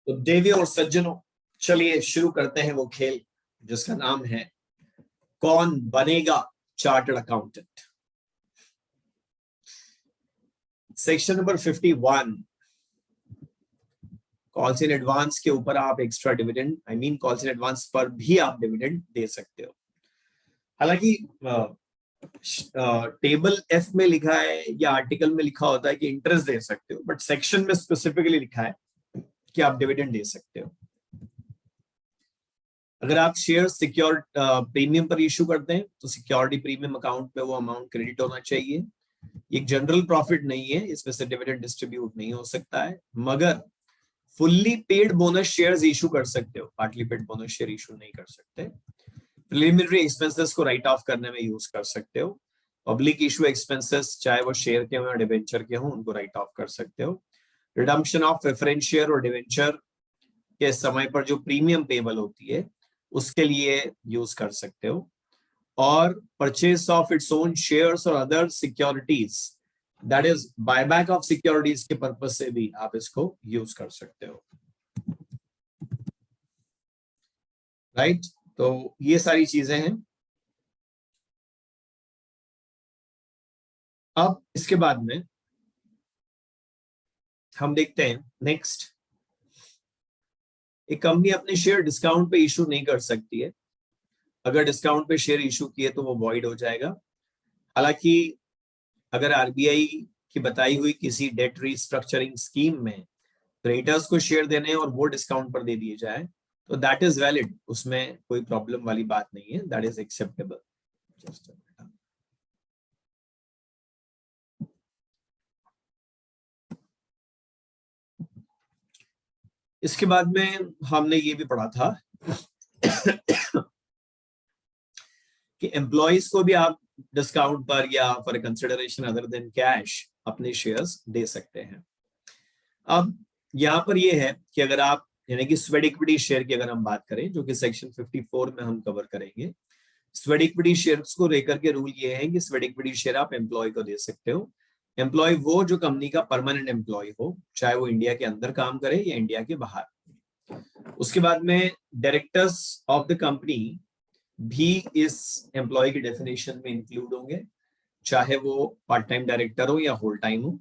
तो देवियों और सज्जनों, चलिए शुरू करते हैं वो खेल जिसका नाम है कौन बनेगा chartered accountant. Section number 51, calls in advance के ऊपर आप extra dividend, calls in advance पर भी आप डिविडेंड दे सकते हो। हालांकि टेबल एफ में लिखा है या आर्टिकल में लिखा होता है कि इंटरेस्ट दे सकते हो, बट सेक्शन में स्पेसिफिकली लिखा है कि आप डिविडेंड दे सकते हो। अगर आप शेयर सिक्योर प्रीमियम पर इशू करते हैं तो सिक्योरिटी प्रीमियम अकाउंट में वो अमाउंट क्रेडिट होना चाहिए। एक जनरल प्रॉफिट नहीं है, इसमें से डिविडेंड डिस्ट्रीब्यूट नहीं हो सकता है, मगर fully paid bonus shares issue कर सकते हो, partly paid bonus share issue नहीं कर सकते। प्रिलिमिनरी एक्सपेंसेस को राइट ऑफ करने में यूज कर सकते हो। पब्लिक इशू एक्सपेंसेस चाहे वो शेयर के हो या डिवेंचर के हो, उनको राइट ऑफ कर सकते हो। रिडम्पशन ऑफ प्रेफरेंस शेयर और डिवेंचर के समय पर जो प्रीमियम पेबल होती है उसके लिए यूज कर सकते हो। और purchase of its own shares और other securities, that is buyback of securities के पर्पज से भी आप इसको यूज कर सकते हो। राइट, तो ये सारी चीजें हैं। अब इसके बाद में हम देखते हैं नेक्स्ट, एक कंपनी अपने शेयर डिस्काउंट पे इशू नहीं कर सकती है। अगर डिस्काउंट पे शेयर इशू किए तो वो वॉइड हो जाएगा। हालांकि अगर आरबीआई की बताई हुई किसी डेट रीस्ट्रक्चरिंग स्कीम में क्रेडिटर्स को शेयर देने और वो डिस्काउंट पर दे दिए जाए तो दैट इज वैलिड, उसमें कोई प्रॉब्लम वाली बात नहीं है, दैट इज एक्सेप्टेबल। इसके बाद में हमने ये भी पढ़ा था कि एम्प्लॉइज को भी आप डिस्काउंट पर या for consideration other than cash अपने शेयर्स दे सकते हैं। अब यहां पर ये है कि अगर आप यानी कि स्वेट इक्विटी शेयर की अगर हम बात करें, जो कि सेक्शन 54 में हम कवर करेंगे, स्वेट इक्विटी शेयर्स को लेकर के रूल ये है कि स्वेट इक्विटी शेयर आप एम्प्लॉय को दे सकते हो। एम्प्लॉय वो जो कंपनी का परमानेंट एम्प्लॉय हो, चाहे वो इंडिया के अंदर काम करे या इंडिया के बाहर। उसके बाद में डायरेक्टर्स ऑफ द कंपनी भी इस एम्प्लॉय की डेफिनेशन में इंक्लूड होंगे, चाहे वो पार्ट टाइम डायरेक्टर हो या होल टाइम हो।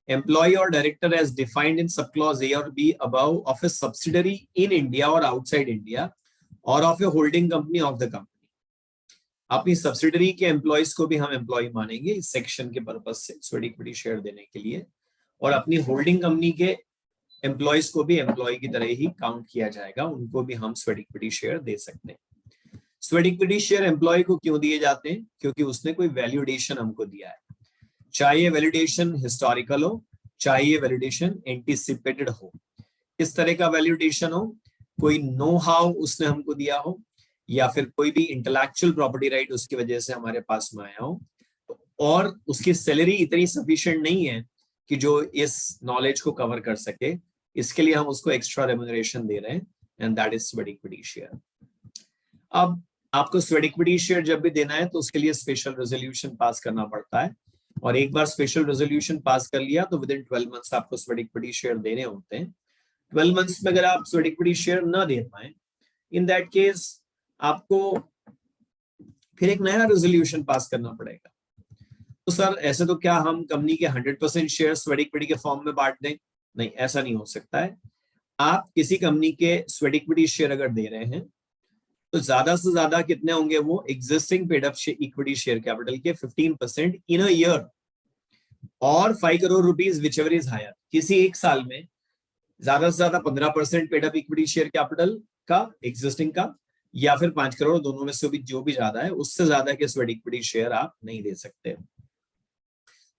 Employee or director as defined in subclause A or B above of a subsidiary in India or outside India or of a holding company of the company. अपनी subsidiary के employees को भी हम employ मानेंगे इस section के purpose से sweat equity share देने के लिए, और अपनी होल्डिंग कंपनी के एम्प्लॉयज को भी एम्प्लॉय की तरह ही काउंट किया जाएगा, उनको भी हम स्वेट इक्विटी शेयर दे सकते हैं। स्वेट इक्विटी शेयर एम्प्लॉय को क्यों दिए जाते हैं? क्योंकि उसने कोई वैल्यूडेशन हमको दिया है, चाहे ये वैलिडेशन हिस्टोरिकल हो, चाहे ये वैलिडेशन एंटीसिपेटेड हो। इस तरह का वैलिडेशन हो, कोई नो हाउ उसने हमको दिया हो, या फिर कोई भी इंटेलेक्चुअल प्रॉपर्टी राइट उसकी वजह से हमारे पास में आया हो, और उसकी सैलरी इतनी सफिशिएंट नहीं है कि जो इस नॉलेज को कवर कर सके, इसके लिए हम उसको एक्स्ट्रा रेम्यूनरेशन दे रहे हैं, and that is sweat equity share. अब आपको स्वेट इक्विटी शेयर जब भी देना है तो उसके लिए स्पेशल रेजोल्यूशन पास करना पड़ता है, और एक बार स्पेशल रेजोल्यूशन पास कर लिया तो विद इन 12 मंथ्स आपको स्वेट इक्विटी शेयर देने होते हैं। 12 मंथ्स में अगर आप स्वेट इक्विटी शेयर ना दे पाए, इन दैट केस आपको फिर एक नया रेजोल्यूशन पास करना पड़ेगा। तो सर ऐसे तो क्या हम कंपनी के 100% शेयर स्वेट इक्विटी के फॉर्म में बांट दें? नहीं, ऐसा नहीं हो सकता है। आप किसी कंपनी के स्वेट इक्विटी शेयर अगर दे रहे हैं तो ज्यादा से ज्यादा कितने होंगे? वो existing paid up equity share capital के 15% इन अ ईयर, और 5 crore rupees whichever is higher. किसी एक साल में ज्यादा से ज्यादा 15% paid up equity share capital का एग्जिस्टिंग का, या फिर 5 करोड़, दोनों में से भी जो भी ज्यादा है, उससे ज्यादा के स्वेट इक्विटी शेयर आप नहीं दे सकते।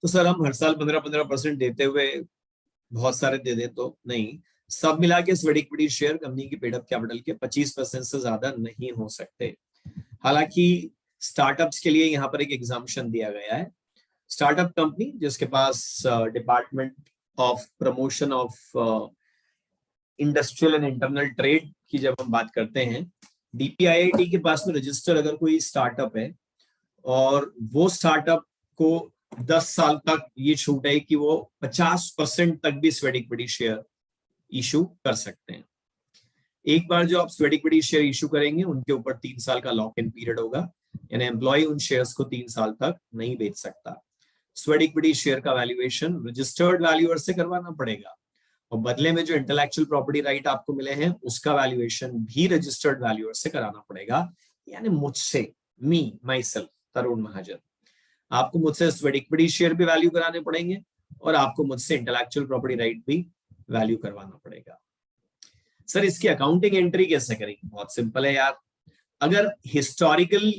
तो सर हम हर साल 15% देते हुए बहुत सारे दे दे तो नहीं, सब मिला के स्वेट इक्विटी शेयर कंपनी की पेड अप कैपिटल के 25% से ज्यादा नहीं हो सकते। हालांकि स्टार्टअप्स के लिए यहाँ पर एक एग्जाम्पशन दिया गया है। स्टार्टअप कंपनी जिसके पास department of promotion of industrial and internal trade की जब हम बात करते हैं, डीपीआईआईटी के पास में रजिस्टर अगर कोई स्टार्टअप है और वो स्टार्टअप को 10 साल तक ये छूट है कि वो 50% तक भी स्वेट इक्विटी शेयर इशू कर सकते हैं। एक बार जो आप स्वेट इक्विटी शेयर इशू करेंगे उनके ऊपर 3 साल का लॉक इन पीरियड होगा, यानी एम्प्लॉय उन शेयर्स को 3 साल तक नहीं बेच सकता। स्वेट इक्विटी शेयर का वैल्यूएशन रजिस्टर्ड वैल्यूअर से करवाना पड़ेगा और बदले में जो इंटेलेक्चुअल प्रॉपर्टी राइट आपको मिले हैं उसका वैल्यूएशन भी रजिस्टर्ड वैल्यूअर से कराना पड़ेगा, यानी मुझसे, माई सेल्फ तरुण महाजन। आपको मुझसे स्वेट इक्विटी शेयर भी वैल्यू कराने पड़ेंगे और आपको मुझसे इंटेलेक्चुअल प्रॉपर्टी राइट भी वैल्यू करवाना पड़ेगा। सर इसकी अकाउंटिंग एंट्री कैसे करेंगे? बहुत सिंपल है यार। अगर हिस्टोरिकल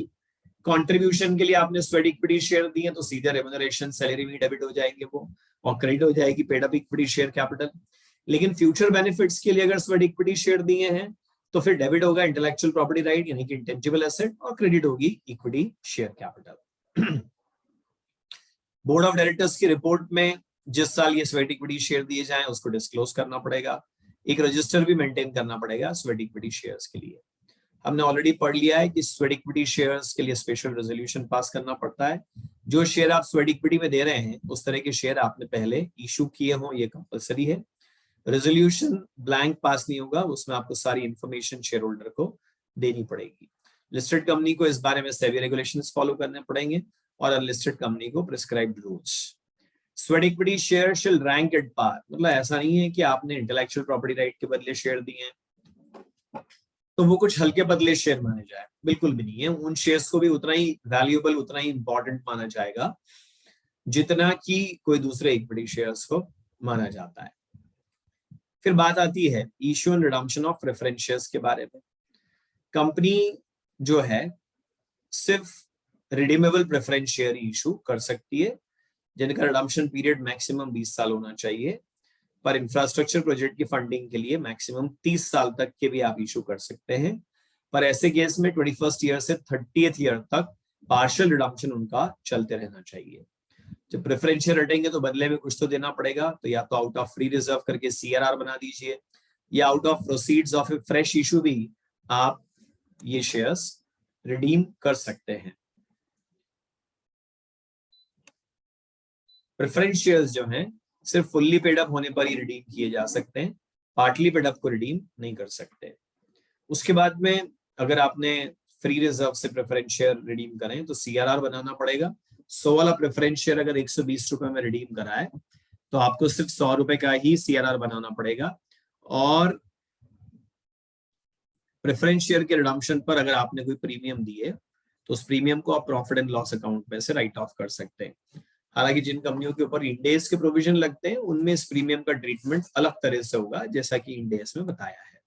कंट्रीब्यूशन के लिए आपने स्वेट इक्विटी शेयर दिए तो सीधे रेम्यूनरेशन सैलरी में डेबिट हो जाएंगे वो, और क्रेडिट हो जाएगी paid up equity share capital. लेकिन फ्यूचर बेनिफिट्स के लिए अगर स्वेट इक्विटी शेयर दिए हैं तो फिर डेबिट होगा इंटेलेक्चुअल प्रॉपर्टी राइट यानी कि इंटेंजिबल एसेट, और क्रेडिट होगी equity share capital. Board of directors की रिपोर्ट में जिस साल ये स्वेट इक्विटी शेयर दिए जाएं उसको डिस्क्लोज करना पड़ेगा। एक रजिस्टर भी मेंटेन करना पड़ेगा स्वेट इक्विटी शेयर्स के लिए। हमने ऑलरेडी पढ़ लिया है कि स्वेट इक्विटी शेयर्स के लिए स्पेशल रेजोल्यूशन पास करना पड़ता है। जो शेयर आप स्वेट इक्विटी में दे रहे हैं उस तरह के शेयर आपने पहले इशू किए हों, ये कंपलसरी है। रेजोल्यूशन ब्लैंक पास नहीं होगा, उसमें आपको सारी इंफॉर्मेशन शेयर होल्डर को देनी पड़ेगी। लिस्टेड कंपनी को इस बारे में सेबी रेगुलेशंस फॉलो करने पड़ेंगे और अनलिस्टेड कंपनी को prescribed rules. Sweat equity share शिल रैंक एट पार, मतलब ऐसा नहीं है कि आपने इंटेलेक्चुअल प्रॉपर्टी राइट के बदले शेयर दिए हैं तो वो कुछ हल्के बदले शेयर माने जाए, बिल्कुल भी नहीं है। उन शेयर्स को भी उतना ही वैल्यूएबल, उतना ही इंपॉर्टेंट माना जाएगा जितना कि कोई दूसरे इक्विटी शेयर्स को माना जाता है। फिर बात आती है issue and redemption of preference shares के बारे में। कंपनी जो है सिर्फ रिडीमेबल प्रेफरेंस शेयर इशू कर सकती है जिनका रिडम्पशन पीरियड मैक्सिमम 20 साल होना चाहिए, पर इंफ्रास्ट्रक्चर प्रोजेक्ट की फंडिंग के लिए मैक्सिमम 30 साल तक के भी आप इशू कर सकते हैं। पर ऐसे केस में 21st ईयर से 30th ईयर तक पार्शियल रिडम्पशन उनका चलते रहना चाहिए। जब प्रेफरेंस शेयर हटेंगे तो बदले में कुछ तो देना पड़ेगा, तो या तो आउट ऑफ फ्री रिजर्व करके CRR बना दीजिए या out of proceeds of a fresh issue भी आप ये शेयर्स रिडीम कर सकते हैं। प्रेफरेंस शेयर्स जो हैं सिर्फ फुल्ली पेड अप होने पर ही रिडीम किए जा सकते हैं, पार्टली पेड अप को रिडीम नहीं कर सकते। उसके बाद में अगर आपने फ्री रिजर्व से प्रेफरेंस शेयर रिडीम करें तो CRR बनाना पड़ेगा। 100 वाला प्रेफरेंस शेयर अगर 120 रुपए में रिडीम कराए तो आपको सिर्फ 100 रुपए का ही CRR बनाना पड़ेगा, और प्रेफरेंस शेयर के रिडम्पशन पर अगर आपने कोई प्रीमियम दिए तो उस प्रीमियम को आप प्रॉफिट एंड लॉस अकाउंट में से राइट ऑफ कर सकते हैं। हालांकि जिन कंपनियों के ऊपर इंडेस के प्रोविजन लगते हैं उनमें इस प्रीमियम का ट्रीटमेंट अलग तरह से होगा, जैसा कि इंडेस में बताया है।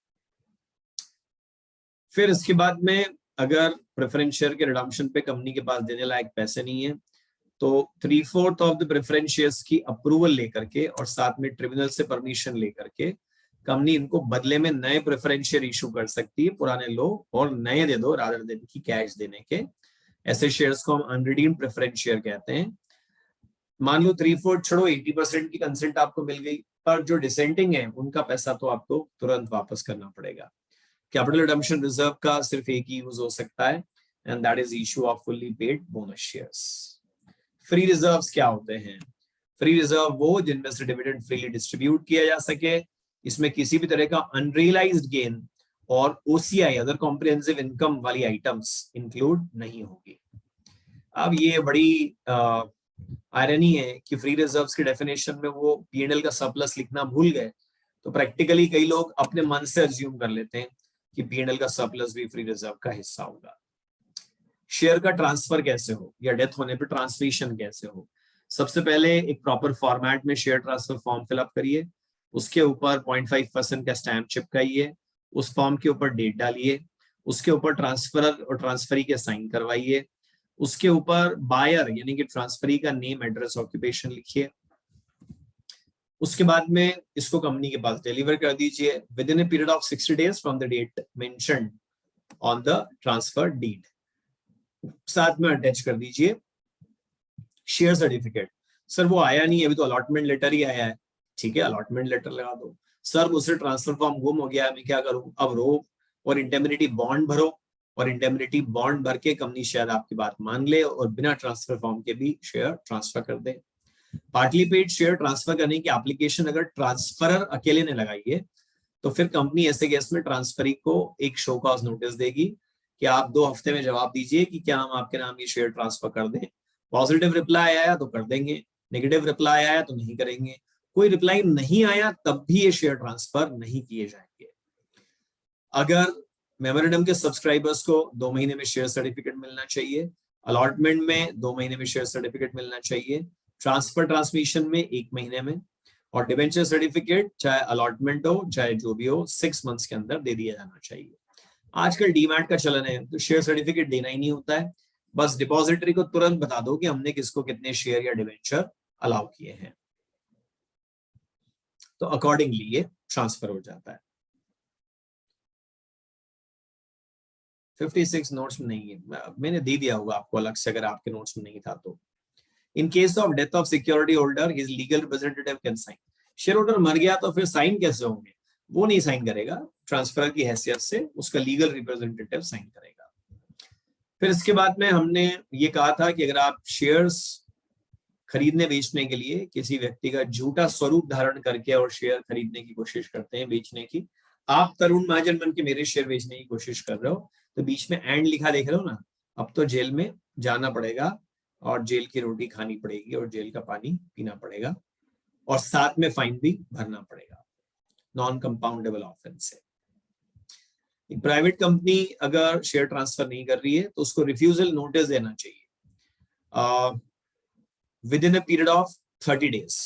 फिर इसके बाद में अगर प्रेफरेंस शेयर के रिडम्पशन पे कंपनी के पास देने लायक पैसे नहीं है तो 3/4 ऑफ द प्रेफरेंस शेयर्स की अप्रूवल लेकर के और साथ में ट्रिब्यूनल से परमिशन लेकर के कंपनी इनको बदले में नए प्रेफरेंस शेयर इशू कर सकती है। पुराने लो और नए दे दो रादर देन की कैश देने के। ऐसे शेयर्स को हम अनरिडीम्ड प्रेफरेंस शेयर कहते हैं। मान लो 3/4 छोड़ो 80% की कंसेंट आपको मिल गई, पर जो डिसेंटिंग है उनका पैसा तो आपको तुरंत वापस करना पड़ेगा। कैपिटल रिडम्पशन रिजर्व का सिर्फ एक ही यूज हो सकता है and that is issue off fully paid bonus shares. Free reserves क्या होते हैं? फ्री रिजर्व वो जिनमें से डिविडेंड फ्रीली डिस्ट्रीब्यूट किया जा सके, इसमें किसी भी तरह का अनरियलाइज्ड गेन और OCI अदर कॉम्प्रिहेंसिव इनकम वाली आइटम्स इंक्लूड नहीं होगी। अब ये बड़ी आयरनी है कि फ्री रिजर्व्स के डेफिनेशन में वो P&L का सरप्लस लिखना भूल गए, तो प्रैक्टिकली कई लोग अपने मन से अज्यूम कर लेते हैं कि P&L का सरप्लस भी फ्री रिजर्व का हिस्सा होगा। शेयर का ट्रांसफर कैसे हो या डेथ होने पर ट्रांसमिशन कैसे हो? सबसे पहले एक प्रॉपर फॉर्मेट में शेयर ट्रांसफर फॉर्म फिलअप करिए, उसके ऊपर 0.5% का स्टैंप चिपकाइए, उस फॉर्म के ऊपर डेट डालिए, उसके ऊपर ट्रांसफरर और ट्रांसफरी के साइन करवाइए, उसके ऊपर बायर यानी कि ट्रांसफरी का नेम, एड्रेस, ऑक्यूपेशन लिखिए। उसके बाद में इसको कंपनी के पास डिलीवर कर दीजिए within a period of 60 days from the date mentioned on the transfer deed. साथ में अटैच कर दीजिए शेयर सर्टिफिकेट। सर वो आया नहीं, अभी तो अलॉटमेंट लेटर ही आया है। ठीक है, अलॉटमेंट लेटर लगा दो। सर मुझसे ट्रांसफर फॉर्म गुम हो गया, मैं क्या करूं? अब रो और इंडेमनिटी बॉन्ड भरो, और इंडेमनिटी बॉन्ड भर के कंपनी शायद आपकी बात मान ले और बिना ट्रांसफर फॉर्म के भी शेयर ट्रांसफर कर दे। पार्टली पेड शेयर ट्रांसफर करने की एप्लीकेशन अगर ट्रांसफरर अकेले ने लगाई है तो फिर कंपनी ऐसे केस में ट्रांसफरी को एक शो कॉज नोटिस देगी कि आप 2 हफ्ते में जवाब दीजिए कि क्या हम आपके नाम ये शेयर ट्रांसफर कर दें। पॉजिटिव रिप्लाई आया तो कर देंगे, नेगेटिव रिप्लाई आया तो नहीं करेंगे। कोई रिप्लाई नहीं आया तब भी ये शेयर ट्रांसफर नहीं किए जाएंगे। अगर मेमोरेंडम के सब्सक्राइबर्स को 2 महीने में शेयर सर्टिफिकेट मिलना चाहिए, अलॉटमेंट में 2 महीने में शेयर सर्टिफिकेट मिलना चाहिए, ट्रांसफर ट्रांसमिशन में 1 महीने में, और डिबेंचर सर्टिफिकेट चाहे अलॉटमेंट हो चाहे जो भी हो 6 मंथ्स के अंदर दे दिया जाना चाहिए। आजकल डीमैट का चलन है तो शेयर सर्टिफिकेट देना ही नहीं होता है, बस डिपॉजिटरी को तुरंत बता दो कि हमने किसको कितने शेयर या डिबेंचर अलाउ किए हैं, तो अकॉर्डिंगली ये ट्रांसफर हो जाता है। 56 नोट्स में नहीं है, मैंने दे दिया होगा आपको अलग से अगर आपके नोट्स में नहीं था तो। In case of death of security holder his legal representative can sign. Shareholder मर गया तो फिर साइन कैसे होंगे? वो नहीं साइन करेगा, ट्रांसफर की हैसियत से उसका लीगल रिप्रेजेंटेटिव साइन करेगा। फिर इसके बाद में हमने ये कहा था कि अगर आप शेयर्स खरीदने बेचने के लिए किसी व्यक्ति का झूठा स्वरूप धारण करके और शेयर खरीदने की कोशिश करते हैं बेचने की, आप तरुण महाजन बन के मेरे शेयर बेचने की कोशिश कर रहे हो तो बीच में एंड लिखा देख रहे हो ना, अब तो जेल में जाना पड़ेगा और जेल की रोटी खानी पड़ेगी और जेल का पानी पीना पड़ेगा और साथ में फाइन भी भरना पड़ेगा, नॉन कंपाउंडेबल ऑफेंस है। एक प्राइवेट कंपनी अगर शेयर ट्रांसफर नहीं कर रही है तो उसको रिफ्यूजल नोटिस देना चाहिए with in a period of 30 days.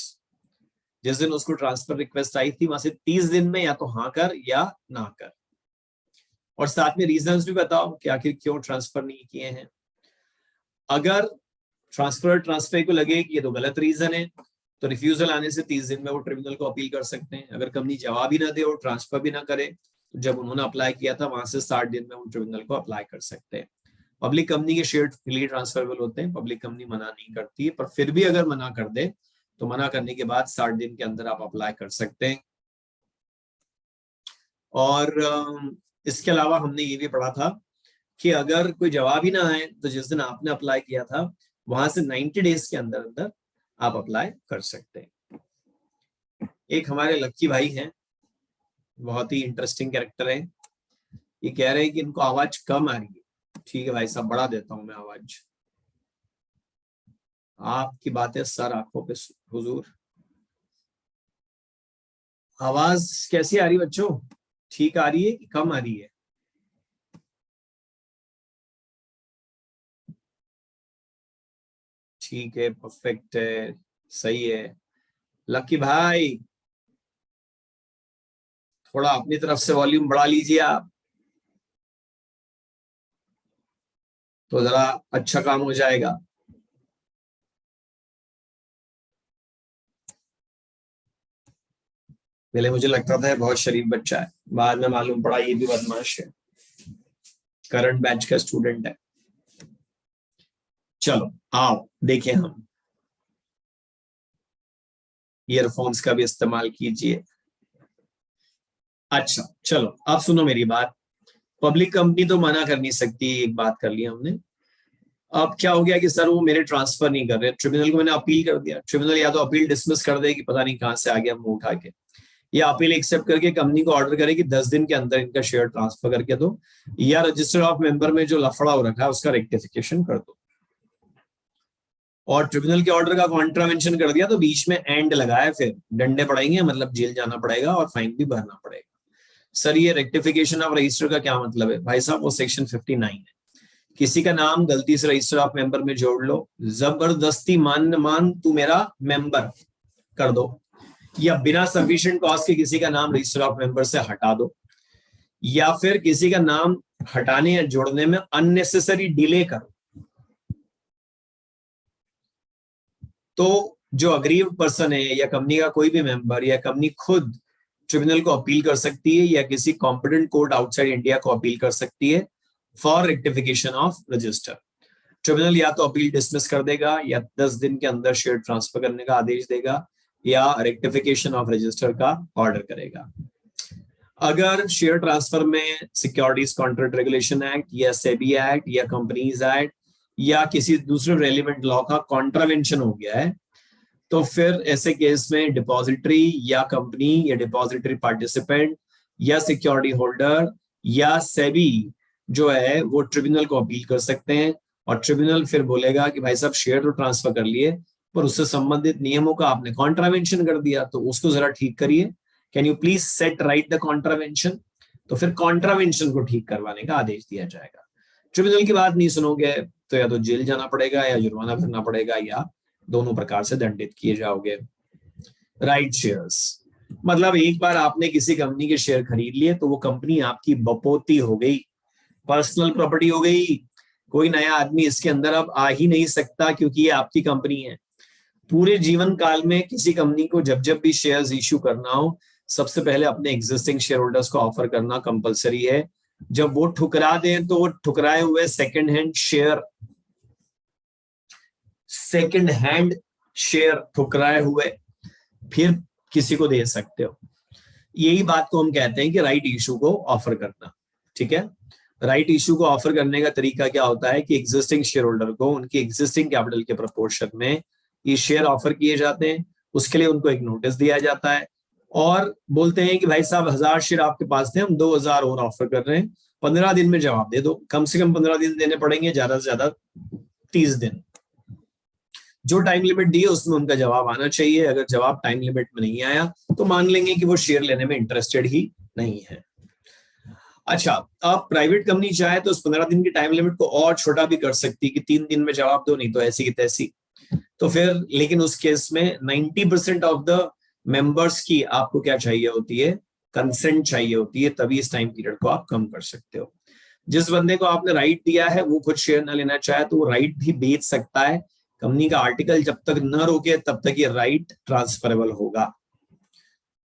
जिस दिन उसको ट्रांसफर रिक्वेस्ट आई थी वहां से 30 दिन में या तो हाँ कर या ना कर, और साथ में रीजंस भी बताओ कि आखिर क्यों ट्रांसफर नहीं किए हैं। अगर ट्रांसफर को लगे कि ये तो गलत रीजन है तो रिफ्यूजल आने से 30 दिन में वो ट्रिब्यूनल को अपील कर सकते हैं। अगर कंपनी जवाब ही ना दे और ट्रांसफर भी ना करे तो जब उन्होंने अप्लाई किया था वहां से 60 दिन में वो ट्रिब्यूनल को अप्लाई कर सकते हैं। पब्लिक कंपनी के शेयर फ्रीली ट्रांसफरेबल होते हैं, पब्लिक कंपनी मना नहीं करती है, पर फिर भी अगर मना कर दे तो मना करने के बाद 60 दिन के अंदर आप अप्लाई कर सकते हैं। और इसके अलावा हमने ये भी पढ़ा था कि अगर कोई जवाब ही ना आए तो जिस दिन आपने अप्लाई किया था वहां से 90 डेज के अंदर अंदर आप अप्लाई कर सकते हैं। एक हमारे लक्की भाई हैं, बहुत ही इंटरेस्टिंग कैरेक्टर है, ये कह रहे हैं कि इनको आवाज कम आ रही है। ठीक है भाई साहब, बढ़ा देता हूं मैं आवाज। आपकी बातें सर आंखों पे हुजूर। आवाज कैसी आ रही है बच्चों? ठीक आ रही है कि कम आ रही है? ठीक है, परफेक्ट है, सही है। लकी भाई थोड़ा अपनी तरफ से वॉल्यूम बढ़ा लीजिए आप, तो जरा अच्छा काम हो जाएगा। पहले मुझे लगता था बहुत शरीफ बच्चा है, बाद में मालूम पड़ा ये भी बदमाश है, करंट बैच का स्टूडेंट है। चलो आओ देखें, हम ईयरफोन्स का भी इस्तेमाल कीजिए। अच्छा चलो अब सुनो मेरी बात। पब्लिक कंपनी तो मना कर नहीं सकती, एक बात कर ली हमने। अब क्या हो गया कि सर वो मेरे ट्रांसफर नहीं कर रहे, ट्रिब्यूनल को मैंने अपील कर दिया, ट्रिब्यूनल या तो अपील डिसमिस कर दे कि पता नहीं कहां से आ गया मुंह उठा के, या अपील एक्सेप्ट करके कंपनी को ऑर्डर करे कि 10 दिन के अंदर इनका शेयर ट्रांसफर करके दो, या रजिस्टर ऑफ मेंबर में जो लफड़ा हो रखा है उसका रेक्टिफिकेशन कर दो। और ट्रिब्यूनल के ऑर्डर का कॉन्ट्रावेंशन कर दिया तो बीच में एंड लगाया, फिर डंडे पड़ेंगे, मतलब जेल जाना पड़ेगा और फाइन भी भरना पड़ेगा। सर ये रेक्टिफिकेशन ऑफ रजिस्टर का क्या मतलब है? भाई साहब वो सेक्शन 59 है, किसी का नाम गलती से रजिस्टर ऑफ मेंबर में जोड़ लो, जबरदस्ती मान तू मेरा मेंबर कर दो, या बिना सफिशिएंट कॉज के किसी का नाम रजिस्टर ऑफ मेंबर से हटा दो, या फिर किसी का नाम हटाने या जोड़ने में अननेसेसरी डिले करो, तो जो अग्रीव्ड पर्सन है या कंपनी का कोई भी मेंबर या कंपनी खुद ट्रिब्यूनल को अपील कर सकती है या किसी कॉम्पिटेंट कोर्ट आउटसाइड इंडिया को अपील कर सकती है for rectification of register. Tribunal या तो अपील डिसमिस कर देगा या 10 दिन के अंदर शेयर ट्रांसफर करने का आदेश देगा या रेक्टिफिकेशन ऑफ रजिस्टर का ऑर्डर करेगा। अगर शेयर ट्रांसफर में सिक्योरिटीज कॉन्ट्रैक्ट रेगुलेशन एक्ट या सेबी एक्ट या कंपनीज एक्ट या किसी दूसरे रेलिवेंट लॉ का कॉन्ट्रावेंशन हो गया है तो फिर ऐसे केस में डिपॉजिटरी या कंपनी या डिपॉजिटरी पार्टिसिपेंट या सिक्योरिटी होल्डर या सेबी जो है वो ट्रिब्यूनल को अपील कर सकते हैं, और ट्रिब्यूनल फिर बोलेगा कि भाई साहब शेयर तो ट्रांसफर कर लिए पर उससे संबंधित नियमों का आपने कॉन्ट्रावेंशन कर दिया, तो उसको जरा ठीक करिए, can you please set right the contravention. तो फिर कॉन्ट्रावेंशन को ठीक करवाने का आदेश दिया जाएगा। ट्रिब्यूनल की बात नहीं सुनोगे तो या तो जेल जाना पड़ेगा या जुर्माना भरना पड़ेगा या दोनों प्रकार से दंडित किए जाओगे। राइट शेयर्स मतलब एक बार आपने किसी कंपनी के शेयर खरीद लिए तो वो कंपनी आपकी बपोती हो गई, पर्सनल प्रॉपर्टी हो गई, कोई नया आदमी इसके अंदर अब आ ही नहीं सकता क्योंकि ये आपकी कंपनी है। पूरे जीवन काल में किसी कंपनी को जब जब भी शेयर्स इश्यू करना हो सबसे पहले अपने एग्जिस्टिंग शेयर होल्डर्स को ऑफर करना कंपलसरी है। जब वो ठुकरा दें तो वो ठुकराए हुए सेकंड हैंड शेयर ठुकराए हुए फिर किसी को दे सकते हो। यही बात को हम कहते हैं कि राइट इशू को ऑफर करना। ठीक है, राइट इशू को ऑफर करने का तरीका क्या होता है कि एग्जिस्टिंग शेयर होल्डर को उनकी एग्जिस्टिंग कैपिटल के प्रोपोर्शन में ये शेयर ऑफर किए जाते हैं। उसके लिए उनको एक नोटिस दिया जाता है और बोलते हैं कि भाई साहब 1000 शेयर आपके पास थे, हम 2000 और ऑफर कर रहे हैं, 15 दिन में जवाब दे दो। कम से कम 15 दिन देने पड़ेंगे, ज्यादा से ज्यादा 30 दिन। जो टाइम लिमिट दी है उसमें उनका जवाब आना चाहिए। अगर जवाब टाइम लिमिट में नहीं आया तो मान लेंगे कि वो शेयर लेने में इंटरेस्टेड ही नहीं है। अच्छा, अब प्राइवेट कंपनी चाहे तो उस 15 दिन की टाइम लिमिट को और छोटा भी कर सकती कि 3 दिन में जवाब दो, नहीं तो ऐसी की तैसी। तो फिर लेकिन उस केस में 90% ऑफ द मेंबर्स की आपको क्या चाहिए होती है, कंसेंट चाहिए होती है, तभी इस टाइम पीरियड को आप कम कर सकते हो। जिस बंदे को आपने राइट दिया है वो खुद शेयर ना लेना चाहे तो वो राइट भी बेच सकता है। कंपनी का आर्टिकल जब तक न रोके तब तक ये राइट ट्रांसफरेबल होगा।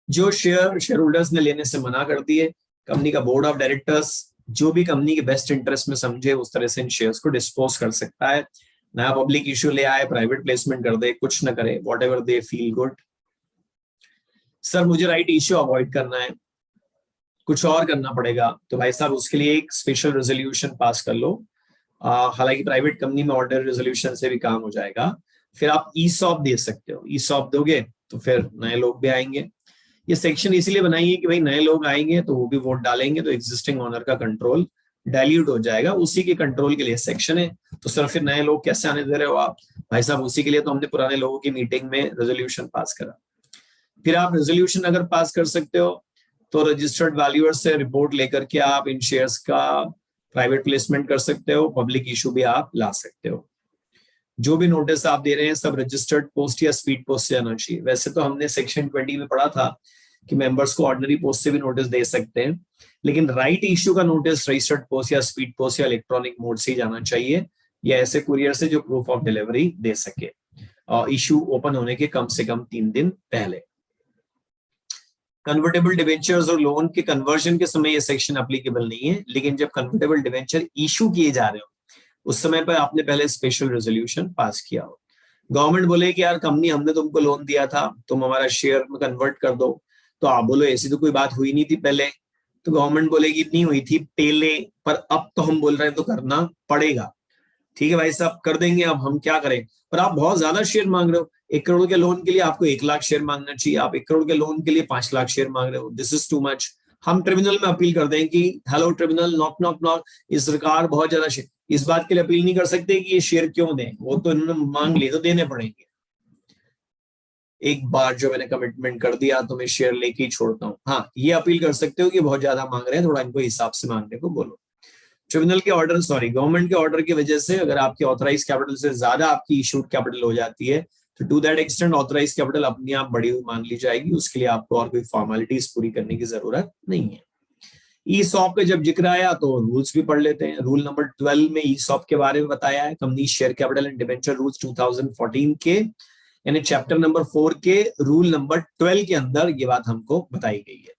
जो शेयर होल्डर्स ने लेने से मना कर दिए, कंपनी का बोर्ड ऑफ डायरेक्टर्स जो भी कंपनी के बेस्ट इंटरेस्ट में समझे उस तरह से इन शेयर्स को डिस्पोज कर सकता है। नया पब्लिक इश्यू ले आए, प्राइवेट प्लेसमेंट कर दे, कुछ न करे, what ever they feel good. Sir मुझे राइट इश्यू अवॉइड करना है, कुछ और करना पड़ेगा, तो भाई साहब उसके लिए एक स्पेशल रेजोल्यूशन पास कर लो। हालांकि प्राइवेट कंपनी में ऑर्डर रेजोल्यूशन से भी काम हो जाएगा। फिर आप ईसॉप दे सकते हो, ईसॉप दोगे तो फिर नए लोग भी आएंगे। ये सेक्शन इसीलिए बनाई है कि भाई नए लोग आएंगे तो वो भी वोट डालेंगे तो एग्जिस्टिंग ओनर का कंट्रोल डाइल्यूट हो जाएगा, उसी के कंट्रोल के लिए सेक्शन है। तो सर फिर नए लोग कैसे आने दे रहे हो आप? भाई साहब उसी के लिए तो हमने पुराने लोगों की मीटिंग में रेजोल्यूशन पास करा। फिर आप रेजोल्यूशन अगर पास कर सकते हो तो रजिस्टर्ड वैल्यूअर से रिपोर्ट लेकर के आप इन शेयर्स का प्राइवेट प्लेसमेंट कर सकते हो, पब्लिक इशू भी आप ला सकते हो। जो भी नोटिस आप दे रहे हैं सब रजिस्टर्ड पोस्ट या स्पीड पोस्ट से आना चाहिए। वैसे तो हमने सेक्शन 20 में पढ़ा था कि मेंबर्स को ऑर्डिनरी पोस्ट से भी नोटिस दे सकते हैं, लेकिन राइट इशू का नोटिस रजिस्टर्ड पोस्ट या स्पीड पोस्ट या इलेक्ट्रॉनिक मोड से ही जाना चाहिए, या ऐसे कुरियर से जो प्रूफ ऑफ डिलीवरी दे सके और इशू ओपन होने के कम से कम 3 दिन पहले। कन्वर्टेबल डिवेंचर्स और लोन के कन्वर्जन के समय ये सेक्शन एप्लीकेबल नहीं है, लेकिन जब कन्वर्टेबल डिवेंचर इशू किए जा रहे हो उस समय पर आपने पहले स्पेशल रेजोल्यूशन पास किया हो। गवर्नमेंट बोले कि यार कंपनी हमने तुमको लोन दिया था, तुम हमारा शेयर में कन्वर्ट कर दो, तो आप बोलो ऐसी तो कोई बात हुई नहीं थी पहले। तो गवर्नमेंट बोलेगी नहीं हुई थी पहले, पर अब तो हम बोल रहे हैं तो करना पड़ेगा। ठीक है भाई साहब कर देंगे, अब हम क्या करें। पर आप बहुत ज्यादा शेयर मांग रहे हो, 1 करोड़ के लोन के लिए आपको 1 लाख शेयर मांगना चाहिए, आप 1 करोड़ के लोन के लिए 5 लाख शेयर मांग रहे हो, दिस इज टू मच। हम ट्रिब्यूनल में अपील कर दें कि hello tribunal, knock knock knock, इस सरकार बहुत ज्यादा शेयर, इस बात के लिए अपील नहीं कर सकते कि ये शेयर क्यों दें, वो तो इन्होंने मांग लिए तो देने पड़ेंगे। एक बार जो मैंने कमिटमेंट कर दिया तो मैं शेयर लेके ही छोड़ता हूँ। हाँ ये अपील कर सकते हो कि बहुत ज्यादा मांग रहे हैं, थोड़ा इनको हिसाब से मांगने को बोलो। ट्रिब्यूनल के ऑर्डर गवर्नमेंट के ऑर्डर की वजह से अगर आपकी ऑथराइज कैपिटल से ज्यादा आपकी इशूड कैपिटल हो जाती है तो to that extent authorise capital अपने आप बढ़ी हुई मान ली जाएगी, उसके लिए आपको और कोई फॉर्मेलिटीज पूरी करने की जरूरत नहीं है। ईसॉप का जब जिक्र आया तो रूल्स भी पढ़ लेते हैं। रूल नंबर 12 में ईसॉप के बारे में बताया है, company share capital and debenture rules 2014 के, यानी चैप्टर नंबर 4 के रूल नंबर 12 के अंदर ये बात हमको बताई गई है।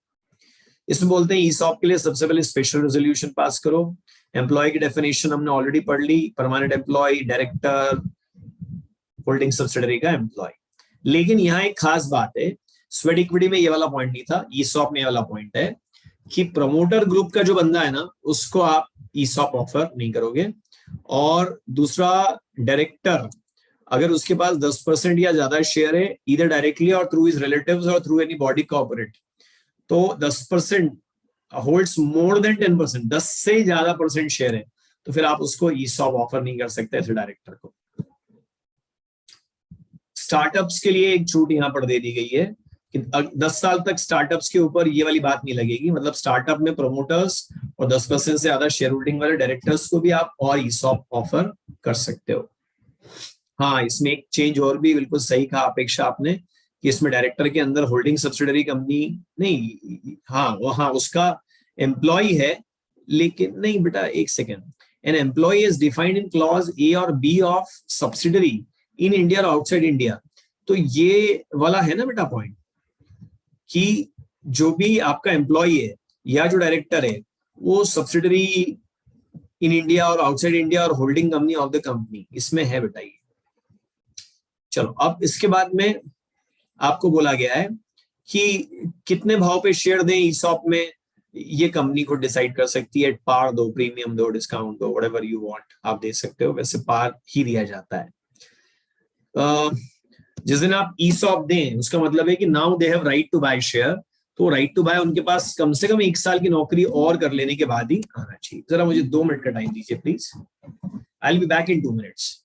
इसमें बोलते हैं ईसॉप के लिए सबसे पहले स्पेशल रेजोल्यूशन पास करो। एम्प्लॉय की डेफिनेशन हमने ऑलरेडी पढ़ ली, permanent employee, director, holding subsidiary का एम्प्लॉय। लेकिन यहाँ एक खास बात है, स्वेट इक्विटी में ये वाला पॉइंट नहीं था, ईसॉप में ये वाला पॉइंट है कि प्रमोटर ग्रुप का जो बंदा है ना उसको आप ईसॉप ऑफर नहीं करोगे, और दूसरा डायरेक्टर अगर उसके पास 10% या ज्यादा शेयर है, इधर डायरेक्टली और थ्रू हिज रिलेटिव्स और थ्रू एनी बॉडी कॉर्पोरेट, तो 10% होल्ड्स मोर देन 10%, 10 से ज्यादा परसेंट शेयर है, तो फिर आप उसको ईसॉप ऑफर नहीं कर सकते ऐसे डायरेक्टर को। स्टार्टअप्स के लिए एक छूट यहां पर दे दी गई है कि 10 साल तक स्टार्टअप्स के ऊपर ये वाली बात नहीं लगेगी, मतलब स्टार्टअप में प्रोमोटर्स और 10% से ज्यादा शेयर होल्डिंग वाले डायरेक्टर्स को भी आप और ईसॉप ऑफर कर सकते हो। हाँ, इसमें एक चेंज और भी बिल्कुल सही कहा अपेक्षा आपने कि इसमें डायरेक्टर के अंदर होल्डिंग सब्सिडरी कंपनी नहीं, हाँ वो हाँ उसका एम्प्लॉय है, लेकिन नहीं बेटा एक second, an employee is defined in clause A और B of subsidiary in India और आउटसाइड इंडिया। तो ये वाला है ना बेटा पॉइंट कि जो भी आपका एम्प्लॉय है या जो डायरेक्टर है वो सब्सिडरी इन इंडिया और आउटसाइड इंडिया और holding company of the company, इसमें है बेटा ये। चलो अब इसके बाद में आपको बोला गया है कि कितने भाव पे शेयर दें ईसॉप में, ये कंपनी को डिसाइड कर सकती है। पार दो, प्रीमियम दो, डिस्काउंट दो, व्हाटएवर यू वांट आप दे सकते हो, वैसे पार ही दिया जाता है। जिस दिन आप ईसॉप दें उसका मतलब है कि now they have right to buy share, तो राइट टू बाय उनके पास कम से कम 1 साल की नौकरी और कर लेने के बाद ही आना चाहिए। जरा मुझे 2 मिनट का टाइम दीजिए please, I will be back in 2 minutes.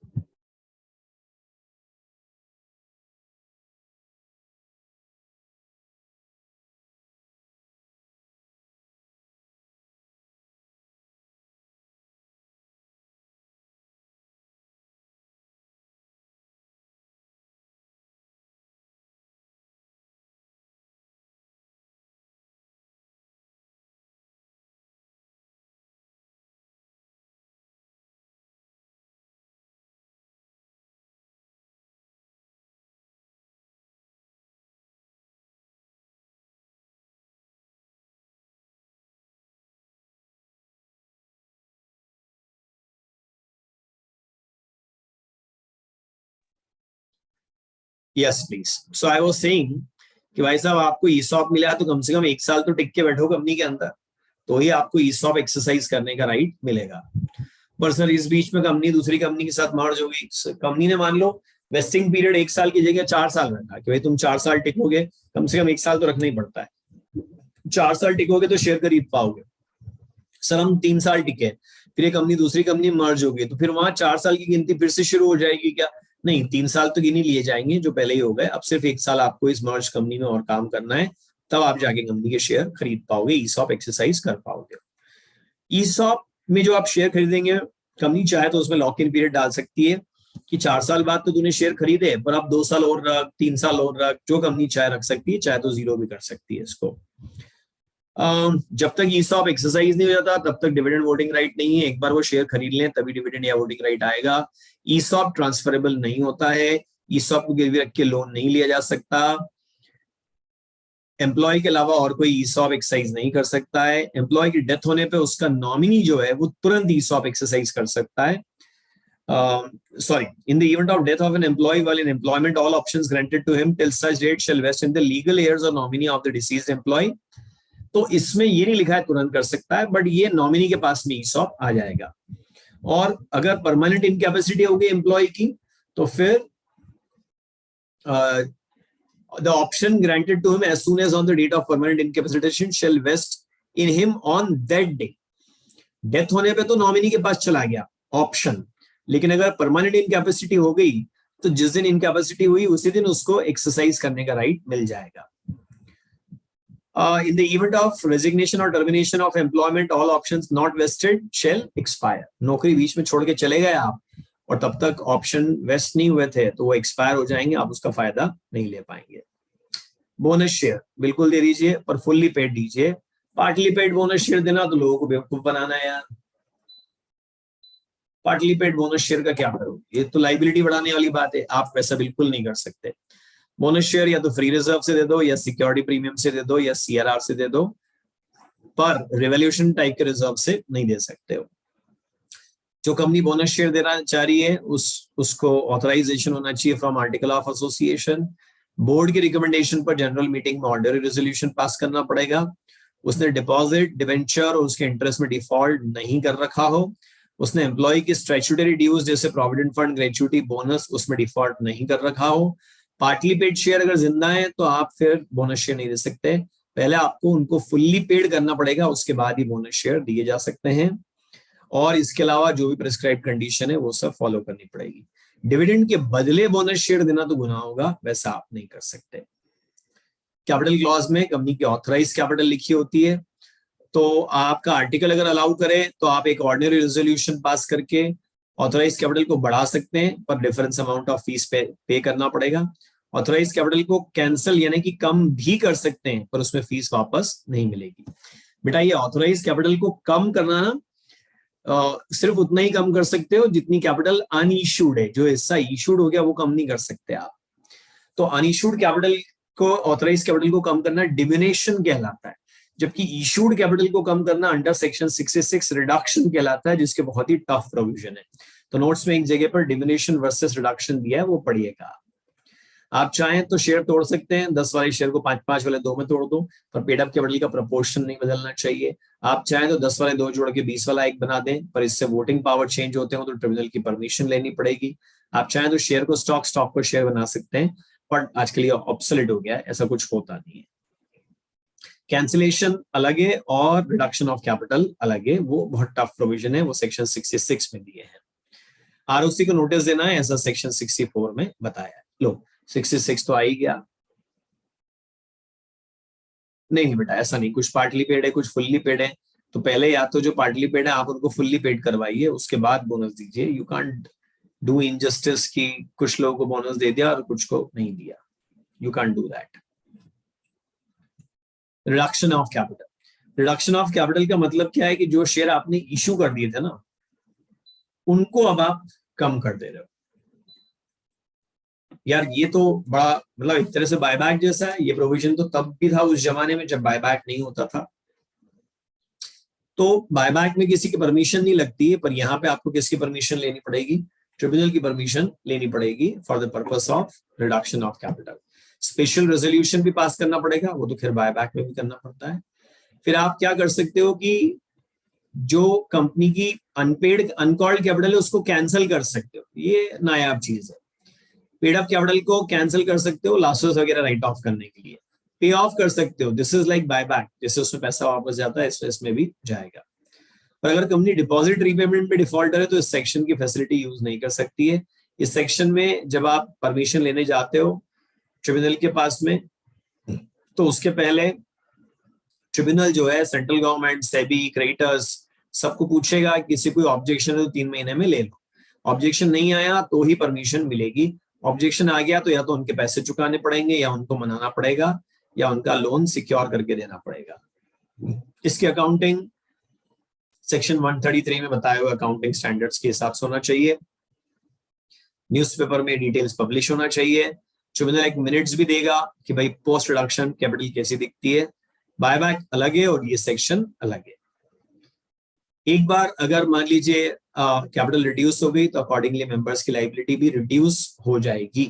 Yes please. So I was saying कि भाई साहब आपको ईसॉप मिला तो कम से कम 1 साल तो टिक के बैठो कंपनी के अंदर, तो ही आपको ईसॉप एक्सरसाइज करने का राइट मिलेगा। पर्सनल इस बीच में कंपनी दूसरी कंपनी के साथ मर्ज हो गई, कंपनी ने मान लो वेस्टिंग पीरियड 1 साल की जगह 4 साल रखा कि भाई तुम 4 साल टिकोगे, कम से कम 1 साल तो रखना ही पड़ता है, 4 साल टिकोगे तो शेयर खरीद पाओगे। सर हम 3 साल टिके, फिर ये कंपनी दूसरी कंपनी मर्ज हो गई, तो फिर वहां 4 साल की गिनती फिर से शुरू हो जाएगी क्या? नहीं, 3 साल तो गिनी लिए जाएंगे जो पहले ही हो गए, अब सिर्फ 1 साल आपको इस मर्ज कंपनी में और काम करना है, तब आप जाके कंपनी के शेयर खरीद पाओगे, ईसॉप एक्सरसाइज कर पाओगे। ईसॉप में जो आप शेयर खरीदेंगे, कंपनी चाहे तो उसमें लॉक इन पीरियड डाल सकती है कि 4 साल बाद तो तूने शेयर खरीदे, पर अब 2 साल और रख, 3 साल और रख, जो कंपनी चाहे रख सकती है, चाहे तो जीरो भी कर सकती है इसको। जब तक ईसॉप एक्सरसाइज नहीं हो जाता तब तक डिविडेंड वोटिंग राइट नहीं है। एक बार वो शेयर खरीद लें तभी डिविडेंड या वोटिंग राइट आएगा। ईसॉप ट्रांसफरेबल नहीं होता है, ईसॉप को गिरवी रख के लोन नहीं लिया जा सकता, एम्प्लॉय के अलावा और कोई ईसॉप एक्सरसाइज नहीं कर सकता है। एम्प्लॉय की डेथ होने पे उसका नॉमिनी जो है वो तुरंत ईसॉप एक्सरसाइज कर सकता है। sorry, in the event of death of an employee while in employment, all options granted to him till such date shall vest in the legal heirs or nominee of the deceased employee. तो इसमें ये नहीं लिखा है तुरंत कर सकता है, बट ये नॉमिनी के पास में ईसॉप आ जाएगा। और अगर परमानेंट इनकैपेसिटी होगी एम्प्लॉय की, तो फिर the option granted to him as soon as on the date of permanent incapacitation shall vest in him on that day. Death होने पे तो नॉमिनी के पास चला गया ऑप्शन, लेकिन अगर परमानेंट इनकैपेसिटी हो गई तो जिस दिन इनकैपेसिटी हुई उसी दिन उसको एक्सरसाइज करने का राइट मिल जाएगा। In the event of resignation or termination of employment, all options not vested shall expire. नौकरी बीच में छोड़ के चले गए आप और तब तक ऑप्शन वेस्ट नहीं हुए थे तो वो एक्सपायर हो जाएंगे, आप उसका फायदा नहीं ले पाएंगे। बोनस शेयर बिल्कुल दे दीजिए, पर फुल्ली पेड दीजिए। पार्टली पेड बोनस शेयर देना तो लोगों को बेवकूफ बनाना है यार। पार्टली पेड बोनस शेयर का क्या करोगे? ये तो लाइबिलिटी बढ़ाने वाली बात है, आप वैसा बिल्कुल नहीं कर सकते। बोनस शेयर या तो फ्री रिजर्व से दे दो, या सिक्योरिटी प्रीमियम से दे दो, या सीआरआर से दे दो, पर रिवॉल्यूशन टाइप के रिजर्व से नहीं दे सकते हो। जो कंपनी बोनस शेयर देना चाह रही है उसको ऑथराइजेशन होना चाहिए from article of association. Board की रिकमेंडेशन पर जनरल मीटिंग में ऑर्डर रेजोल्यूशन पास करना पड़ेगा। उसने डिपॉजिट, डिवेंचर और उसके इंटरेस्ट में डिफॉल्ट नहीं कर रखा हो, उसने एम्प्लॉय की स्टैट्यूटरी ड्यूज जैसे प्रोविडेंट फंड, ग्रेच्युटी, बोनस उसमें डिफॉल्ट नहीं कर रखा हो, पार्टली पेड शेयर अगर जिंदा है तो आप फिर बोनस शेयर नहीं दे सकते, पहले आपको उनको फुल्ली पेड करना पड़ेगा, उसके बाद ही बोनस शेयर दिए जा सकते हैं। और इसके अलावा जो भी प्रिस्क्राइब कंडीशन है वो सब फॉलो करनी पड़ेगी। डिविडेंड के बदले बोनस शेयर देना तो गुनाह होगा, वैसा आप नहीं कर सकते। कैपिटल क्लॉज में कंपनी की ऑथराइज कैपिटल लिखी होती है, तो आपका आर्टिकल अगर अलाउ करे तो आप एक ऑर्डिनरी रेजोल्यूशन पास करके ऑथराइज कैपिटल को बढ़ा सकते हैं, पर डिफरेंस अमाउंट ऑफ फीस पे करना पड़ेगा। ऑथराइज कैपिटल को कैंसिल यानी कि कम भी कर सकते हैं, पर उसमें फीस वापस नहीं मिलेगी। बेटा ये ऑथराइज कैपिटल को कम करना ना, सिर्फ उतना ही कम कर सकते हो जितनी कैपिटल अनइश्यूड है, जो हिस्सा इश्यूड हो गया वो कम नहीं कर सकते आप। तो अनइश्यूड कैपिटल को ऑथराइज कैपिटल को कम करना डिमिनिशन कहलाता है, जबकि इश्यूड कैपिटल को कम करना अंडर सेक्शन 66 रिडक्शन कहलाता है, जिसके बहुत ही टफ प्रोविजन है। तो नोट्स में एक जगह पर डिमिनिशन वर्सेस रिडक्शन दिया है, वो पढ़िएगा। आप चाहें तो शेयर तोड़ सकते हैं, 10 वाले शेयर को 5 वाले 2 में तोड़ दो, पर पेड अप कैपिटल का प्रोपोर्शन नहीं बदलना चाहिए। आप चाहें तो 10 वाले 2 जोड़ के 20 वाला 1 बना दें, पर इससे वोटिंग पावर चेंज होते हो तो ट्रिब्यूनल की परमिशन लेनी पड़ेगी। आप चाहें तो शेयर को स्टॉक को शेयर बना सकते हैं, पर आजकल ये ऑब्सोलेट हो गया है, ऐसा कुछ होता नहीं है। कैंसिलेशन अलग है और रिडक्शन ऑफ कैपिटल अलग है, वो बहुत टफ प्रोविजन है, वो सेक्शन 66 में दिए हैं। आरओसी को नोटिस देना है, ऐसा सेक्शन 64 में बताया है। लो 66 तो आ ही गया। नहीं बेटा ऐसा नहीं, कुछ पार्टली पेड है, कुछ फुल्ली पेड है, तो पहले या तो जो पार्टली पेड है आप उनको फुल्ली पेड करवाइए, उसके बाद बोनस दीजिए। यू कांट डू इनजस्टिस की कुछ लोगों को बोनस दे दिया और कुछ को नहीं दिया, you can't do that. Reduction of capital, reduction of capital का मतलब क्या है कि जो शेयर आपने इश्यू कर दिए थे ना, उनको अब आप कम कर दे रहे हो। यार ये तो बड़ा मतलब एक तरह से बायबैक जैसा है। ये प्रोविजन तो तब भी था उस जमाने में जब बायबैक नहीं होता था। तो बायबैक में किसी की परमिशन नहीं लगती है, पर यहाँ पे आपको किसकी परमिशन लेनी पड़ेगी? ट्रिब्यूनल की परमिशन लेनी पड़ेगी for the purpose of reduction of capital. Special resolution भी पास करना पड़ेगा, वो तो फिर बायबैक में भी करना पड़ता है। फिर आप क्या कर सकते हो कि जो कंपनी की अनपेड अनकॉल्ड कैपिटल है उसको कैंसिल कर सकते हो, ये नायाब चीज है। पेड अप कैपिटल को कैंसिल कर सकते हो लॉसेस वगैरह राइट ऑफ करने के लिए, पे ऑफ कर सकते हो, दिस इज लाइक बायबैक, जैसे उसमें पैसा वापस जाता है इसमें भी जाएगा। पर अगर कंपनी डिपॉजिट रीपेमेंट में डिफॉल्टर है तो इस सेक्शन की फैसिलिटी यूज नहीं कर सकती है। इस सेक्शन में जब आप परमिशन लेने जाते हो ट्रिब्यूनल के पास में, तो उसके पहले ट्रिब्यूनल जो है सेंट्रल गवर्नमेंट, सेबी, क्रेडिटर्स सबको पूछेगा किसी कोई ऑब्जेक्शन है तो 3 महीने में ले लो। ऑब्जेक्शन नहीं आया तो ही परमिशन मिलेगी, ऑब्जेक्शन आ गया तो या तो उनके पैसे चुकाने पड़ेंगे या उनको मनाना पड़ेगा या उनका लोन सिक्योर करके देना पड़ेगा। इसकी अकाउंटिंग सेक्शन 133 में बताए हुए अकाउंटिंग स्टैंडर्ड्स के हिसाब से होना चाहिए। न्यूज़पेपर में डिटेल्स पब्लिश होना चाहिए। ट्रिब्यूनल एक मिनट्स भी देगा कि भाई पोस्ट रिडक्शन कैपिटल कैसी दिखती है। बायबैक अलग है और ये सेक्शन अलग है। एक बार अगर मान लीजिए कैपिटल रिड्यूस हो गई तो अकॉर्डिंगली मेंबर्स की लायबिलिटी भी रिड्यूस हो जाएगी।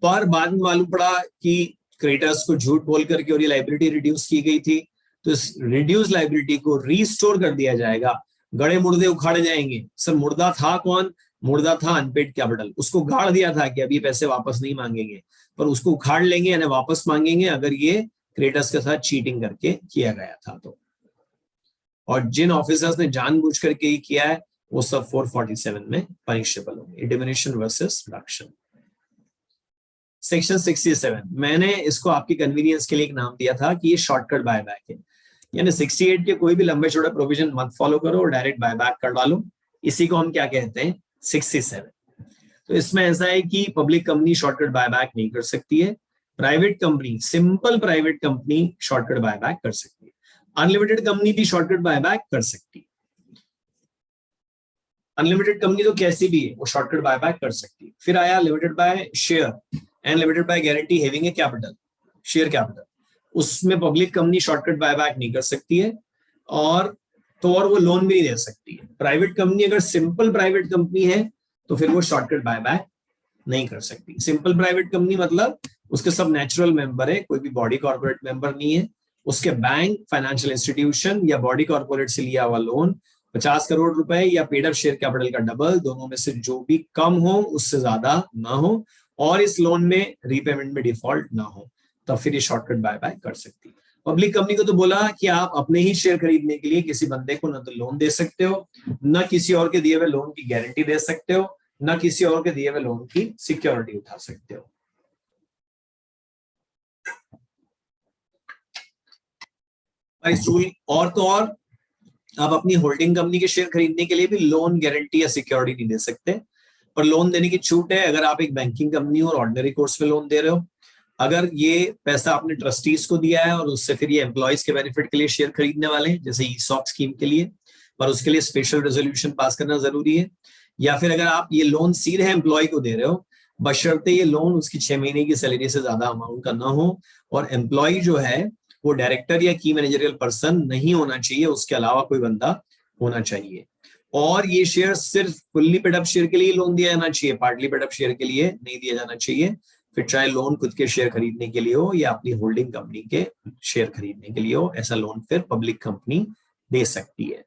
पर बाद में मालूम पड़ा कि क्रेडिटर्स को झूठ बोल करके और ये लायबिलिटी रिड्यूस की गई थी, तो इस रिड्यूस लायबिलिटी को रीस्टोर कर दिया जाएगा। गड़े मुर्दे उखाड़े जाएंगे। सर मुर्दा था कौन? मुर्दा था अनपेड कैपिटल, उसको गाड़ दिया था कि अभी पैसे वापस नहीं मांगेंगे, पर उसको उखाड़ लेंगे यानी वापस मांगेंगे अगर ये क्रेडिटर्स के साथ चीटिंग करके किया गया था तो। और जिन ऑफिसर्स ने जानबूझ करके ही किया है वो सब 447 में पनिशेबल होंगे। Diminishing versus reduction. सेक्शन 67 मैंने इसको आपकी कन्वीनियंस के लिए एक नाम दिया था कि ये शॉर्टकट बायबैक है, यानी 68 के कोई भी लंबे चौड़े प्रोविजन मत फॉलो करो और डायरेक्ट बायबैक करवा लो। इसी को हम क्या कहते हैं? 67। तो इसमें ऐसा है कि पब्लिक कंपनी शॉर्टकट बायबैक नहीं कर सकती है, private company, simple private company shortcut buyback कर सकती है। अनलिमिटेड कंपनी भी शॉर्टकट बायबैक कर सकती है। अनलिमिटेड कंपनी तो कैसी भी है वो शॉर्टकट बायबैक कर सकती है। फिर आया limited by share and limited by guarantee having a capital, share capital. उसमें पब्लिक कंपनी शॉर्टकट बायबैक नहीं कर सकती है और वो लोन भी नहीं दे सकती है। प्राइवेट कंपनी अगर सिंपल प्राइवेट कंपनी है तो फिर वो शॉर्टकट बायबैक नहीं कर सकती। सिंपल प्राइवेट कंपनी मतलब उसके सब नेचुरल मेंबर है, कोई भी बॉडी कॉर्पोरेट मेंबर नहीं है। उसके बैंक, फाइनेंशियल इंस्टीट्यूशन या बॉडी कॉर्पोरेट से लिया हुआ लोन 50 करोड़ रुपए या पेड अप शेयर कैपिटल का डबल, दोनों में से जो भी कम हो उससे ज्यादा ना हो, और इस लोन में रीपेमेंट में डिफॉल्ट ना हो, तब फिर ये शॉर्टकट बाय बाय कर सकती है। पब्लिक कंपनी को तो बोला कि आप अपने ही शेयर खरीदने के लिए किसी बंदे को न तो लोन दे सकते हो, न किसी और के दिए हुए लोन की गारंटी दे सकते हो, न किसी और के दिए हुए लोन की सिक्योरिटी उठा सकते हो। इस रूल और तो और आप अपनी होल्डिंग कंपनी के शेयर खरीदने के लिए भी लोन गारंटी या सिक्योरिटी नहीं दे सकते, पर लोन देने की छूट है अगर आप एक बैंकिंग कंपनी और ऑर्डिनरी कोर्स में लोन दे रहे हो। अगर ये पैसा आपने ट्रस्टीज को दिया है और उससे फिर ये एम्प्लॉयज के बेनिफिट के लिए शेयर खरीदने वाले हैं, जैसे ईसॉप स्कीम के लिए, पर उसके लिए स्पेशल रेजोल्यूशन पास करना जरूरी है। या फिर अगर आप ये लोन सीधे एम्प्लॉय को दे रहे हो, बशर्ते ये लोन उसकी 6 महीने की सैलरी से ज्यादा अमाउंट का ना हो, और एम्प्लॉय जो है वो डायरेक्टर या की मैनेजरियल पर्सन नहीं होना चाहिए, उसके अलावा कोई बंदा होना चाहिए। और ये शेयर सिर्फ फुल्ली पेड अप शेयर के लिए लोन दिया जाना चाहिए, पार्टली पेड अप शेयर के लिए नहीं दिया जाना चाहिए। फिर चाहे लोन खुद के शेयर खरीदने के लिए हो या अपनी होल्डिंग कंपनी के शेयर खरीदने के लिए हो, ऐसा लोन फिर पब्लिक कंपनी दे सकती है।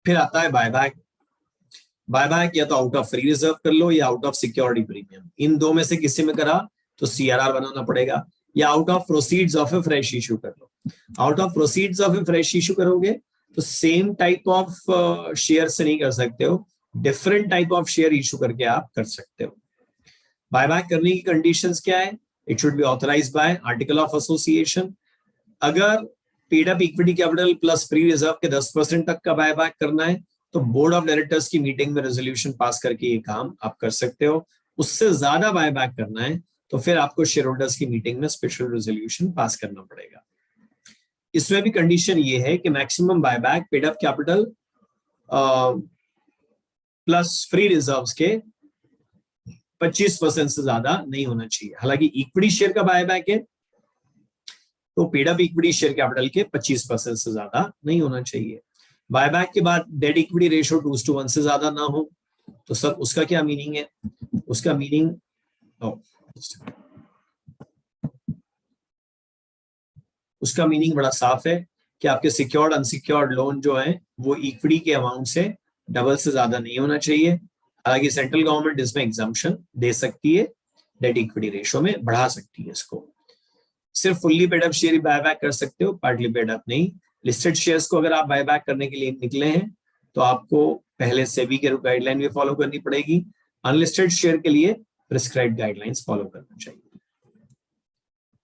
फिर आता है बायबैक। बायबैक या तो आउट ऑफ फ्री रिजर्व कर लो या आउट ऑफ सिक्योरिटी प्रीमियम, इन दो में से किसी में करा तो सीआरआर बनाना पड़ेगा, या out of proceeds of a fresh issue कर लो। Out of proceeds of a fresh issue करोगे तो सेम टाइप ऑफ शेयर से नहीं कर सकते हो, different type of share issue करके आप कर सकते हो। बायबैक करने की कंडीशंस क्या है? It should be authorised by article of association. अगर paid up equity capital plus free reserve के 10% तक का बायबैक करना है तो बोर्ड ऑफ डायरेक्टर्स की मीटिंग में रेजोल्यूशन पास करके ये काम आप कर सकते हो। उससे ज्यादा बायबैक करना है तो फिर आपको शेयर होल्डर्स की मीटिंग में स्पेशल रेजोल्यूशन पास करना पड़ेगा। इसमें भी कंडीशन ये है कि maximum buyback paid up capital plus free reserves के 25% से ज्यादा नहीं होना चाहिए। हालांकि इक्विटी शेयर का बायबैक है तो paid up equity share capital के 25% से ज्यादा नहीं होना चाहिए। बायबैक के बाद डेट इक्विटी रेशियो 2:1 से ज्यादा ना हो। तो सर उसका क्या मीनिंग है? उसका मीनिंग बड़ा साफ है कि आपके सिक्योर्ड अनसिक्योर्ड लोन जो है वो इक्विटी के अमाउंट से डबल से ज्यादा नहीं होना चाहिए। हालांकि सेंट्रल गवर्नमेंट इसमें एग्जम्पशन दे सकती है, डेट इक्विटी रेशियो में बढ़ा सकती है इसको। सिर्फ fully paid up share buyback कर सकते हो, पार्टली पेड अप नहीं। लिस्टेड शेयर्स को अगर आप बायबैक करने के लिए निकले हैं तो आपको पहले सेबी के गाइडलाइन भी फॉलो करनी पड़ेगी। अनलिस्टेड शेयर के लिए प्रिस्क्राइब्ड गाइडलाइंस फॉलो करना चाहिए।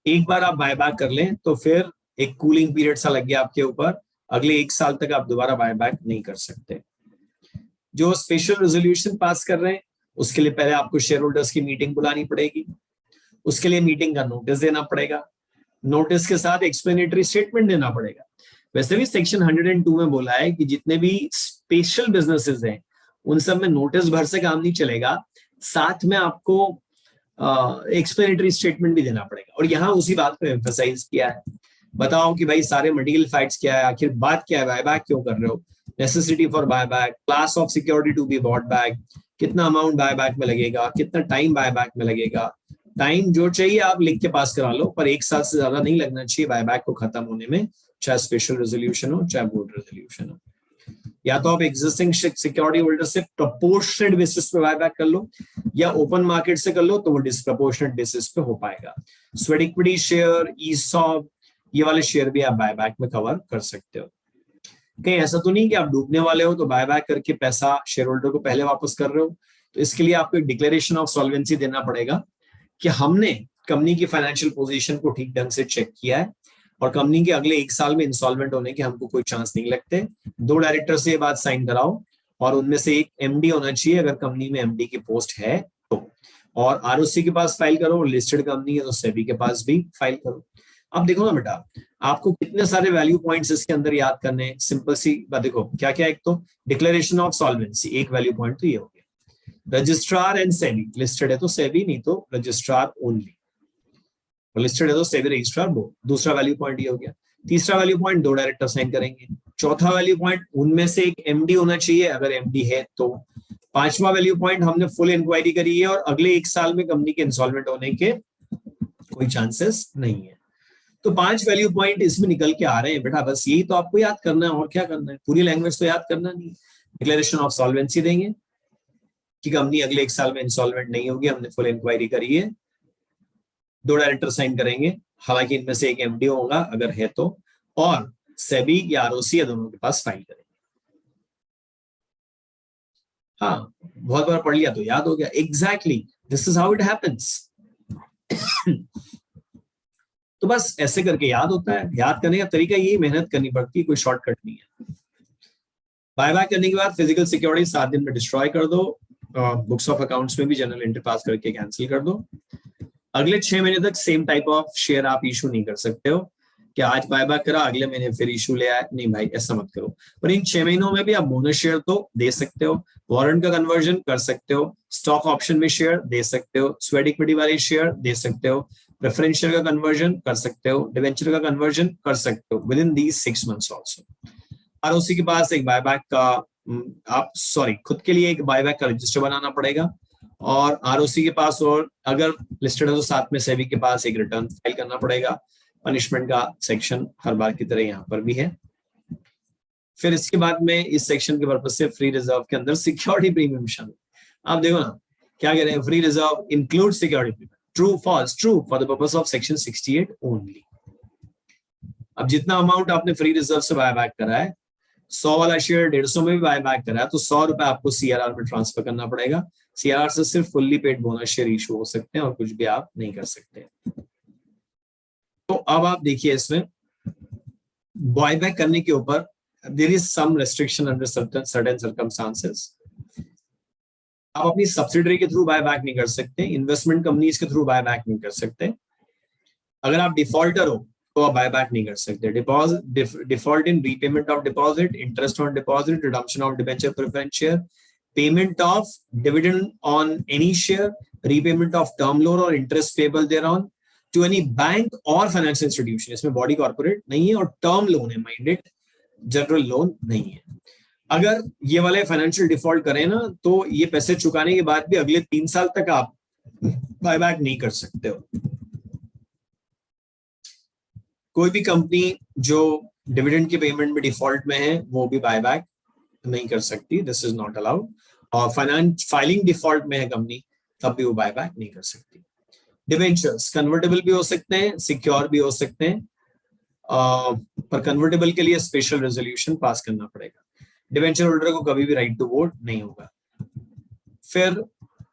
एक बार आप बायबैक कर लें तो फिर एक कूलिंग पीरियड सा लग गया आपके ऊपर, अगले 1 साल तक आप दोबारा बायबैक नहीं कर सकते। जो स्पेशल रेजोल्यूशन पास कर रहे हैं उसके लिए पहले आपको शेयर होल्डर्स की मीटिंग बुलानी पड़ेगी, उसके लिए मीटिंग का नोटिस देना पड़ेगा, नोटिस के साथ एक्सप्लेनेटरी स्टेटमेंट देना पड़ेगा। वैसे भी सेक्शन 102 में बोला है कि जितने भी स्पेशल बिजनेसेस हैं उन सब में नोटिस भर से काम नहीं चलेगा, साथ में आपको एक्सप्लेनेटरी स्टेटमेंट भी देना पड़ेगा। और यहाँ उसी बात को एम्फसाइज किया है, बताओ कि भाई सारे मटेरियल फैक्ट्स क्या है, आखिर बात क्या है, बायबैक क्यों कर रहे हो, necessity for buyback, class of security to be bought back, कितना अमाउंट बायबैक में लगेगा, कितना टाइम बायबैक में लगेगा। टाइम जो चाहिए आप लिख के पास करा लो, पर 1 साल से ज्यादा नहीं लगना चाहिए बायबैक को खत्म होने में, चाहे स्पेशल रेजोल्यूशन हो चाहे बोर्ड रेजोल्यूशन हो। या तो आप एग्जिस्टिंग सिक्योरिटी होल्डर से प्रोपोर्शनेट बेसिस पे बायबैक कर लो, या ओपन मार्केट से कर लो तो वो डिस्प्रपोर्शनेट बेसिस पे हो पाएगा। स्वेट इक्विटी शेयर, ईसॉप, ये वाले शेयर भी आप बायबैक में कवर कर सकते हो। कहीं ऐसा तो नहीं कि आप डूबने वाले हो तो बायबैक करके पैसा शेयर होल्डर को पहले वापस कर रहे हो। तो इसके लिए आपको एक डिक्लेरेशन ऑफ सॉल्वेंसी देना पड़ेगा कि हमने कंपनी की फाइनेंशियल पोजीशन को ठीक ढंग से चेक किया है और कंपनी के अगले 1 साल में इंसॉल्वेंट होने के हमको कोई चांस नहीं लगते। 2 डायरेक्टर से ये बात साइन कराओ और उनमें से एक एमडी होना चाहिए अगर कंपनी में एमडी की पोस्ट है तो, और आरओसी के पास फाइल करो, लिस्टेड कंपनी है तो सेबी के पास भी फाइल करो। अब देखो ना बेटा, आपको कितने सारे वैल्यू पॉइंट्स इसके अंदर याद करने हैं, सिंपल सी बात देखो क्या क्या। एक तो डिक्लेरेशन ऑफ सॉल्वेंसी, एक वैल्यू पॉइंट तो ये हो गया। रजिस्ट्रार एंड सेबी, लिस्टेड है तो सेबी, नहीं तो रजिस्ट्रार ओनली, लिस्टेड है तो सेबी रजिस्ट्रार बोर्ड, दूसरा वैल्यू पॉइंट ये हो गया। तीसरा वैल्यू पॉइंट 2 डायरेक्टर साइन करेंगे। चौथा वैल्यू पॉइंट उनमें से एक एमडी होना चाहिए अगर एमडी है तो। 5वां वैल्यू पॉइंट हमने फुल इंक्वायरी करी है और अगले 1 साल में कंपनी के इंसॉल्वेंट होने के कोई चांसेस नहीं है। तो 5 वैल्यू पॉइंट इसमें निकल के आ रहे हैं बेटा, बस यही तो आपको याद करना है, और क्या करना है, पूरी लैंग्वेज तो याद करना नहीं। डिक्लेरेशन ऑफ सॉल्वेंसी देंगे कि कंपनी अगले 1 साल में इंसॉल्वेंट नहीं होगी, हमने फुल इंक्वायरी करी है, 2 डायरेक्टर साइन करेंगे, हालांकि इनमें से एक एमडी होगा अगर है तो, और सेबी या आरओसी या दोनों के पास फाइल करेंगे। हाँ, बहुत बार पढ़ लिया तो याद हो गया। Exactly, this is how it happens. तो बस ऐसे करके याद होता है। याद करने का तरीका यही, मेहनत करनी पड़ती है, कोई शॉर्टकट नहीं है। बायबैक करने के बाद फिजिकल सिक्योरिटी 7 दिन में डिस्ट्रॉय कर दो, बुक्स ऑफ अकाउंट्स में भी जनरल एंट्री पास करके कैंसिल कर दो। अगले 6 महीने तक सेम टाइप ऑफ शेयर आप इशू नहीं कर सकते हो कि आज बायबैक करा अगले महीने फिर इशू ले आए, नहीं भाई ऐसा मत करो। पर इन 6 महीनों में भी आप बोनस शेयर तो दे सकते हो, वारंट का कन्वर्जन कर सकते हो, स्टॉक ऑप्शन में शेयर दे सकते हो, स्वेट इक्विटी वाले शेयर दे सकते हो, प्रेफरेंस शेयर का कन्वर्जन कर सकते हो, डिवेंचर का कन्वर्जन कर सकते हो with in these 6 months also. ROC के पास एक बायबैक का आप खुद के लिए एक बायबैक का रजिस्टर बनाना पड़ेगा, और आरओसी के पास और अगर लिस्टेड है तो साथ में सेबी के पास एक रिटर्न फाइल करना पड़ेगा। पनिशमेंट का सेक्शन हर बार की तरह यहाँ पर भी है। फिर इसके बाद में इस सेक्शन के पर्पज से फ्री रिजर्व के अंदर सिक्योरिटी प्रीमियम शामिल। आप देखो ना क्या कह रहे हैं, free reserve include security premium, true false, true for the purpose of section 68 only. अब जितना अमाउंट आपने फ्री रिजर्व से बायबैक करा है, 100 वाला शेयर 150 में भी बायबैक करा है, तो 100 रुपए आपको सीआरआर में ट्रांसफर करना पड़ेगा। सीआरआर से सिर्फ fully paid bonus share issue हो सकते हैं और कुछ भी आप नहीं कर सकते। तो अब आप देखिए इसमें बायबैक करने के ऊपर there is some restriction under certain circumstances. आप अपनी सब्सिडरी के थ्रू बायबैक नहीं कर सकते, इन्वेस्टमेंट कंपनीज के थ्रू बायबैक नहीं कर सकते। अगर आप डिफॉल्टर हो तो आप बायबैक नहीं कर सकते। Default in repayment of deposit, interest on deposit, redemption of debenture preference share, payment of dividend on any share, repayment of term loan और interest payable thereon to any bank और financial institution. इसमें body corporate नहीं है, और term loan है minded, general loan नहीं है। अगर ये वाले फाइनेंशियल डिफॉल्ट करें ना, तो ये पैसे चुकाने के बाद भी अगले 3 साल तक आप बायबैक नहीं कर सकते हो। कोई भी कंपनी जो डिविडेंड के पेमेंट में डिफॉल्ट में है वो भी बायबैक नहीं कर सकती, दिस इज नॉट अलाउड। और फाइलिंग डिफॉल्ट में है कंपनी, तब भी वो बायबैक नहीं कर सकती। डिवेंचर्स कन्वर्टेबल भी हो सकते हैं, सिक्योर भी हो सकते हैं, पर कन्वर्टेबल के लिए स्पेशल रेजोल्यूशन पास करना पड़ेगा। डिवेंचर होल्डर को कभी भी राइट टू वोट नहीं होगा। फिर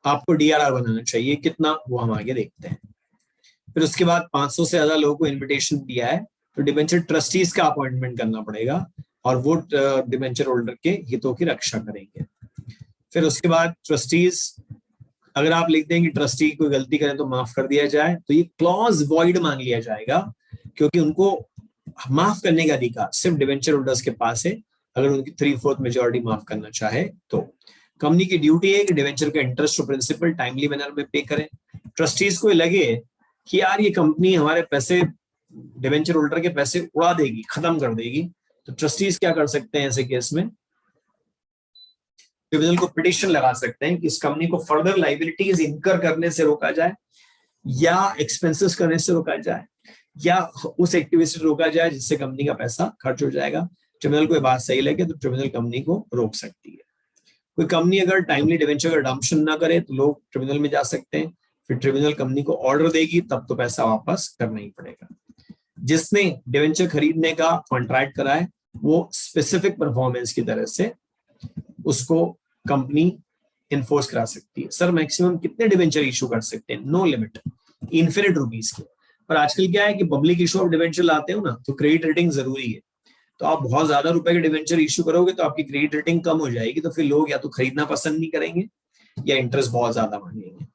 आपको डीआरआर बनाना चाहिए, कितना वो हम आगे देखते हैं। फिर उसके बाद 500 से ज्यादा लोगों को इन्विटेशन दिया है तो डिवेंचर ट्रस्टीज का अपॉइंटमेंट करना पड़ेगा, और वो डिवेंचर होल्डर के हितों की रक्षा करेंगे। फिर उसके बाद ट्रस्टीज, अगर आप लिख दें कि ट्रस्टी कोई गलती करें तो माफ कर दिया जाए, तो ये क्लॉज वॉइड मान लिया जाएगा, क्योंकि उनको माफ करने का अधिकार सिर्फ डिवेंचर होल्डर्स के पास है, अगर उनकी 3/4 मेजोरिटी माफ करना चाहे तो। कंपनी की ड्यूटी है कि डिवेंचर का इंटरेस्ट और प्रिंसिपल टाइमली मैनर में पे करें। ट्रस्टीज को लगे कि यार ये कंपनी हमारे पैसे, डिवेंचर होल्डर के पैसे उड़ा देगी, खत्म कर देगी, तो ट्रस्टीज क्या कर सकते हैं ऐसे केस में, ट्रिब्यूनल को पिटीशन लगा सकते हैं कि इस कंपनी को फर्दर लाइबिलिटीज इनकर करने से रोका जाए, या एक्सपेंसेस करने से रोका जाए, या उस एक्टिविटी से रोका जाए जिससे कंपनी का पैसा खर्च हो जाएगा। ट्रिब्यूनल को ये बात सही लगे तो ट्रिब्यूनल कंपनी को रोक सकती है। कोई कंपनी अगर टाइमली डिवेंचर का रिडम्पशन ना करे तो लोग ट्रिब्यूनल में जा सकते हैं, फिर ट्रिब्यूनल कंपनी को ऑर्डर देगी, तब तो पैसा वापस करना ही पड़ेगा। जिसने डिवेंचर खरीदने का कॉन्ट्रैक्ट करा है वो स्पेसिफिक परफॉर्मेंस की तरह से उसको कंपनी इन्फोर्स करा सकती है। सर मैक्सिमम कितने डिवेंचर इशू कर सकते हैं? नो लिमिट, इन्फिनिट रुपीस के। पर आजकल क्या है कि पब्लिक इशू ऑफ डिवेंचर लाते हो ना, तो क्रेडिट रेटिंग जरूरी है। तो आप बहुत ज्यादा रुपए के डिवेंचर इशू करोगे तो आपकी क्रेडिट रेटिंग कम हो जाएगी, तो फिर लोग या तो खरीदना पसंद नहीं करेंगे या इंटरेस्ट बहुत ज्यादा मांगेंगे।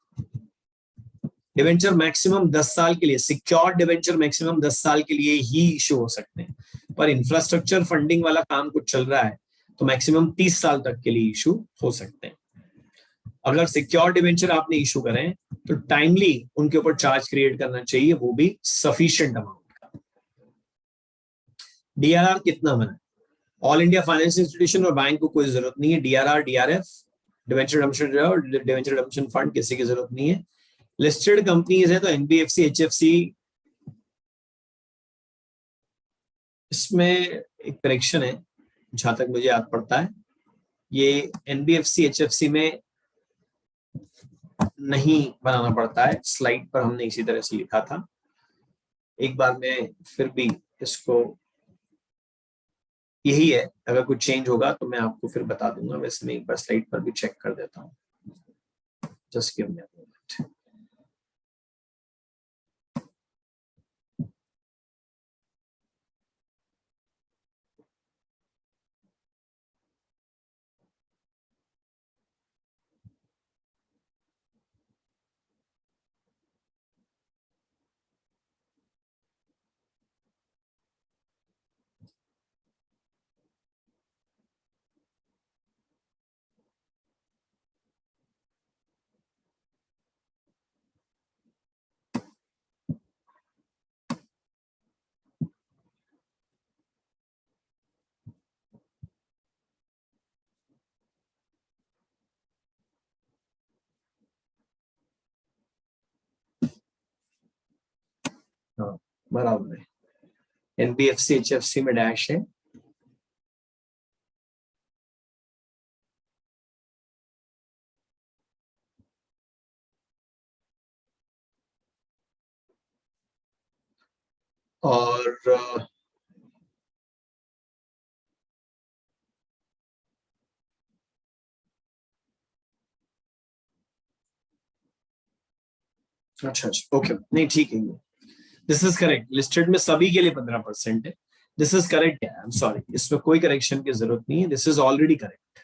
डिवेंचर मैक्सिमम 10 साल के लिए, सिक्योर्ड डिवेंचर मैक्सिमम 10 साल के लिए ही इशू हो सकते हैं, पर इंफ्रास्ट्रक्चर फंडिंग वाला काम कुछ चल रहा है तो मैक्सिमम 30 साल तक के लिए इशू हो सकते हैं। अगर सिक्योर डिवेंचर आपने इशू करें तो टाइमली उनके ऊपर चार्ज क्रिएट करना चाहिए, वो भी सफिशिएंट अमाउंट का। डीआरआर कितना बना? ऑल इंडिया फाइनेंस इंस्टीट्यूशन और बैंक को कोई जरूरत नहीं है। DRR, DRF, debenture redemption fund किसी की जरूरत नहीं है। लिस्टेड कंपनीज है तो एनबीएफसी, एचएफसी, इसमें एक करेक्शन है जहां तक मुझे याद पड़ता है, ये एनबीएफसी एचएफसी में नहीं बनाना पड़ता है, स्लाइड पर हमने इसी तरह से लिखा था। एक बार मैं फिर भी इसको, यही है, अगर कुछ चेंज होगा तो मैं आपको फिर बता दूंगा। वैसे मैं एक बार स्लाइड पर भी चेक कर देता हूँ, just give me a moment. हाँ बराबर है, एनबीएफसी एचएफसी में डैश है। और अच्छा अच्छा, ओके, नहीं ठीक है, दिस इज करेक्ट। लिस्टेड में सभी के लिए 15% है। दिस इज करेक्ट है, आई एम सॉरी, इसमें कोई करेक्शन की जरूरत नहीं है, दिस इज ऑलरेडी करेक्ट।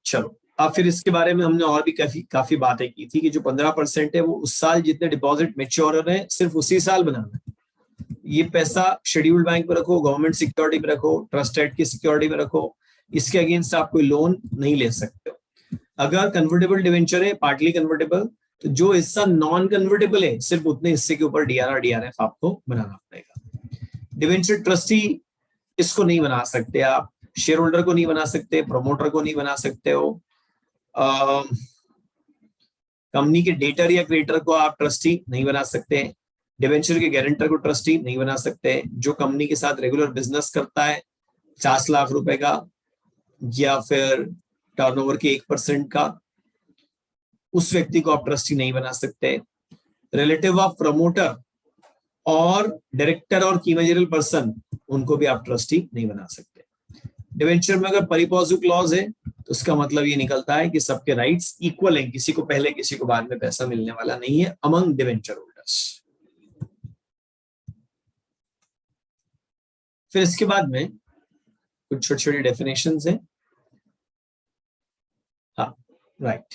चलो, अब फिर इसके बारे में हमने और भी काफी बातें की थी कि जो 15% है वो उस साल जितने डिपॉजिट मेच्योर हो रहे हैं सिर्फ उसी साल बनाना है। ये पैसा शेड्यूल्ड बैंक में रखो, गवर्नमेंट सिक्योरिटी में रखो, ट्रस्टेड की सिक्योरिटी में रखो, इसके अगेंस्ट आप कोई लोन नहीं ले सकते हो। अगर कन्वर्टेबल डिवेंचर है, पार्टली कन्वर्टेबल, तो जो हिस्सा नॉन कन्वर्टेबल है सिर्फ उतने हिस्से के ऊपर डीआरआर डीआरएफ आपको बनाना पड़ेगा। डिवेंचर ट्रस्टी इसको नहीं बना सकते आप, शेयर होल्डर को नहीं बना सकते, प्रमोटर को नहीं बना सकते हो, कंपनी के डेटर या क्रिएटर को आप ट्रस्टी नहीं बना सकते, डिवेंचर के गारंटर को ट्रस्टी नहीं बना सकते। जो कंपनी के साथ रेगुलर बिजनेस करता है 50 लाख रुपए का या फिर टर्नओवर के 1% का, उस व्यक्ति को आप ट्रस्टी नहीं बना सकते। रिलेटिव ऑफ प्रमोटर और डायरेक्टर और की मैनेजरल पर्सन, उनको भी आप ट्रस्टी नहीं बना सकते। डिवेंचर में अगर परिपॉजिटिव क्लॉज है तो उसका मतलब ये निकलता है कि सबके राइट्स इक्वल हैं, किसी को पहले किसी को बाद में पैसा मिलने वाला नहीं है अमंग डिवेंचर होल्डर्स। फिर इसके बाद में कुछ छोटी छोटी डेफिनेशंस हैं। हाँ राइट,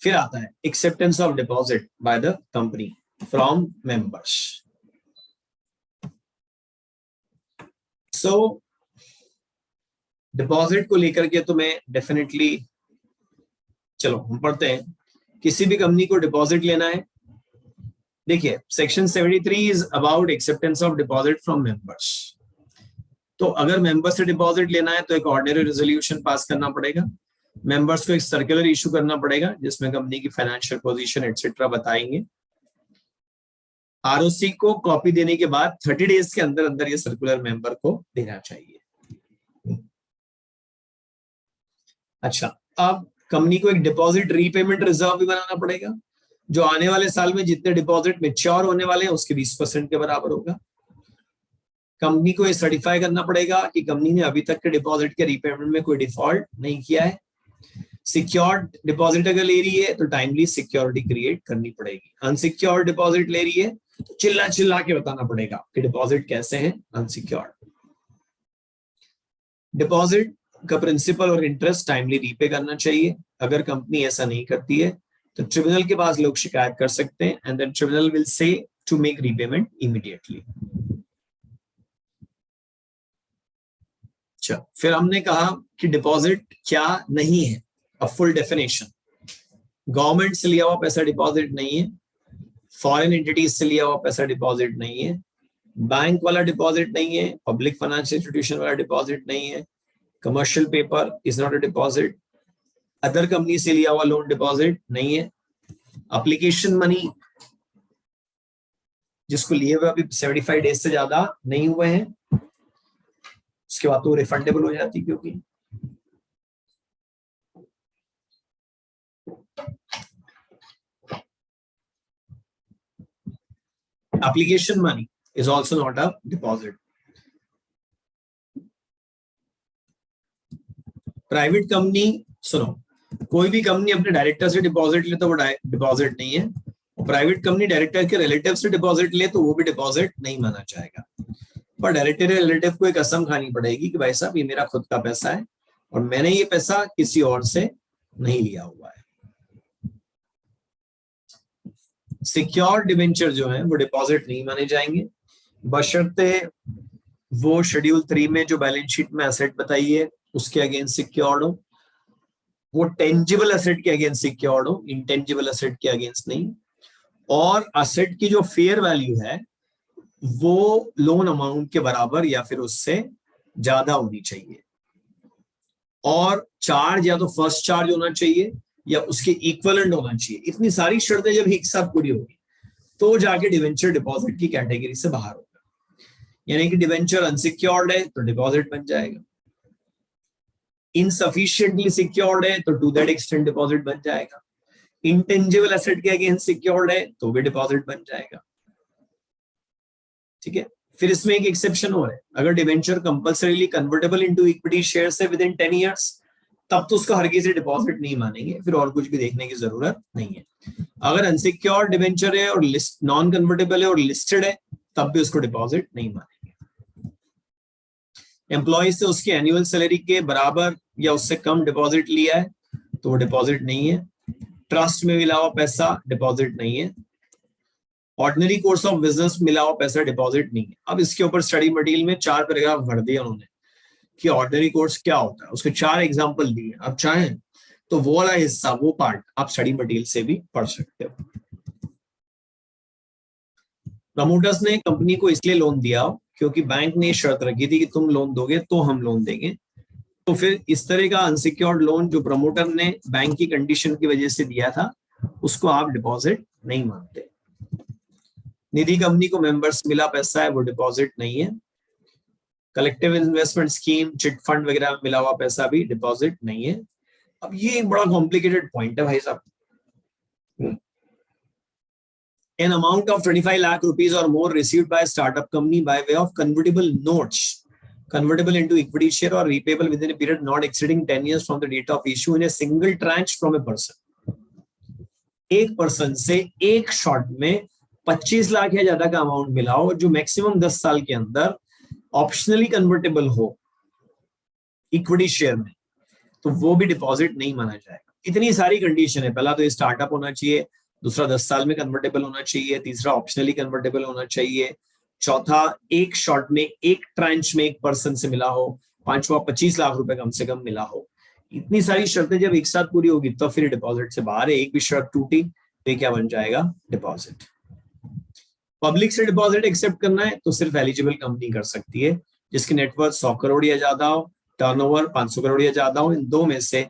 फिर आता है acceptance of deposit by the company from members. So deposit को लेकर के तो मैं डेफिनेटली, चलो हम पढ़ते हैं। किसी भी कंपनी को डिपॉजिट लेना है, देखिए section 73 is about acceptance of deposit from members. तो अगर मेंबर से डिपॉजिट लेना है तो एक ऑर्डिनरी रेजोल्यूशन पास करना पड़ेगा, मेंबर्स को एक सर्कुलर इशू करना पड़ेगा जिसमें कंपनी की फाइनेंशियल पोजीशन एटसेट्रा बताएंगे। आरओसी को कॉपी देने के बाद 30 डेज के अंदर अंदर ये सर्कुलर मेंबर को देना चाहिए। अच्छा, अब कंपनी को एक डिपॉजिट रीपेमेंट रिजर्व भी बनाना पड़ेगा, जो आने वाले साल में जितने डिपॉजिट मेच्योर होने वाले हैं उसके 20% के बराबर होगा। कंपनी को ये सर्टिफाई करना पड़ेगा कि कंपनी ने अभी तक के डिपॉजिट के रीपेमेंट में कोई डिफॉल्ट नहीं किया है। सिक्योर्ड डिपॉजिट अगर ले रही है तो टाइमली सिक्योरिटी क्रिएट करनी पड़ेगी। अनसिक्योर्ड डिपॉजिट ले रही है तो चिल्ला चिल्ला के बताना पड़ेगा कि डिपॉजिट कैसे हैं अनसिक्योर्ड। डिपॉजिट का प्रिंसिपल और इंटरेस्ट टाइमली रीपे करना चाहिए। अगर कंपनी ऐसा नहीं करती है तो ट्रिब्यूनल के पास लोग शिकायत कर सकते हैं and then tribunal will say to make repayment immediately. अच्छा, फिर हमने कहा कि डिपॉजिट क्या नहीं है, अ फुल डेफिनेशन। गवर्नमेंट से लिया हुआ पैसा डिपॉजिट नहीं है, फॉरेन एंटिटीज से लिया हुआ पैसा डिपॉजिट नहीं है, बैंक वाला डिपॉजिट नहीं है, पब्लिक फाइनेंशियल इंस्टीट्यूशन वाला डिपॉजिट नहीं है, commercial paper is not a deposit, other company से लिया हुआ लोन डिपॉजिट नहीं है, एप्लीकेशन मनी जिसको लिए हुए अभी 75 डेज से ज्यादा नहीं हुए हैं, उसके बाद तो रिफंडेबल हो जाती, क्योंकि application money is also not a deposit. Private company, सुनो, कोई भी कंपनी अपने डायरेक्टर से डिपॉजिट ले तो वो डिपॉजिट नहीं है, प्राइवेट कंपनी डायरेक्टर के रिलेटिव से डिपॉजिट ले तो वो भी डिपॉजिट नहीं माना जाएगा। पर डायरेक्टर या रिलेटिव को एक कसम खानी पड़ेगी कि भाई साहब ये मेरा खुद का पैसा है और मैंने ये पैसा किसी और से नहीं लिया हुआ है। सिक्योर डिवेंचर जो है वो डिपॉजिट नहीं माने जाएंगे, बशर्ते वो शेड्यूल 3 में जो बैलेंस शीट में एसेट बताई है उसके अगेंस्ट सिक्योर्ड हो, वो टेंजिबल एसेट के अगेंस्ट सिक्योर्ड हो, इंटेंजिबल एसेट के अगेंस्ट नहीं, और एसेट की जो फेयर वैल्यू है वो लोन अमाउंट के बराबर या फिर उससे ज्यादा होनी चाहिए, और चार्ज या तो फर्स्ट चार्ज होना चाहिए या उसके इक्विवेलेंट होना चाहिए। इतनी सारी शर्तें जब एक साथ पूरी होगी तो जाके डिवेंचर डिपॉजिट की कैटेगरी से बाहर होगा। यानी कि डिवेंचर अनसिक्योर्ड है तो डिपॉजिट बन जाएगा, इनसफिशिएंटली सिक्योर्ड है तो टू दैट एक्सटेंट डिपॉजिट बन जाएगा, इंटेंजिबल एसेट के अगेंस्ट सिक्योर्ड है तो भी डिपॉजिट बन जाएगा। ठीक है, फिर इसमें एक एक्सेप्शन और है, अगर debenture compulsorily convertible into equity share से विद इन 10 इयर्स तब तो उसको हर किसी डिपॉजिट नहीं मानेंगे, फिर और कुछ भी देखने की जरूरत नहीं है। अगर अनसिक्योर्ड डिवेंचर है और लिस्ट नॉन कन्वर्टेबल है और लिस्टेड है तब भी उसको डिपॉजिट नहीं मानेंगे। एम्प्लॉय से उसकी एनुअल सैलरी के बराबर या उससे कम डिपॉजिट लिया है तो वो डिपॉजिट नहीं है, ट्रस्ट में मिला हुआ पैसा डिपॉजिट नहीं है, ऑर्डिनरी कोर्स ऑफ बिजनेस मिला हुआ पैसा डिपॉजिट नहीं है। अब इसके ऊपर स्टडी मटेरियल में 4 पैराग्राफ भर दिया उन्होंने कि ऑर्डिनरी कोर्स क्या होता है, उसके 4 एग्जांपल दिए। आप चाहें तो वो वाला हिस्सा, वो पार्ट आप स्टडी मटेरियल से भी पढ़ सकते हो। प्रमोटर्स ने कंपनी को इसलिए लोन दिया क्योंकि बैंक ने शर्त रखी थी कि तुम लोन दोगे तो हम लोन देंगे, तो फिर इस तरह का अनसिक्योर्ड लोन जो प्रमोटर ने बैंक की कंडीशन की वजह से दिया था उसको आप डिपॉजिट नहीं मानते। निधि कंपनी को मेंबर्स मिला पैसा है वो डिपॉजिट नहीं है, collective investment scheme, chit fund वगैरह में मिला हुआ पैसा भी डिपॉजिट नहीं है। अब ये एक बड़ा कॉम्प्लिकेटेड पॉइंट है भाई साहब। An amount of 25 lakh rupees or more received by a startup company by way of convertible notes, convertible into equity share or repayable within a period not exceeding 10 years from the date of issue in a single tranche from a person. एक person से एक shot में 25 लाख या ज्यादा का amount मिला हो जो मैक्सिमम 10 साल के अंदर ऑप्शनली कन्वर्टेबल हो इक्विटी शेयर में, तो वो भी डिपॉजिट नहीं माना जाएगा। इतनी सारी कंडीशन है, पहला तो ये स्टार्टअप होना चाहिए, दूसरा 10 साल में कन्वर्टेबल होना चाहिए, तीसरा ऑप्शनली कन्वर्टेबल होना चाहिए, चौथा एक शॉट में एक ट्रांच में एक पर्सन से मिला हो, पांचवा 25 लाख रुपए कम से कम मिला हो। इतनी सारी शर्तें जब एक साथ पूरी होगी तो फिर डिपॉजिट से बाहर है। एक भी शर्त टूटी तो ये क्या बन जाएगा, डिपॉजिट। पब्लिक से डिपॉजिट एक्सेप्ट करना है तो सिर्फ एलिजिबल कंपनी कर सकती है जिसकी नेटवर्थ 100 करोड़ या ज्यादा हो, टर्नओवर 500 करोड़ या ज्यादा हो। इन दो में से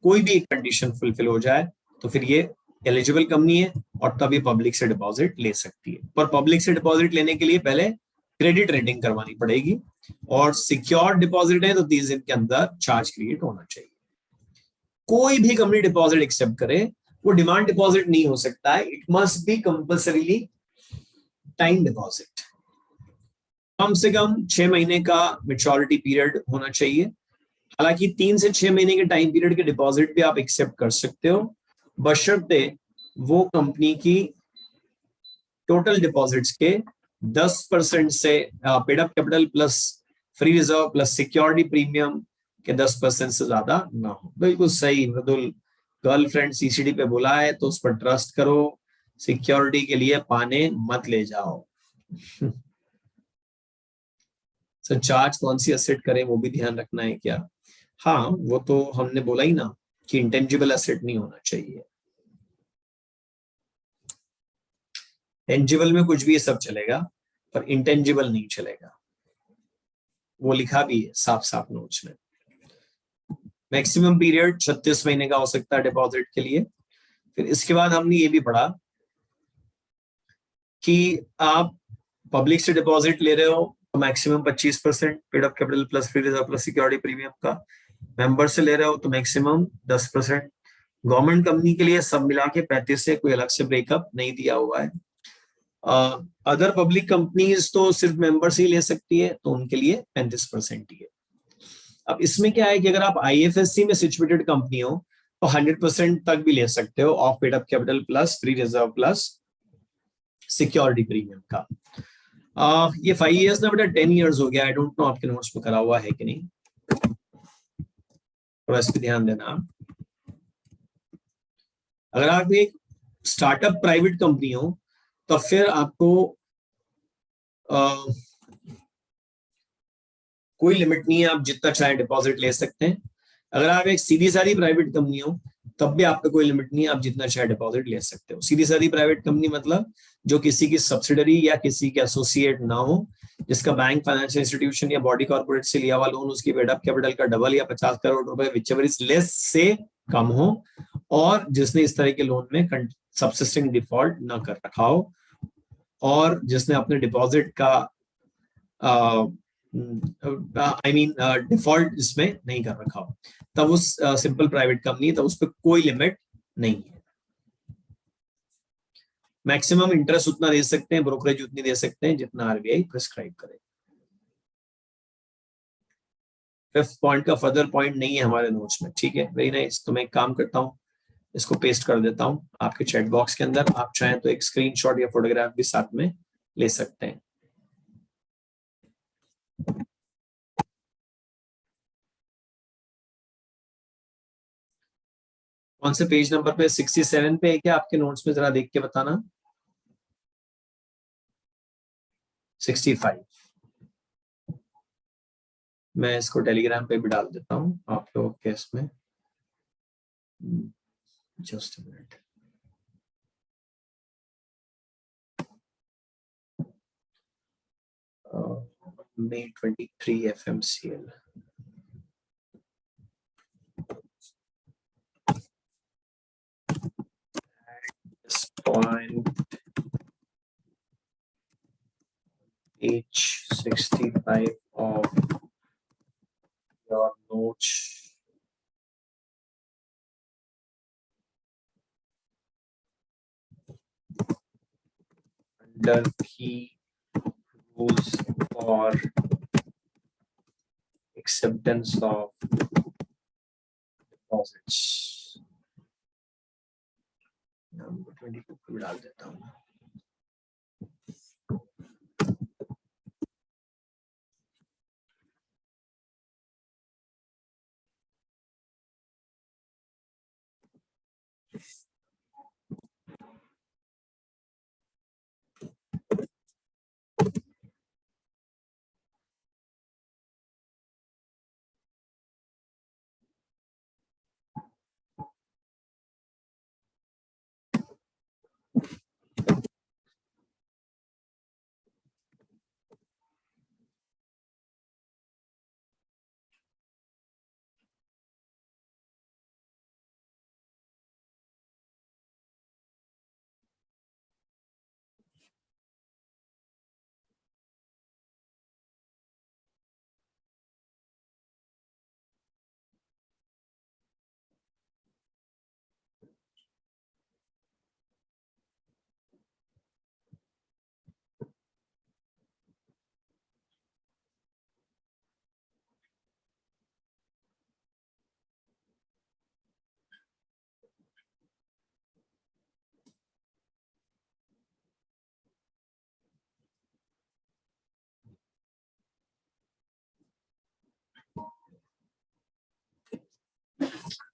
कोई भी एक कंडीशन फुलफिल हो जाए तो फिर ये एलिजिबल कंपनी है और तभी पब्लिक से डिपॉजिट ले सकती है। पर पब्लिक से डिपॉजिट लेने के लिए पहले क्रेडिट रेटिंग करवानी पड़ेगी, और सिक्योर डिपॉजिट है तो 30 दिन के अंदर चार्ज क्रिएट होना चाहिए। कोई भी कंपनी डिपॉजिट एक्सेप्ट करे वो डिमांड डिपॉजिट नहीं हो सकता है, it must be compulsorily time deposit. कम से कम 6 महीने का मैच्योरिटी पीरियड होना चाहिए। हालांकि 3 से 6 महीने के टाइम पीरियड के डिपॉजिट भी आप एक्सेप्ट कर सकते हो, बशर्ते वो कंपनी की टोटल डिपॉजिट्स के 10% से paid up capital plus free reserve plus security premium के 10% से ज्यादा ना हो। बिल्कुल सही मृदुल, गर्लफ्रेंड सीसीडी पे बोला है तो उस पर ट्रस्ट करो, सिक्योरिटी के लिए पाने मत ले जाओ। सर चार्ज कौन सी एसेट करें वो भी ध्यान रखना है क्या? हाँ वो तो हमने बोला ही ना कि इंटेंजिबल एसेट नहीं होना चाहिए। टेंजिबल में कुछ भी सब चलेगा पर इंटेंजिबल नहीं चलेगा, वो लिखा भी है साफ साफ नोट्स में। मैक्सिमम पीरियड 36 महीने का हो सकता है डिपॉजिट के लिए, फिर इसके बाद हमने ये भी पढ़ा कि आप पब्लिक से डिपॉजिट ले रहे हो तो maximum 25% paid up capital plus free reserve plus security premium का, मेंबर से ले रहे हो तो मैक्सिमम 10%, गवर्नमेंट कंपनी के लिए सब मिला के 35 से, कोई अलग से ब्रेकअप नहीं दिया हुआ है। अदर पब्लिक कंपनीज तो सिर्फ मेंबर से ही ले सकती है, तो उनके लिए 35% ही है। अब इसमें क्या है कि अगर आप आईएफएससी में सिचुएटेड कंपनी हो तो 100% तक भी ले सकते हो of paid up capital plus free reserve plus security premium का। ये 5 इयर्स ना बेटा 10 इयर्स हो गया, आई डोंट नो आपके नोट्स में करा हुआ है कि नहीं, थोड़ा इस पर ध्यान देना। अगर आप एक स्टार्टअप प्राइवेट कंपनी हो तो फिर आपको कोई लिमिट नहीं है, आप जितना चाहे डिपॉजिट ले सकते हैं। अगर आप एक सीधी सादी प्राइवेट कंपनी हो तब भी आपका कोई लिमिट नहीं है, आप जितना चाहे डिपॉजिट ले सकते हो। सीधी सादी प्राइवेट कंपनी मतलब जो किसी की सब्सिडरी या किसी के एसोसिएट ना हो, जिसका बैंक, फाइनेंशियल इंस्टीट्यूशन या बॉडी कॉर्पोरेट से लिया हुआ लोन उसकी पेड अप कैपिटल का डबल या 50 करोड़ रुपए विचएवर इज लेस से कम हो, और जिसने इस तरह के लोन में सबसिस्टिंग डिफॉल्ट ना कर रखा हो, और जिसने अपने डिपॉजिट का आई मीन डिफॉल्ट इसमें नहीं कर रखा हो, तब उस सिंपल प्राइवेट कंपनी, तब उस पर कोई लिमिट नहीं है। मैक्सिमम इंटरेस्ट उतना दे सकते हैं, ब्रोकरेज उतनी दे सकते हैं जितना आरबीआई प्रिस्क्राइब करे। फिफ्थ पॉइंट का फर्दर पॉइंट नहीं है हमारे नोट्स में, ठीक है, वेरी नाइस। तो मैं एक काम करता हूँ, इसको पेस्ट कर देता हूँ आपके चैट बॉक्स के अंदर, आप चाहें तो एक स्क्रीनशॉट या फोटोग्राफ भी साथ में ले सकते हैं। कौन से पेज नंबर पे? 67 पे है क्या आपके नोट्स में? जरा देख के बताना। 65। मैं इसको टेलीग्राम पे भी डाल देता हूँ आप लोगों के इसमें, just minute. May 23 FMCL। This point page 65 of your notes under key rules for acceptance of deposits, number 22 को डाल देता हूँ।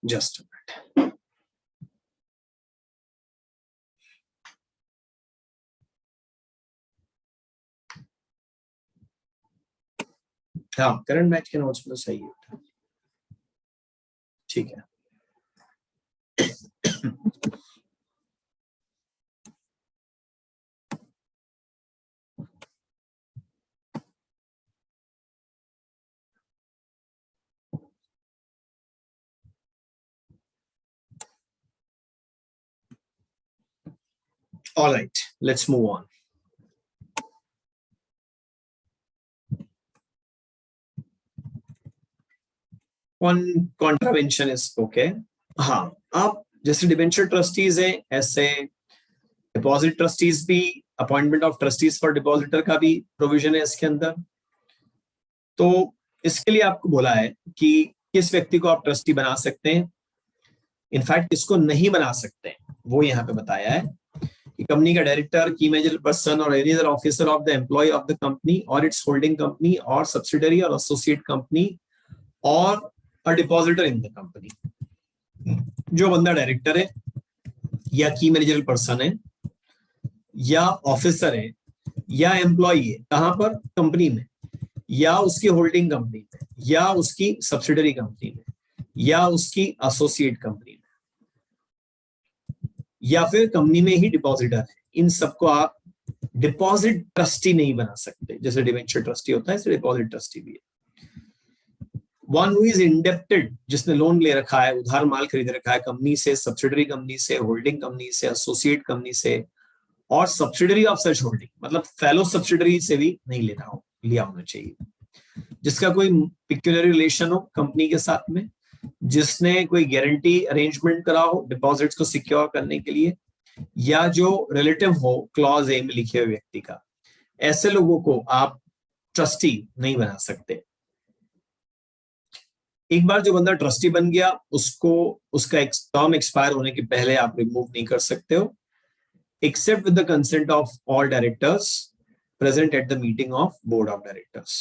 Just a minute. हाँ, करंट बैच के नोट्स में तो सही है, ठीक है। All right, let's move on. Contravention is okay. हाँ, आप जैसे डिबेंचर ट्रस्टीज हैं, ऐसे डिपॉजिट ट्रस्टीज भी, appointment of trustees for depositor का भी प्रोविजन है इसके अंदर। तो इसके लिए आपको बोला है कि किस व्यक्ति को आप ट्रस्टी बना सकते हैं, इनफैक्ट किसको नहीं बना सकते हैं, वो यहाँ पे बताया है कि कंपनी का डायरेक्टर, की मैनेजर पर्सन और any other officer of the employ of the company और इट्स होल्डिंग कंपनी और सब्सिडरी और एसोसिएट कंपनी और a depositor in the company. जो बंदा डायरेक्टर है या की मैनेजर पर्सन है या ऑफिसर है या एम्प्लॉय है, कहां पर, कंपनी में, या उसकी होल्डिंग कंपनी में, या उसकी सब्सिडरी कंपनी में, या उसकी एसोसिएट कंपनी में, या फिर कंपनी में ही डिपॉजिटर है, इन सबको आप डिपॉजिट ट्रस्टी नहीं बना सकते। जैसे डिवेंचर ट्रस्टी होता है, ऐसे डिपॉजिट ट्रस्टी भी है। वन हु इज इंडेप्टेड, जिसने लोन ले रखा है, उधार माल खरीद रखा है कंपनी से, सब्सिडरी कंपनी से, होल्डिंग कंपनी से, एसोसिएट कंपनी से और सब्सिडरी ऑफ सच होल्डिंग, मतलब फेलो सब्सिडरी से भी नहीं लिया होना चाहिए, जिसका कोई पिक्यूलियर रिलेशन हो कंपनी के साथ में, जिसने कोई गारंटी अरेंजमेंट करा हो डिपॉजिट्स को सिक्योर करने के लिए, या जो रिलेटिव हो क्लॉज ए में लिखे हुए व्यक्ति का। ऐसे लोगों को आप ट्रस्टी नहीं बना सकते। एक बार जो बंदा ट्रस्टी बन गया, उसको उसका टर्म एक्सपायर होने के पहले आप रिमूव नहीं कर सकते हो, except with the consent of all directors present at the meeting of board of directors,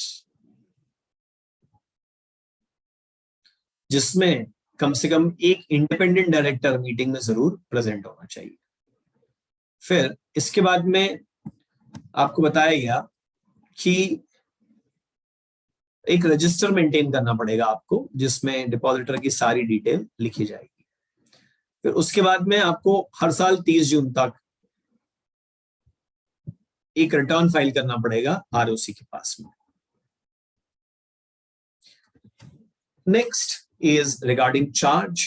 जिसमें कम से कम एक इंडिपेंडेंट डायरेक्टर मीटिंग में जरूर प्रेजेंट होना चाहिए। फिर इसके बाद में आपको बताया गया कि एक रजिस्टर मेंटेन करना पड़ेगा आपको, जिसमें डिपॉजिटर की सारी डिटेल लिखी जाएगी। फिर उसके बाद में आपको हर साल 30 जून तक एक रिटर्न फाइल करना पड़ेगा आरओसी के पास में। Next is regarding charge.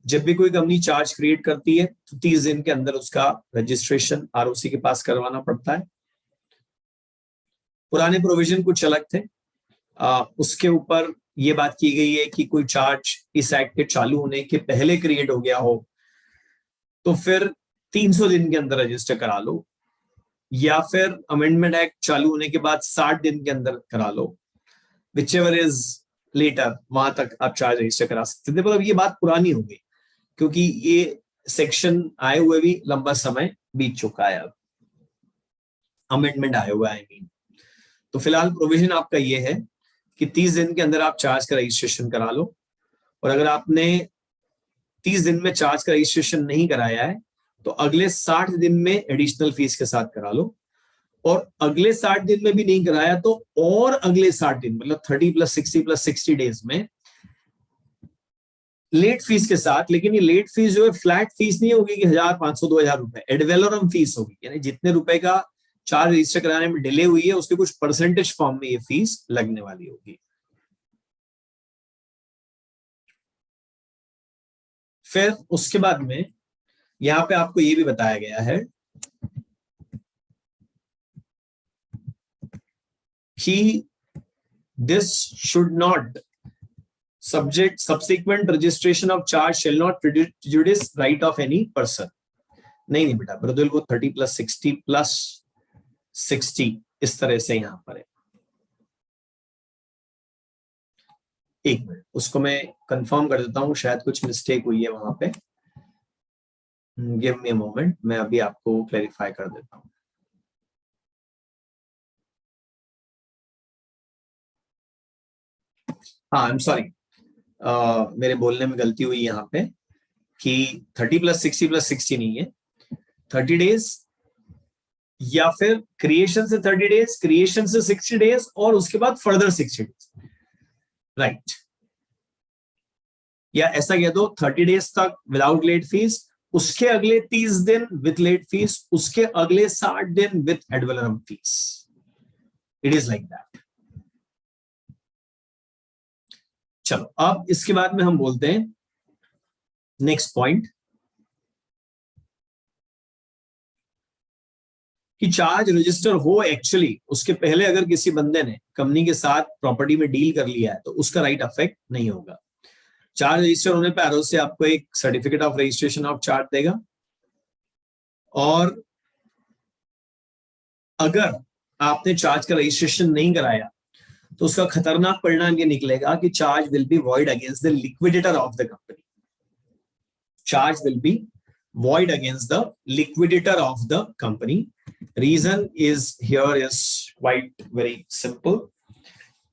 जब भी कोई कंपनी चार्ज क्रिएट करती है तो 30 दिन के अंदर उसका रजिस्ट्रेशन आरओसी के पास करवाना पड़ता है। पुराने प्रोविजन कुछ अलग थे, उसके ऊपर ये बात की गई है कि कोई चार्ज इस एक्ट के चालू होने के पहले क्रिएट हो गया हो तो फिर 300 दिन के अंदर रजिस्टर करा लो, या फिर अमेंडमेंट एक्ट चालू होने के बाद 60 दिन के अंदर करा लो, विचएवर इज लेटर, वहां तक आप चार्ज रजिस्टर करा सकते थे। पर अब ये बात पुरानी हो गई, क्योंकि ये सेक्शन आए हुए भी लंबा समय बीत चुका है, अब अमेंडमेंट आया हुआ है। तो फिलहाल प्रोविजन आपका ये है कि 30 दिन के अंदर आप चार्ज का रजिस्ट्रेशन करा लो, और अगर आपने 30 दिन में चार्ज का रजिस्ट्रेशन नहीं कराया है तो अगले 60 दिन में एडिशनल फीस के साथ करा लो, और अगले 60 दिन में भी नहीं कराया तो और अगले 60 दिन, मतलब 30 + 60 डेज में लेट फीस के साथ। लेकिन ये लेट फीस जो है फ्लैट फीस नहीं होगी कि 1000, 500, 2000 रुपए, एड वैलोरम फीस होगी, यानी जितने रुपए का चार्ज रजिस्टर कराने में डिले हुई है उसके कुछ परसेंटेज फॉर्म में ये फीस लगने वाली होगी। फिर उसके बाद में यहां पे आपको ये भी बताया गया है कि this should not subsequent registration of charge shall not prejudice right of any person। नहीं बेटा, ब्रदुल वो 30 + 60 इस तरह से यहां पर है। एक मिनट, उसको मैं कंफर्म कर देता हूं, शायद कुछ मिस्टेक हुई है वहां पे। गिव मी अ मोमेंट, मैं अभी आपको क्लैरिफाई कर देता हूं। हाँ, आई एम सॉरी, मेरे बोलने में गलती हुई यहाँ पे कि 30 + 60 + 60 नहीं है, 30 डेज या फिर क्रिएशन से 30 डेज, क्रिएशन से 60 डेज और उसके बाद फर्दर 60 डेज, राइट। या ऐसा कह दो 30 डेज तक विदाउट लेट फीस, उसके अगले 30 दिन विथ लेट फीस, उसके अगले 60 दिन with ad valorem fees. It is like that. चलो, अब इसके बाद में हम बोलते हैं नेक्स्ट पॉइंट, कि चार्ज रजिस्टर हो एक्चुअली उसके पहले अगर किसी बंदे ने कंपनी के साथ प्रॉपर्टी में डील कर लिया है तो उसका राइट अफेक्ट नहीं होगा। चार्ज रजिस्टर होने पर आरओसी आपको एक certificate of registration of charge देगा, और अगर आपने चार्ज का रजिस्ट्रेशन नहीं कराया तो उसका खतरनाक परिणाम ये निकलेगा कि charge will be void against the liquidator of the company. Charge will be void against the liquidator of the company. Reason is here is quite very simple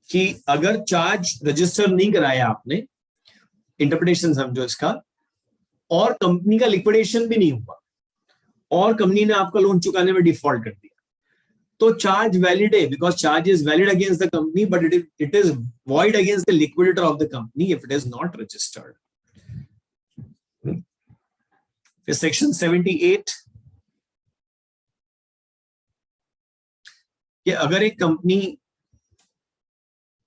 कि अगर चार्ज रजिस्टर नहीं कराया आपने, इंटरप्रिटेशन समझो इसका, और कंपनी का liquidation भी नहीं हुआ और कंपनी ने आपका लोन चुकाने में डिफॉल्ट कर दिया, तो चार्ज वैलिड है because charge is valid against the company, but it is void against the liquidator of the company if it is not registered. फिर सेक्शन 78 कि अगर एक कंपनी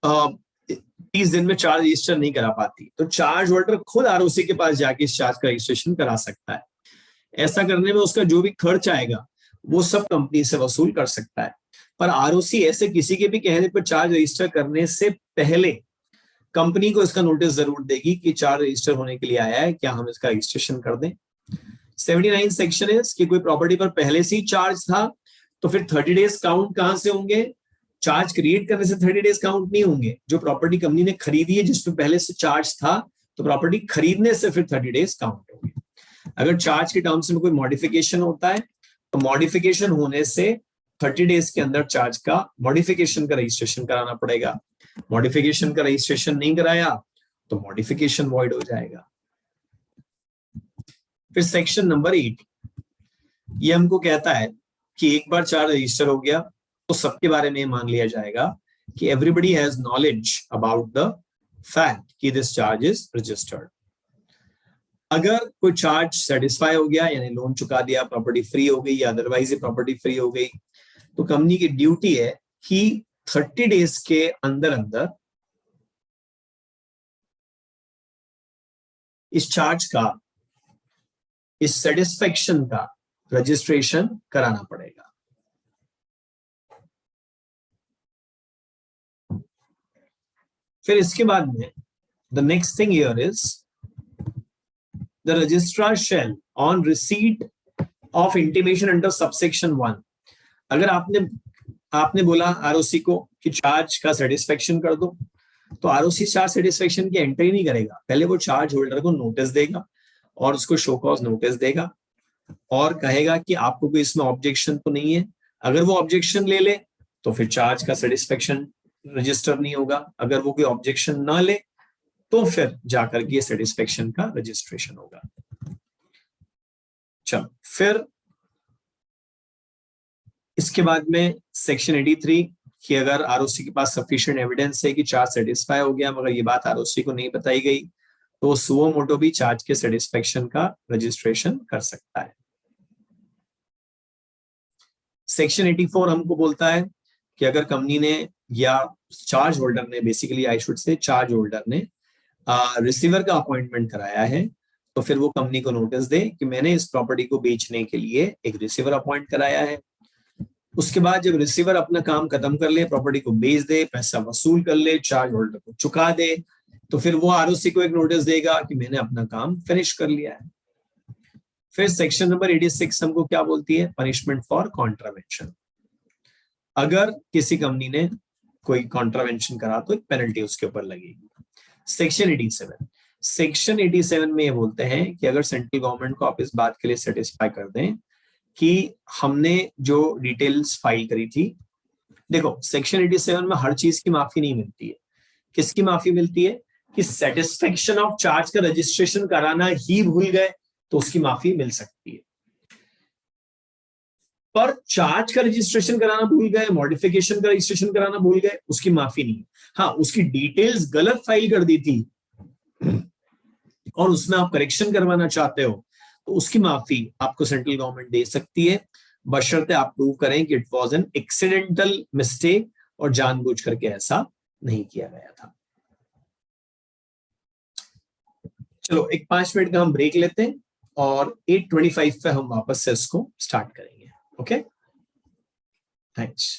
30 दिन में चार्ज रजिस्टर नहीं करा पाती तो चार्ज होल्डर खुद आरओसी के पास जाके इस चार्ज का रजिस्ट्रेशन करा सकता है। ऐसा करने में उसका जो भी खर्च आएगा वो सब कंपनी से वसूल कर सकता है, पर आरओसी ऐसे किसी के भी कहने पर चार्ज रजिस्टर करने से पहले कंपनी को इसका नोटिस जरूर देगी कि चार्ज रजिस्टर होने के लिए आया है, क्या हम इसका रजिस्ट्रेशन कर दें। 79 सेक्शन है कि कोई प्रॉपर्टी पर पहले से ही चार्ज था तो फिर 30 डेज काउंट कहां से होंगे? चार्ज क्रिएट करने से 30 डेज काउंट नहीं होंगे। जो प्रॉपर्टी कंपनी ने खरीदी है जिसमें पहले से चार्ज था तो प्रॉपर्टी खरीदने से फिर 30 डेज काउंट होंगे। अगर चार्ज के टर्म्स में कोई मॉडिफिकेशन होता है तो मॉडिफिकेशन होने से 30 डेज के अंदर चार्ज का मॉडिफिकेशन का रजिस्ट्रेशन कराना पड़ेगा। मॉडिफिकेशन का रजिस्ट्रेशन नहीं कराया तो मॉडिफिकेशन वॉइड हो जाएगा। फिर सेक्शन नंबर 8 ये हमको कहता है कि एक बार चार्ज रजिस्टर हो गया तो सबके बारे में मान लिया जाएगा कि everybody has knowledge about the fact कि दिस चार्ज इज रजिस्टर्ड। अगर कोई चार्ज सेटिस्फाई हो गया यानी लोन चुका दिया, प्रॉपर्टी फ्री हो गई या अदरवाइज प्रॉपर्टी फ्री हो गई, तो कंपनी की ड्यूटी है कि 30 डेज के अंदर अंदर इस चार्ज का, इस सेटिस्फेक्शन का रजिस्ट्रेशन कराना पड़ेगा। फिर इसके बाद में the next thing here is the registrar shell on receipt of intimation under subsection 1, अगर आपने बोला आरओसी को कि चार्ज का सेटिस्फेक्शन कर दो, तो आरओसी चार्ज सेटिस्फेक्शन की एंट्री नहीं करेगा, पहले वो चार्ज होल्डर को नोटिस देगा और उसको शो कॉज नोटिस देगा और कहेगा कि आपको कोई इसमें ऑब्जेक्शन तो नहीं है। अगर वो ऑब्जेक्शन ले ले तो फिर चार्ज का सेटिस्फेक्शन रजिस्टर नहीं होगा, अगर वो कोई ऑब्जेक्शन ना ले तो फिर जाकर के सेटिस्फेक्शन का रजिस्ट्रेशन होगा। चलो फिर इसके बाद में सेक्शन 83 कि अगर आरओसी के पास सफिशिएंट एविडेंस है कि चार्ज सेटिस्फाई हो गया मगर ये बात आरओसी को नहीं बताई गई तो सुओ मोटो भी चार्ज के सेटिस्फेक्शन का रजिस्ट्रेशन कर सकता है। सेक्शन 84 हमको बोलता है कि अगर कंपनी ने या चार्ज होल्डर ने, basically I should say charge holder ने रिसीवर का अपॉइंटमेंट कराया है तो फिर वो कंपनी को नोटिस दे कि मैंने इस प्रॉपर्टी को बेचने के लिए एक रिसीवर अपॉइंट कराया है। उसके बाद जब रिसीवर अपना काम खत्म कर ले, प्रॉपर्टी को बेच दे, पैसा वसूल कर ले, चार्ज होल्डर को चुका दे, तो फिर वो आरओसी को एक नोटिस देगा कि मैंने अपना काम फिनिश कर लिया है। फिर सेक्शन नंबर 86 हमको क्या बोलती है? Punishment for contravention. अगर किसी कंपनी ने कोई कॉन्ट्रावेंशन करा तो एक पेनल्टी उसके ऊपर लगेगी। सेक्शन 87 में ये बोलते हैं कि अगर सेंट्रल गवर्नमेंट को आप इस बात के लिए सेटिस्फाई कर दें कि हमने जो डिटेल्स फाइल करी थी, देखो सेक्शन 87 में हर चीज की माफी नहीं मिलती है। किसकी माफी मिलती है? कि सेटिस्फेक्शन ऑफ चार्ज का रजिस्ट्रेशन कराना ही भूल गए तो उसकी माफी मिल सकती है, पर चार्ज का रजिस्ट्रेशन कराना भूल गए, मॉडिफिकेशन का रजिस्ट्रेशन कराना भूल गए, उसकी माफी नहीं। हाँ, उसकी डिटेल्स गलत फाइल कर दी थी और उसमें आप करेक्शन करवाना चाहते हो तो उसकी माफी आपको सेंट्रल गवर्नमेंट दे सकती है, बशर्ते आप प्रूव करें कि it was an accidental mistake और जानबूझ करके ऐसा नहीं किया गया था। चलो एक 5 मिनट का हम ब्रेक लेते हैं और 8:25 पे हम वापस से इसको स्टार्ट करेंगे। Okay thanks.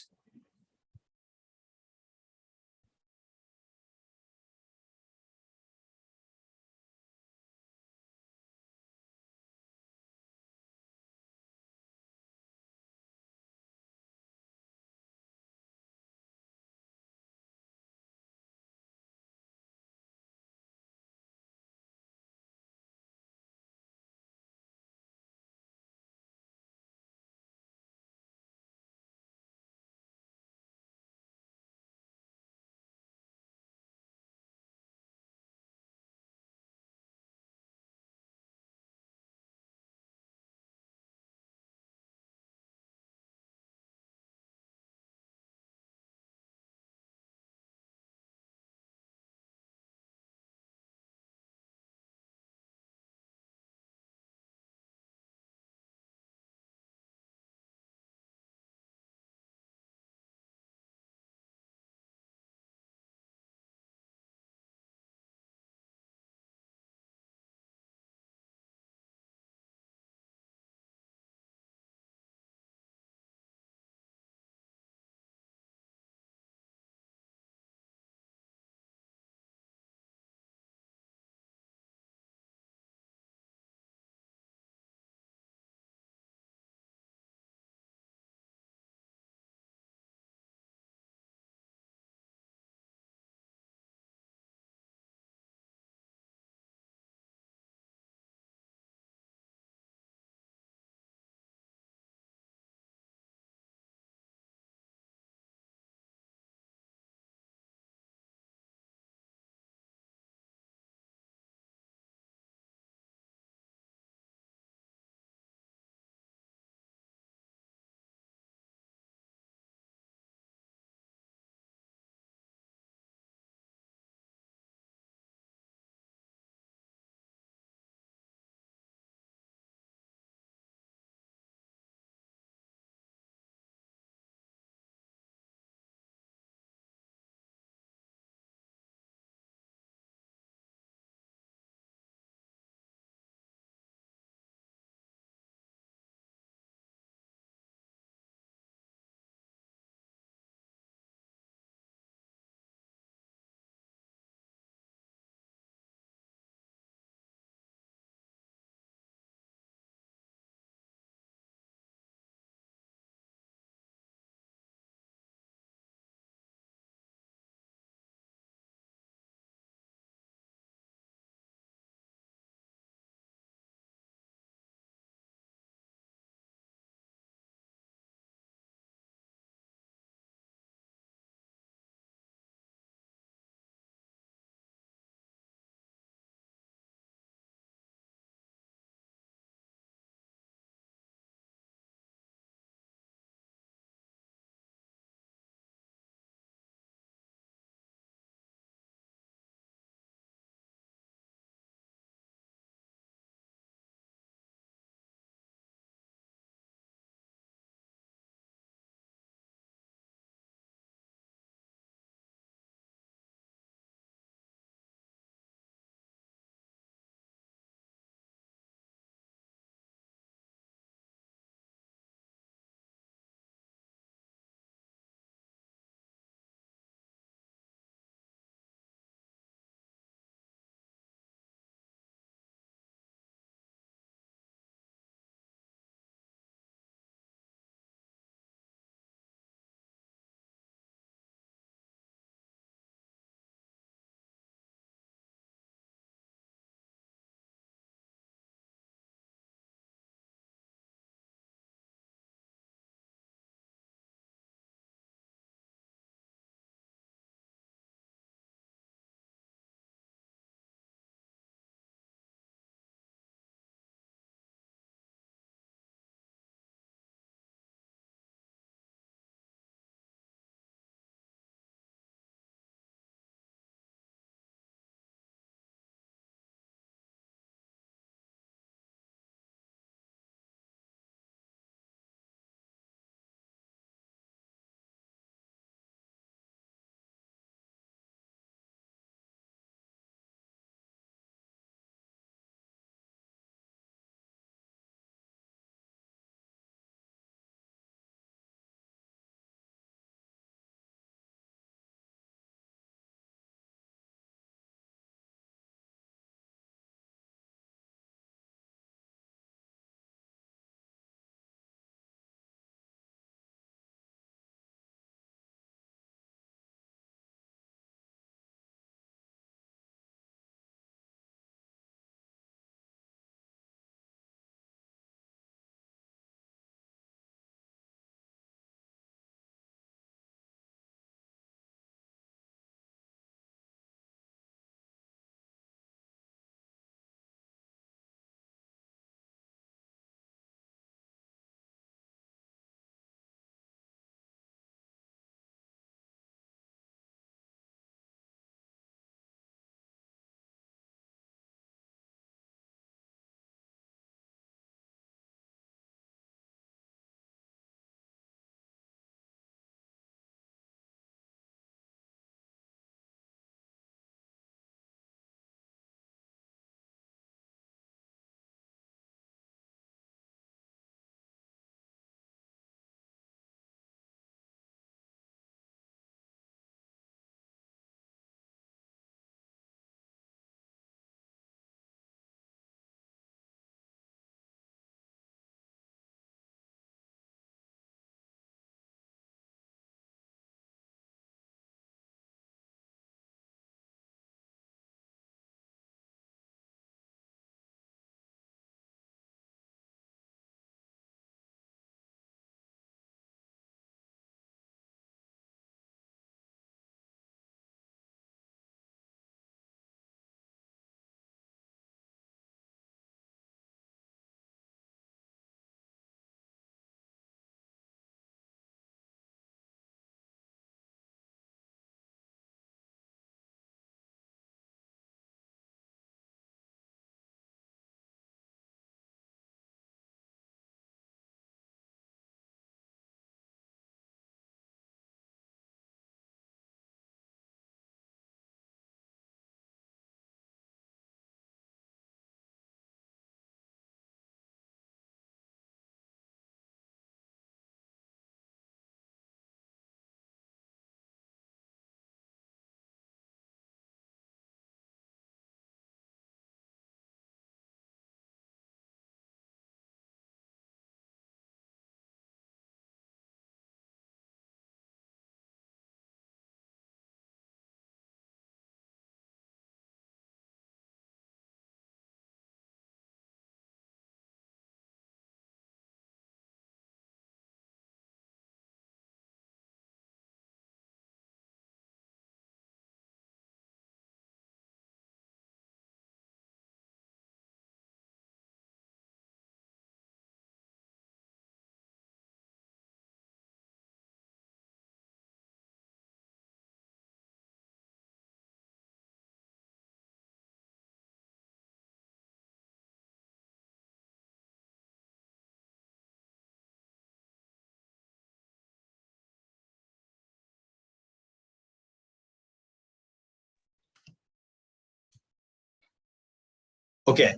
Okay.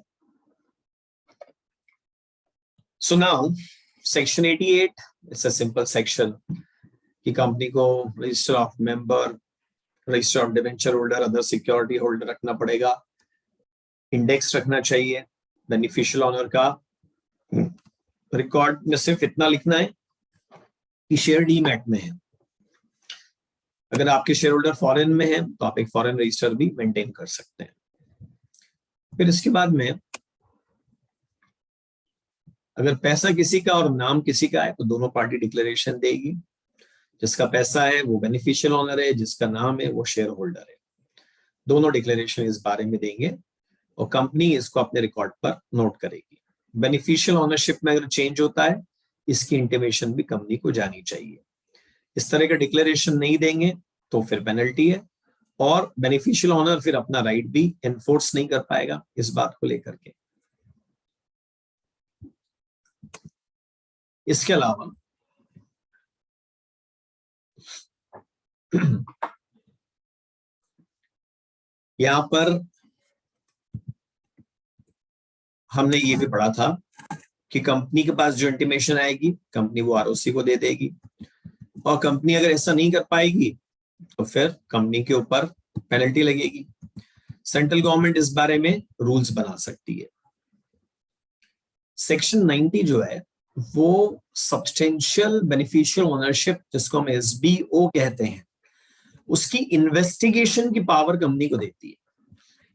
So now section 88, it's a simple section कि कंपनी को register of member, register of debenture holder, other security holder रखना पड़ेगा, इंडेक्स रखना चाहिए, बेनिफिशियल ऑनर का रिकॉर्ड में सिर्फ इतना लिखना है कि शेयर डीमैट में है। अगर आपके शेयर होल्डर फॉरेन में है तो आप एक फॉरेन रजिस्टर भी मेंटेन कर सकते हैं। फिर इसके बाद में अगर पैसा किसी का और नाम किसी का है तो दोनों पार्टी डिक्लेरेशन देगी। जिसका पैसा है वो बेनिफिशियल ऑनर है, जिसका नाम है वो शेयर होल्डर है। दोनों डिक्लेरेशन इस बारे में देंगे और कंपनी इसको अपने रिकॉर्ड पर नोट करेगी। बेनिफिशियल ऑनरशिप में अगर चेंज होता है इसकी इंटीमेशन भी कंपनी को जानी चाहिए। इस तरह का डिक्लेरेशन नहीं देंगे तो फिर पेनल्टी है और बेनिफिशियल ऑनर फिर अपना राइट भी एनफोर्स नहीं कर पाएगा इस बात को लेकर के। इसके अलावा यहां पर हमने ये भी पढ़ा था कि कंपनी के पास जो इंटीमेशन आएगी कंपनी वो आरओसी को दे देगी और कंपनी अगर ऐसा नहीं कर पाएगी तो फिर कंपनी के ऊपर पेनल्टी लगेगी। सेंट्रल गवर्नमेंट इस बारे में रूल्स बना सकती है। सेक्शन 90 जो है वो सब्सटेंशियल बेनिफिशियल ओनरशिप, जिसको हम एसबीओ कहते हैं, उसकी इन्वेस्टिगेशन की पावर कंपनी को देती है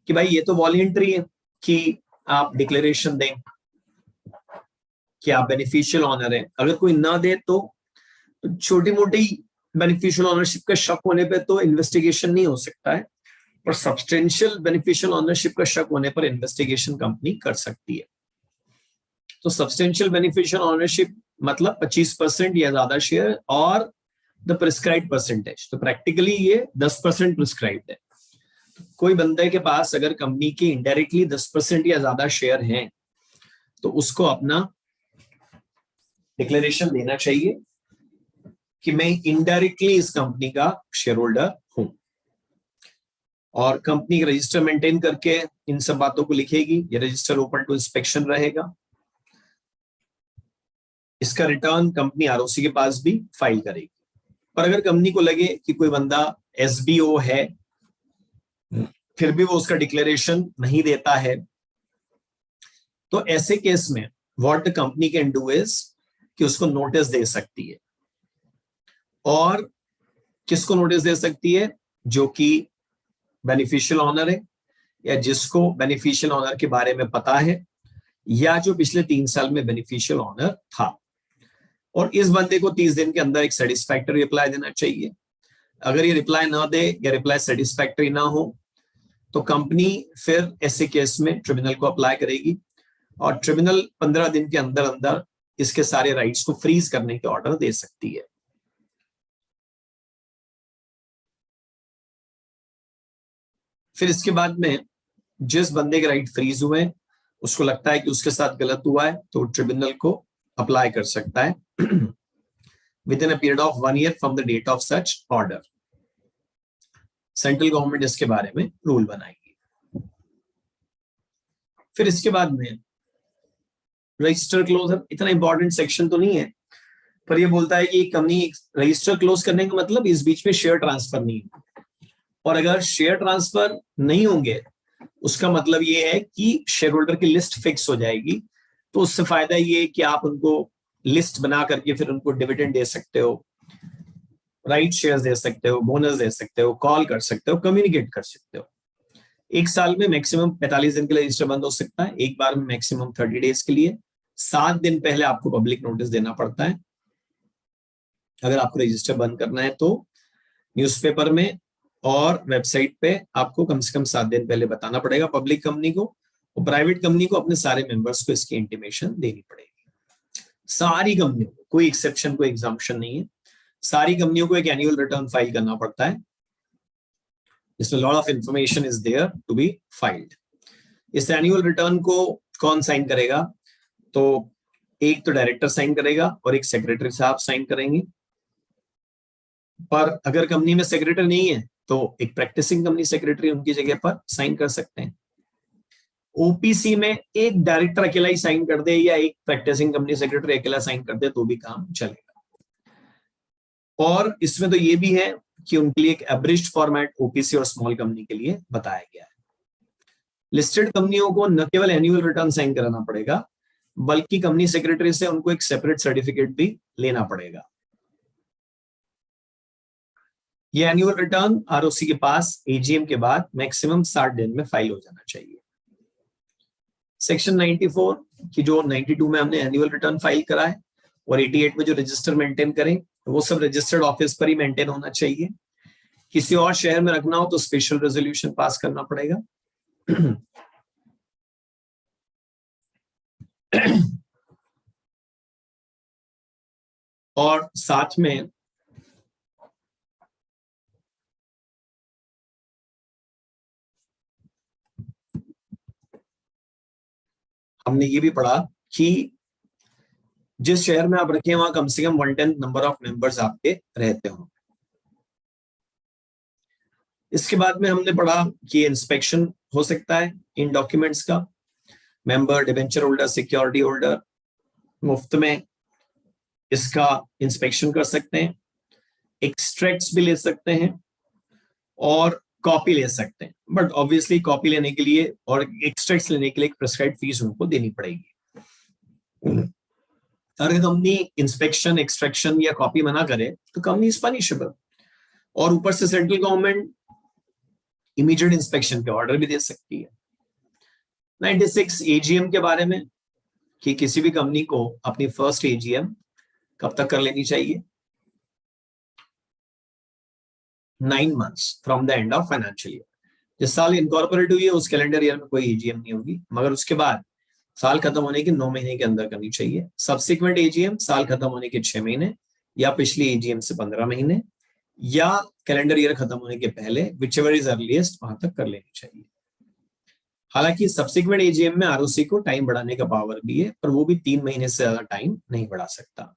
कि भाई ये तो वॉलंटरी है कि आप डिक्लेरेशन दें कि आप बेनिफिशियल ऑनर है। अगर कोई ना दे तो छोटी मोटी बेनिफिशियल ऑनरशिप का शक होने पे तो इन्वेस्टिगेशन नहीं हो सकता है, पर सब्सटेंशियल बेनिफिशियल ऑनरशिप का शक होने पर इन्वेस्टिगेशन कंपनी कर सकती है। तो सब्सटेंशियल बेनिफिशियल ऑनरशिप मतलब 25% या ज्यादा शेयर और द प्रिस्क्राइब्ड परसेंटेज। तो प्रैक्टिकली ये 10% प्रिस्क्राइब्ड है। कोई बंदे के पास अगर कंपनी के इनडायरेक्टली 10% या ज्यादा शेयर हैं तो उसको अपना डिक्लेरेशन देना चाहिए कि मैं इनडायरेक्टली इस कंपनी का शेयर होल्डर हूं, और कंपनी रजिस्टर मेंटेन करके इन सब बातों को लिखेगी। ये रजिस्टर ओपन टू इंस्पेक्शन रहेगा। इसका रिटर्न कंपनी आरओसी के पास भी फाइल करेगी। पर अगर कंपनी को लगे कि कोई बंदा एसबीओ है फिर भी वो उसका डिक्लेरेशन नहीं देता है तो ऐसे केस में what the company can do is कि उसको नोटिस दे सकती है। और किसको नोटिस दे सकती है? जो कि बेनिफिशियल ऑनर है या जिसको बेनिफिशियल ऑनर के बारे में पता है या जो पिछले 3 साल में बेनिफिशियल ऑनर था। और इस बंदे को 30 दिन के अंदर एक सेटिस्फैक्टरी रिप्लाई देना चाहिए। अगर ये रिप्लाई ना दे या रिप्लाई सेटिस्फैक्टरी ना हो तो कंपनी फिर ऐसे केस में ट्रिब्यूनल को अप्लाई करेगी और ट्रिब्यूनल 15 दिन के अंदर अंदर इसके सारे राइट्स को फ्रीज करने के ऑर्डर दे सकती है। फिर इसके बाद में जिस बंदे के राइट फ्रीज हुए उसको लगता है कि उसके साथ गलत हुआ है तो ट्रिब्यूनल को अप्लाई कर सकता है within a period of 1 year from the date of such order. Central government इसके बारे में रूल बनाएगी। फिर इसके बाद में रजिस्टर क्लोजर, इतना इंपॉर्टेंट सेक्शन तो नहीं है, पर ये बोलता है कि कंपनी रजिस्टर क्लोज करने का मतलब इस बीच में शेयर ट्रांसफर नहीं है। और अगर शेयर ट्रांसफर नहीं होंगे उसका मतलब ये है कि शेयर होल्डर की लिस्ट फिक्स हो जाएगी। तो उससे फायदा ये है कि आप उनको लिस्ट बना करके फिर उनको डिविडेंड दे सकते हो, राइट शेयर्स दे सकते हो, बोनस दे सकते हो, कॉल कर सकते हो, कम्युनिकेट कर सकते हो। 1 साल में मैक्सिमम 45 दिन के लिए रजिस्टर बंद हो सकता है, एक बार में मैक्सिमम 30 डेज के लिए। 7 दिन पहले आपको पब्लिक नोटिस देना पड़ता है। अगर आपको रजिस्टर बंद करना है तो न्यूज़पेपर में और वेबसाइट पे आपको कम से कम 7 दिन पहले बताना पड़ेगा पब्लिक कंपनी को, और प्राइवेट कंपनी को अपने सारे मेंबर्स को इसकी इंटीमेशन देनी पड़ेगी। सारी कंपनियों को, कोई एक्सेप्शन कोई एग्जाम्पशन नहीं है, सारी कंपनियों को एक एनुअल रिटर्न फाइल करना पड़ता है। इसमें lot of information is there to be filed. इस एनुअल रिटर्न को कौन साइन करेगा? तो एक तो डायरेक्टर साइन करेगा और एक सेक्रेटरी साहब साइन करेंगे। पर अगर कंपनी में सेक्रेटरी नहीं है तो एक प्रैक्टिसिंग कंपनी सेक्रेटरी उनकी जगह पर साइन कर सकते हैं। ओपीसी में एक डायरेक्टर अकेला ही साइन कर दे या एक प्रैक्टिसिंग कंपनी सेक्रेटरी अकेला साइन कर दे तो भी काम चलेगा। और इसमें तो ये भी है कि उनके लिए एक एब्रिज्ड फॉर्मेट ओपीसी और स्मॉल कंपनी के लिए बताया गया है। लिस्टेड कंपनियों को न केवल एनुअल रिटर्न साइन कराना पड़ेगा बल्कि कंपनी सेक्रेटरी से उनको एक सेपरेट सर्टिफिकेट भी लेना पड़ेगा। ये एनुअल रिटर्न आरओसी के पास एजीएम के बाद मैक्सिमम 60 दिन में फाइल हो जाना चाहिए। सेक्शन 94 की जो 92 में हमने एनुअल रिटर्न फाइल करा है और 88 में जो रजिस्टर मेंटेन करें वो सब रजिस्टर्ड ऑफिस पर ही मेंटेन होना चाहिए। किसी और शहर में रखना हो तो स्पेशल रेजोल्यूशन पास करना पड़ेगा। और साथ में हमने ये भी पढ़ा कि जिस शहर में आप रखें वहां कम से कम 1/10 नंबर ऑफ मेंबर्स आपके रहते हो। इसके बाद में हमने पढ़ा कि इंस्पेक्शन हो सकता है इन डॉक्यूमेंट्स का। Member, debenture holder, security holder मुफ्त में इसका इंस्पेक्शन कर सकते हैं, एक्सट्रैक्ट्स भी ले सकते हैं और कॉपी ले सकते हैं। बट ऑब्वियसली कॉपी लेने के लिए और एक्सट्रैक्ट्स लेने के लिए एक प्रिस्क्राइब्ड फीस उनको देनी पड़ेगी। अगर कंपनी इंस्पेक्शन, एक्सट्रैक्शन या कॉपी मना करे तो कंपनी इज पनिशेबल और ऊपर से सेंट्रल गवर्नमेंट इमीडिएट इंस्पेक्शन के ऑर्डर भी दे सकती है। 96 एजीएम के बारे में कि किसी भी कंपनी को अपनी फर्स्ट एजीएम कब तक कर लेनी चाहिए? 9 months from the end of financial year. जिस साल इनकॉर्पोरेट हुई है उस कैलेंडर ईयर में कोई एजीएम नहीं होगी, मगर उसके बाद साल खत्म होने के 9 महीने के अंदर करनी चाहिए। सब्सिक्वेंट एजीएम साल खत्म होने के 6 महीने या पिछली एजीएम से 15 महीने या कैलेंडर ईयर खत्म होने के पहले, विचएवर इज अर्लीस्ट, वहां तक कर लेनी चाहिए। हालांकि सब्सिक्वेंट एजीएम में आरओसी को टाइम बढ़ाने का पावर भी है, पर वो भी 3 महीने से ज्यादा टाइम नहीं बढ़ा सकता।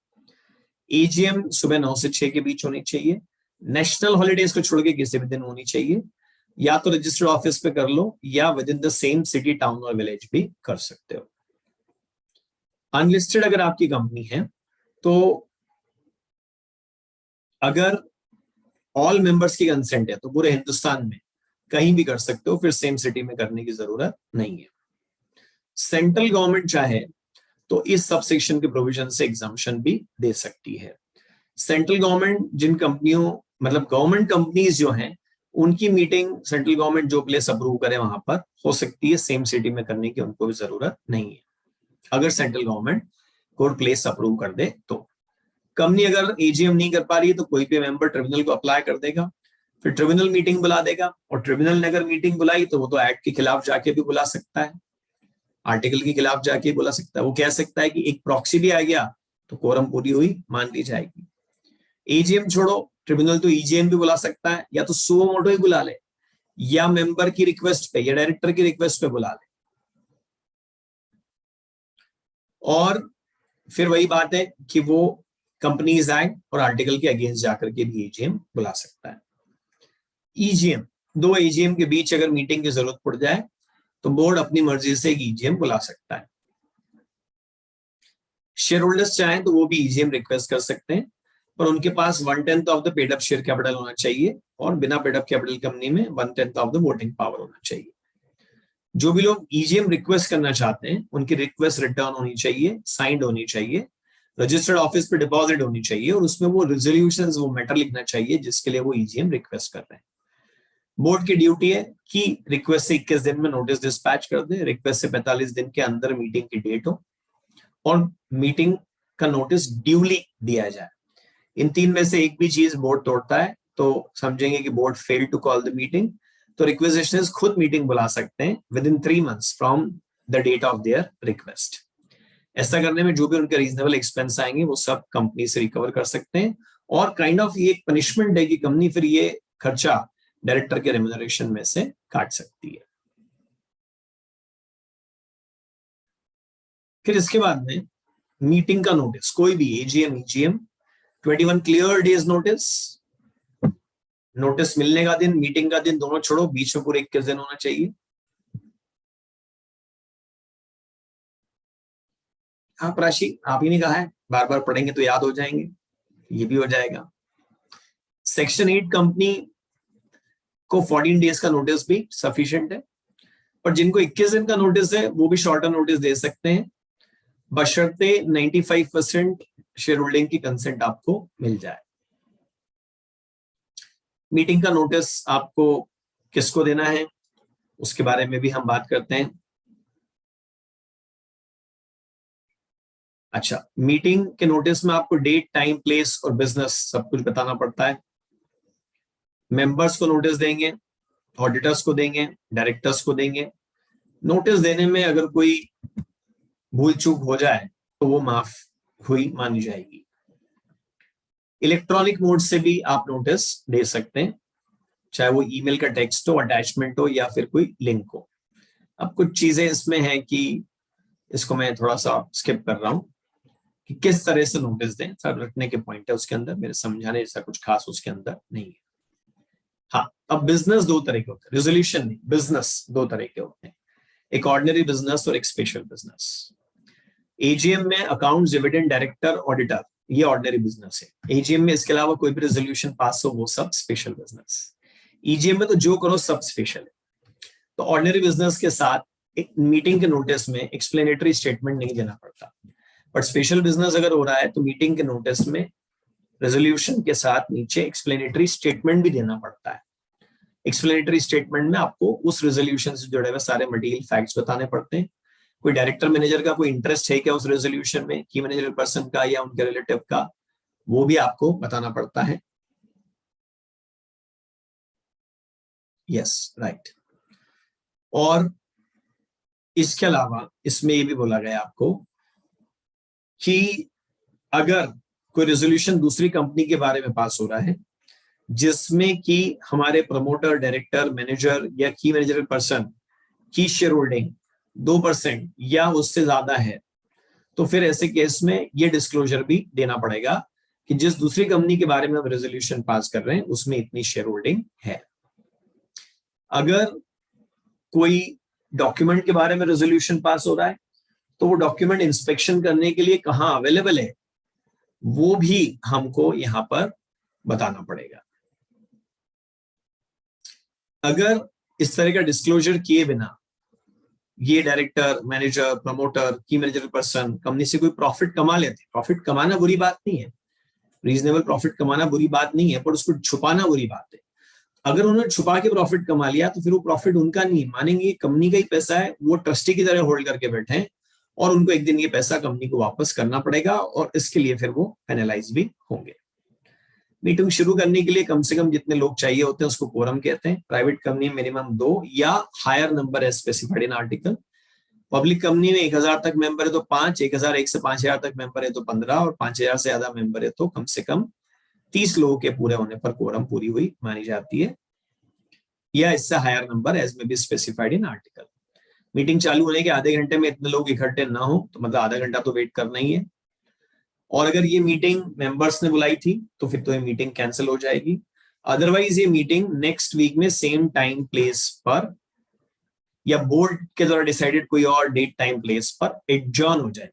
एजीएम सुबह 9 से 6 के बीच होनी चाहिए। नेशनल हॉलीडेज को छोड़ के किसी भी दिन होनी चाहिए। या तो रजिस्टर्ड ऑफिस पे कर लो या with in the same city, town और विलेज भी कर सकते हो। अनलिस्टेड अगर आपकी कंपनी है तो अगर ऑल मेंबर्स की कंसेंट है तो पूरे हिंदुस्तान में कहीं भी कर सकते हो, फिर सेम सिटी में करने की जरूरत नहीं है। सेंट्रल गवर्नमेंट चाहे तो इस सबसेक्शन के प्रोविजन से एग्जाम्पशन भी दे सकती है। सेंट्रल गवर्नमेंट जिन कंपनियों, मतलब गवर्नमेंट कंपनीज जो हैं, उनकी मीटिंग सेंट्रल गवर्नमेंट जो प्लेस अप्रूव करे वहां पर हो सकती है, सेम सिटी में करने की उनको भी जरूरत नहीं है अगर सेंट्रल गवर्नमेंट कोई प्लेस अप्रूव कर दे तो। कंपनी अगर एजीएम नहीं कर पा रही है तो कोई भी मेंबर ट्रिब्यूनल को अप्लाई कर देगा, फिर ट्रिब्यूनल मीटिंग बुला देगा और ट्रिब्यूनल ने अगर मीटिंग बुलाई तो वो तो एक्ट के खिलाफ जाके भी बुला सकता है, आर्टिकल के खिलाफ जाके बुला सकता है। वो कह सकता है कि एक प्रॉक्सी भी आ गया तो कोरम पूरी हुई मान ली जाएगी। एजीएम छोड़ो, ट्रिब्यूनल तो ईजीएम भी बुला सकता है, या तो सुओ मोटो ही बुला ले या मेंबर की रिक्वेस्ट पे या डायरेक्टर की रिक्वेस्ट पे बुला ले। और फिर वही बात है कि वो कंपनीज एक्ट और आर्टिकल के अगेंस्ट जाकर के भी एजीएम बुला सकता है। ईजीएम, 2 एजीएम के बीच अगर मीटिंग की जरूरत पड़ जाए तो बोर्ड अपनी मर्जी से एक ईजीएम बुला सकता है। शेयर होल्डर्स चाहें तो वो भी ईजीएम रिक्वेस्ट कर सकते हैं, पर उनके पास 1/10 of the paid up share capital होना चाहिए और बिना पेड अप कैपिटल कंपनी में 1/10 ऑफ द वोटिंग पावर होना चाहिए। जो भी लोग ईजीएम रिक्वेस्ट करना चाहते हैं उनकी रिक्वेस्ट रिटर्न होनी चाहिए, साइंड होनी चाहिए, रजिस्टर्ड ऑफिस पे डिपॉजिट होनी चाहिए और उसमें वो रेजोल्यूशंस, वो मैटर लिखना चाहिए जिसके लिए वो ईजीएम रिक्वेस्ट कर रहे हैं। बोर्ड की ड्यूटी है कि रिक्वेस्ट से 21 दिन में नोटिस डिस्पैच कर दे, रिक्वेस्ट से 45 दिन के अंदर मीटिंग की डेट हो और मीटिंग का नोटिस ड्यूली दिया जाए। इन 3 में से एक भी चीज बोर्ड तोड़ता है तो समझेंगे कि board failed to call the meeting, तो रिक्वेजिशनर्स खुद मीटिंग बुला सकते हैं within 3 months from the date of their request. ऐसा करने में जो भी उनके रीजनेबल एक्सपेंस आएंगे वो सब कंपनी से रिकवर कर सकते हैं और काइंड ऑफ ये एक पनिशमेंट है कि कंपनी फिर ये खर्चा डायरेक्टर के रेम्यूनरेशन में से काट सकती है। फिर इसके बाद में मीटिंग का नोटिस, कोई भी AGM, EGM, 21 clear days notice, notice मिलने का दिन, मीटिंग का दिन दोनों छोड़ो, बीच में पूरे 21 दिन होना चाहिए। आप राशि आप ही ने कहा है, बार बार पढ़ेंगे तो याद हो जाएंगे, ये भी हो जाएगा। सेक्शन 8 कंपनी को 14 डेज का नोटिस भी सफिशिएंट है, पर जिनको 21 दिन का नोटिस है वो भी शॉर्टर नोटिस दे सकते हैं, बशर्ते 95% शेयर होल्डिंग की कंसेंट आपको मिल जाए। मीटिंग का नोटिस आपको किसको देना है उसके बारे में भी हम बात करते हैं। अच्छा, मीटिंग के नोटिस में आपको डेट, टाइम, प्लेस और बिजनेस सब कुछ बताना पड़ता है। मेंबर्स को नोटिस देंगे, ऑडिटर्स को देंगे, डायरेक्टर्स को देंगे। नोटिस देने में अगर कोई भूल चूक हो जाए तो वो माफ हुई मानी जाएगी। इलेक्ट्रॉनिक मोड से भी आप नोटिस दे सकते हैं, चाहे वो ईमेल का टेक्स्ट हो, अटैचमेंट हो या फिर कोई लिंक हो। अब कुछ चीजें इसमें हैं कि इसको मैं थोड़ा सा स्किप कर रहा हूं कि किस तरह से नोटिस दें, सब रखने के पॉइंट है उसके अंदर, मेरे समझाने जैसा कुछ खास उसके अंदर नहीं है। हाँ, अब बिजनेस दो तरह के होते हैं, रेजोल्यूशन नहीं, बिजनेस दो तरह के होते हैं, एक ऑर्डिनरी बिजनेस और एक स्पेशल बिजनेस। एजीएम में अकाउंट, डिविडेंड, डायरेक्टर, ऑडिटर, ये ऑर्डिनरी बिजनेस है। एजीएम में इसके अलावा कोई भी रेजोल्यूशन पास हो वो सब स्पेशल बिजनेस। ईजीएम में तो जो करो सब स्पेशल है। तो ऑर्डिनरी बिजनेस के साथ एक मीटिंग के नोटिस में एक्सप्लेनेटरी स्टेटमेंट नहीं देना पड़ता, बट स्पेशल बिजनेस अगर हो रहा है तो मीटिंग के नोटिस में रेजोल्यूशन के साथ नीचे एक्सप्लेनेटरी स्टेटमेंट भी देना पड़ता है। एक्सप्लेनेटरी स्टेटमेंट में आपको उस रेजोल्यूशन से जुड़े हुए सारे मटेरियल फैक्ट्स बताने पड़ते हैं। कोई डायरेक्टर मैनेजर का कोई इंटरेस्ट है क्या उस रेजोल्यूशन में, की मैनेजर पर्सन का या उनके रिलेटिव का, वो भी आपको बताना पड़ता है। Yes, right. और इसके अलावा इसमें ये भी बोला गया आपको कि अगर कोई रेजोल्यूशन दूसरी कंपनी के बारे में पास हो रहा है जिसमें कि हमारे प्रमोटर, डायरेक्टर, मैनेजर या की मैनेजर पर्सन की शेयर होल्डिंग 2% या उससे ज्यादा है, तो फिर ऐसे केस में ये डिस्क्लोजर भी देना पड़ेगा कि जिस दूसरी कंपनी के बारे में हम रेजोल्यूशन पास कर रहे हैं उसमें इतनी शेयर होल्डिंग है। अगर कोई डॉक्यूमेंट के बारे में रेजोल्यूशन पास हो रहा है तो वो डॉक्यूमेंट इंस्पेक्शन करने के लिए कहाँ अवेलेबल है वो भी हमको यहां पर बताना पड़ेगा। अगर इस तरह का डिस्क्लोजर किए बिना ये डायरेक्टर, मैनेजर, प्रमोटर, की मैनेजर पर्सन कंपनी से कोई प्रॉफिट कमा लेते, प्रॉफिट कमाना बुरी बात नहीं है, रीजनेबल प्रॉफिट कमाना बुरी बात नहीं है, पर उसको छुपाना बुरी बात है। अगर उन्होंने छुपा के प्रॉफिट कमा लिया तो फिर वो प्रॉफिट उनका नहीं, मानेंगे कंपनी का ही पैसा है, वो ट्रस्टी की तरह होल्ड करके बैठे हैं और उनको एक दिन ये पैसा कंपनी को वापस करना पड़ेगा और इसके लिए फिर वो पेनलाइज भी होंगे। मीटिंग शुरू करने के लिए कम से कम जितने लोग चाहिए होते हैं उसको कोरम कहते हैं। प्राइवेट कंपनी मिनिमम 2 या हायर नंबर है specified in article. Public company में 1000 तक मेंबर है तो 5, 1001 से 5000 तक मेंबर है तो 15 और 5000 से ज्यादा मेंबर है तो कम से कम 30 लोगों के पूरे होने पर कोरम पूरी हुई मानी जाती है, या इससे हायर नंबर एज में be specified in article. Meeting चालू होने के आधे घंटे में इतने लोग इकट्ठे ना हो तो मतलब आधा घंटा तो वेट करना ही है। और अगर ये मीटिंग मेंबर्स ने बुलाई थी तो फिर तो ये मीटिंग कैंसिल हो जाएगी। अदरवाइज ये मीटिंग नेक्स्ट वीक में सेम टाइम प्लेस पर या बोर्ड के द्वारा डिसाइडेड कोई और डेट, टाइम, प्लेस पर एडजर्न हो जाएगी।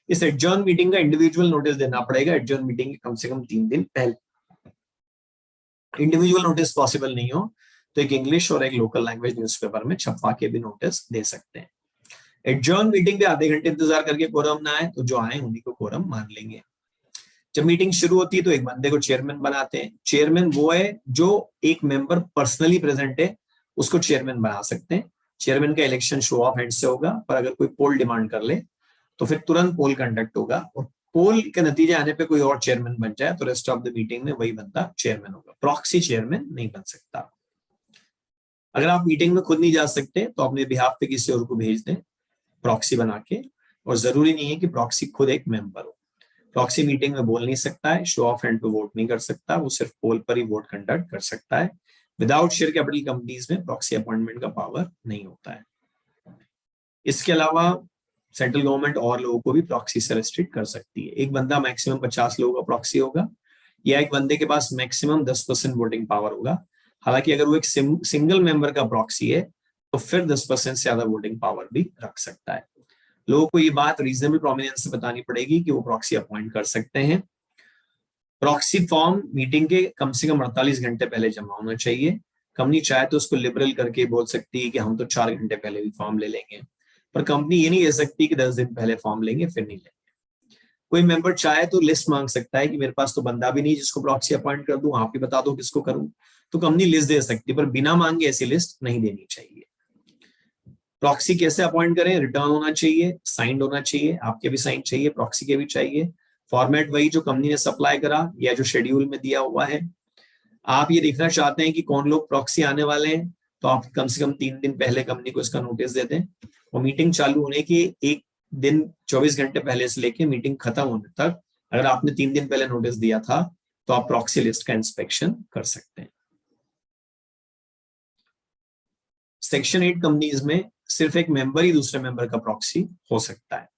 इस एडजर्न मीटिंग का इंडिविजुअल नोटिस देना पड़ेगा एडजर्न मीटिंग के कम से कम 3 दिन पहले। इंडिविजुअल नोटिस पॉसिबल नहीं हो तो एक इंग्लिश और एक लोकल लैंग्वेज न्यूज़पेपर में छपवा के भी नोटिस दे सकते हैं। एडजर्न मीटिंग पे आधे घंटे इंतजार करके कोरम ना आए तो जो आए उन्हीं को कोरम मान लेंगे। जब मीटिंग शुरू होती है तो एक बंदे को चेयरमैन बनाते हैं। चेयरमैन वो है जो एक मेंबर पर्सनली प्रेजेंट है उसको चेयरमैन बना सकते हैं। चेयरमैन का इलेक्शन शो ऑफ हैंड से होगा, पर अगर कोई पोल डिमांड कर ले तो फिर तुरंत पोल कंडक्ट होगा और पोल के नतीजे आने पे कोई और चेयरमैन बन जाए तो रेस्ट ऑफ द मीटिंग में वही बंदा चेयरमैन होगा। प्रॉक्सी चेयरमैन नहीं बन सकता। अगर आप मीटिंग में खुद नहीं जा सकते तो अपने बिहाफ पे किसी और को भेज दें प्रॉक्सी बना के, और जरूरी नहीं है कि प्रॉक्सी खुद एक मेंबर हो। प्रॉक्सी मीटिंग में बोल नहीं सकता है, शो ऑफ हैंड पे वोट नहीं कर सकता, वो सिर्फ पोल पर ही वोट कंडक्ट कर सकता है। विदाउट शेयर कैपिटल कंपनीज में प्रॉक्सी अपॉइंटमेंट का पावर नहीं होता है। इसके अलावा सेंट्रल गवर्नमेंट और लोगों को भी प्रॉक्सी से रेस्ट्रिक्ट कर सकती है। एक बंदा मैक्सिमम 50 लोगों का प्रॉक्सी होगा या एक बंदे के पास मैक्सिमम 10% वोटिंग पावर होगा। हालांकि अगर वो एक सिंगल मेंबर का प्रॉक्सी है तो फिर 10% से ज्यादा वोटिंग पावर भी रख सकता है। लोगों को ये बात रीजनेबल प्रोमिनेंस से बतानी पड़ेगी कि वो प्रॉक्सी अपॉइंट कर सकते हैं। प्रॉक्सी फॉर्म मीटिंग के कम से कम 48 घंटे पहले जमा होना चाहिए। कंपनी चाहे तो उसको लिबरल करके बोल सकती है कि हम तो 4 घंटे पहले भी फॉर्म ले लेंगे, पर कंपनी ये नहीं कह सकती कि 10 दिन पहले फॉर्म लेंगे फिर नहीं लेंगे। कोई मेंबर चाहे तो लिस्ट मांग सकता है कि मेरे पास तो बंदा भी नहीं जिसको प्रॉक्सी अपॉइंट कर दूं, आप ही बता दो किसको करूं, तो कंपनी लिस्ट दे सकती है, पर बिना मांगे ऐसी लिस्ट नहीं देनी चाहिए। प्रॉक्सी कैसे अपॉइंट करें? रिटर्न होना चाहिए, साइंड होना चाहिए, आपके भी साइन चाहिए, प्रॉक्सी के भी चाहिए, फॉर्मेट वही जो कंपनी ने सप्लाई करा या जो शेड्यूल में दिया हुआ है। आप ये देखना चाहते हैं कि कौन लोग प्रॉक्सी आने वाले हैं, तो आप कम से कम 3 दिन पहले कंपनी को इसका नोटिस दे दें, और मीटिंग चालू होने के एक दिन 24 घंटे पहले से लेके मीटिंग खत्म होने तक अगर आपने 3 दिन पहले नोटिस दिया था तो आप प्रॉक्सी लिस्ट का इंस्पेक्शन कर सकते हैं। सेक्शन 8 कंपनीज में सिर्फ एक मेंबर ही दूसरे मेंबर का प्रॉक्सी हो सकता है।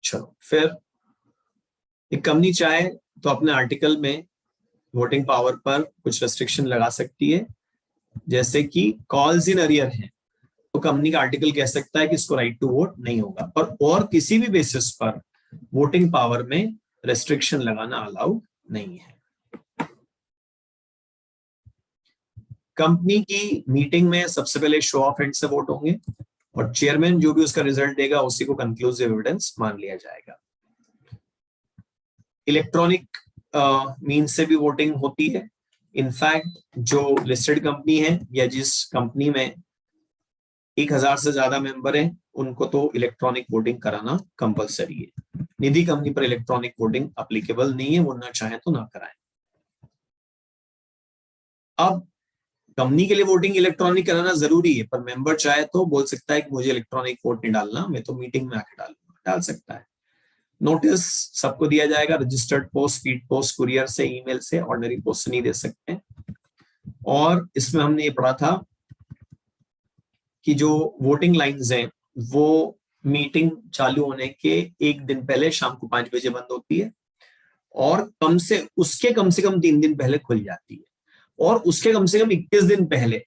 चलो फिर एक कंपनी चाहे तो अपने आर्टिकल में वोटिंग पावर पर कुछ रेस्ट्रिक्शन लगा सकती है, जैसे कि कॉल्स इन अरियर है तो कंपनी का आर्टिकल कह सकता है कि इसको राइट टू वोट नहीं होगा, पर और किसी भी बेसिस पर वोटिंग पावर में रेस्ट्रिक्शन लगाना अलाउड नहीं है। कंपनी की मीटिंग में सबसे पहले शो ऑफ हैंड से वोट होंगे और चेयरमैन जो भी उसका रिजल्ट देगा उसी को कंक्लूसिव एविडेंस मान लिया जाएगा। इलेक्ट्रॉनिक मीन्स से भी वोटिंग होती है। इनफैक्ट जो लिस्टेड कंपनी है या जिस कंपनी में 1000 से ज्यादा मेंबर हैं उनको तो इलेक्ट्रॉनिक वोटिंग कराना कंपलसरी है। निधि कंपनी पर इलेक्ट्रॉनिक वोटिंग अप्लीकेबल नहीं है, वो ना चाहे तो ना कराएं। अब कंपनी के लिए वोटिंग इलेक्ट्रॉनिक कराना जरूरी है, पर मेंबर चाहे तो बोल सकता है कि मुझे इलेक्ट्रॉनिक वोट नहीं डालना, मैं तो मीटिंग में आके डालूंगा, डाल सकता है। नोटिस सबको दिया जाएगा, registered post, speed post, courier से, ईमेल से, ऑर्डिनरी पोस्ट से नहीं दे सकते। और इसमें हमने ये पढ़ा था कि जो वोटिंग लाइन्स हैं वो मीटिंग चालू होने के एक दिन पहले शाम को 5 बजे बंद होती है और कम से कम 3 दिन पहले खुल जाती है, और उसके कम से कम 21 दिन पहले,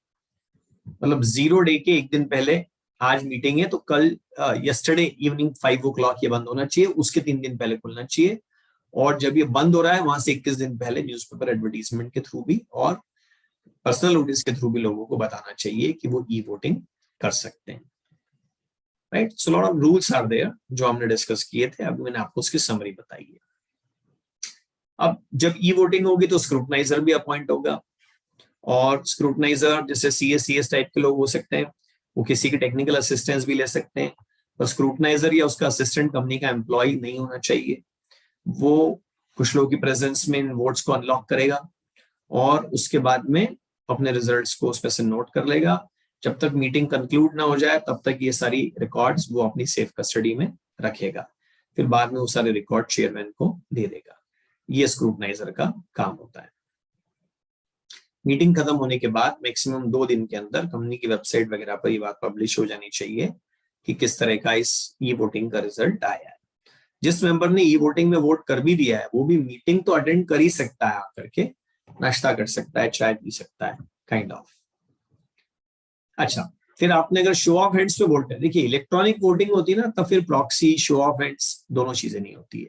मतलब 0 डे के एक दिन पहले, आज मीटिंग है तो कल यस्टरडे इवनिंग 5 o'clock ये बंद होना चाहिए, उसके 3 दिन पहले खुलना चाहिए। और जब ये बंद हो रहा है वहां से 21 दिन पहले न्यूज़पेपर एडवर्टीजमेंट के थ्रू भी और पर्सनल नोटिस के थ्रू भी लोगों को बताना चाहिए कि वो ई वोटिंग कर सकते हैं। Right, so lot of rules are there जो हमने डिस्कस किए थे, अभी मैंने आपको उसकी समरी बताई है। अब जब ई वोटिंग होगी तो स्क्रूटनाइजर भी अपॉइंट होगा, और स्क्रूटनाइजर जैसे सीएस टाइप के लोग हो सकते हैं, वो किसी की टेक्निकल असिस्टेंस भी ले सकते हैं, पर स्क्रूटनाइजर या उसका असिस्टेंट कंपनी का एम्प्लॉय नहीं होना चाहिए। वो कुछ लोगों की प्रेजेंस में इन वोट्स को अनलॉक करेगा और उसके बाद में अपने रिजल्ट्स को उस पर से नोट कर लेगा। जब तक मीटिंग कंक्लूड ना हो जाए तब तक ये सारी रिकॉर्ड्स वो अपनी सेफ कस्टडी में रखेगा, फिर बाद में वो सारे रिकॉर्ड चेयरमैन को दे देगा। ये स्क्रूटनाइजर का काम होता है। मीटिंग खत्म होने के बाद मैक्सिमम 2 दिन के अंदर कंपनी की वेबसाइट वगैरह पर ये बात पब्लिश हो जानी चाहिए कि किस तरह का इस ई वोटिंग का रिजल्ट आया है। जिस मेंबर ने ई वोटिंग में वोट कर भी दिया है वो भी मीटिंग तो अटेंड कर ही सकता है, आकर के नाश्ता कर सकता है, चाय पी सकता है, काइंड ऑफ। अच्छा, फिर आपने अगर शो ऑफ हैंड्स पे वोट है, देखिए इलेक्ट्रॉनिक वोटिंग होती है ना, तब फिर प्रॉक्सी, शो ऑफ हैंड्स दोनों चीजें नहीं होती है।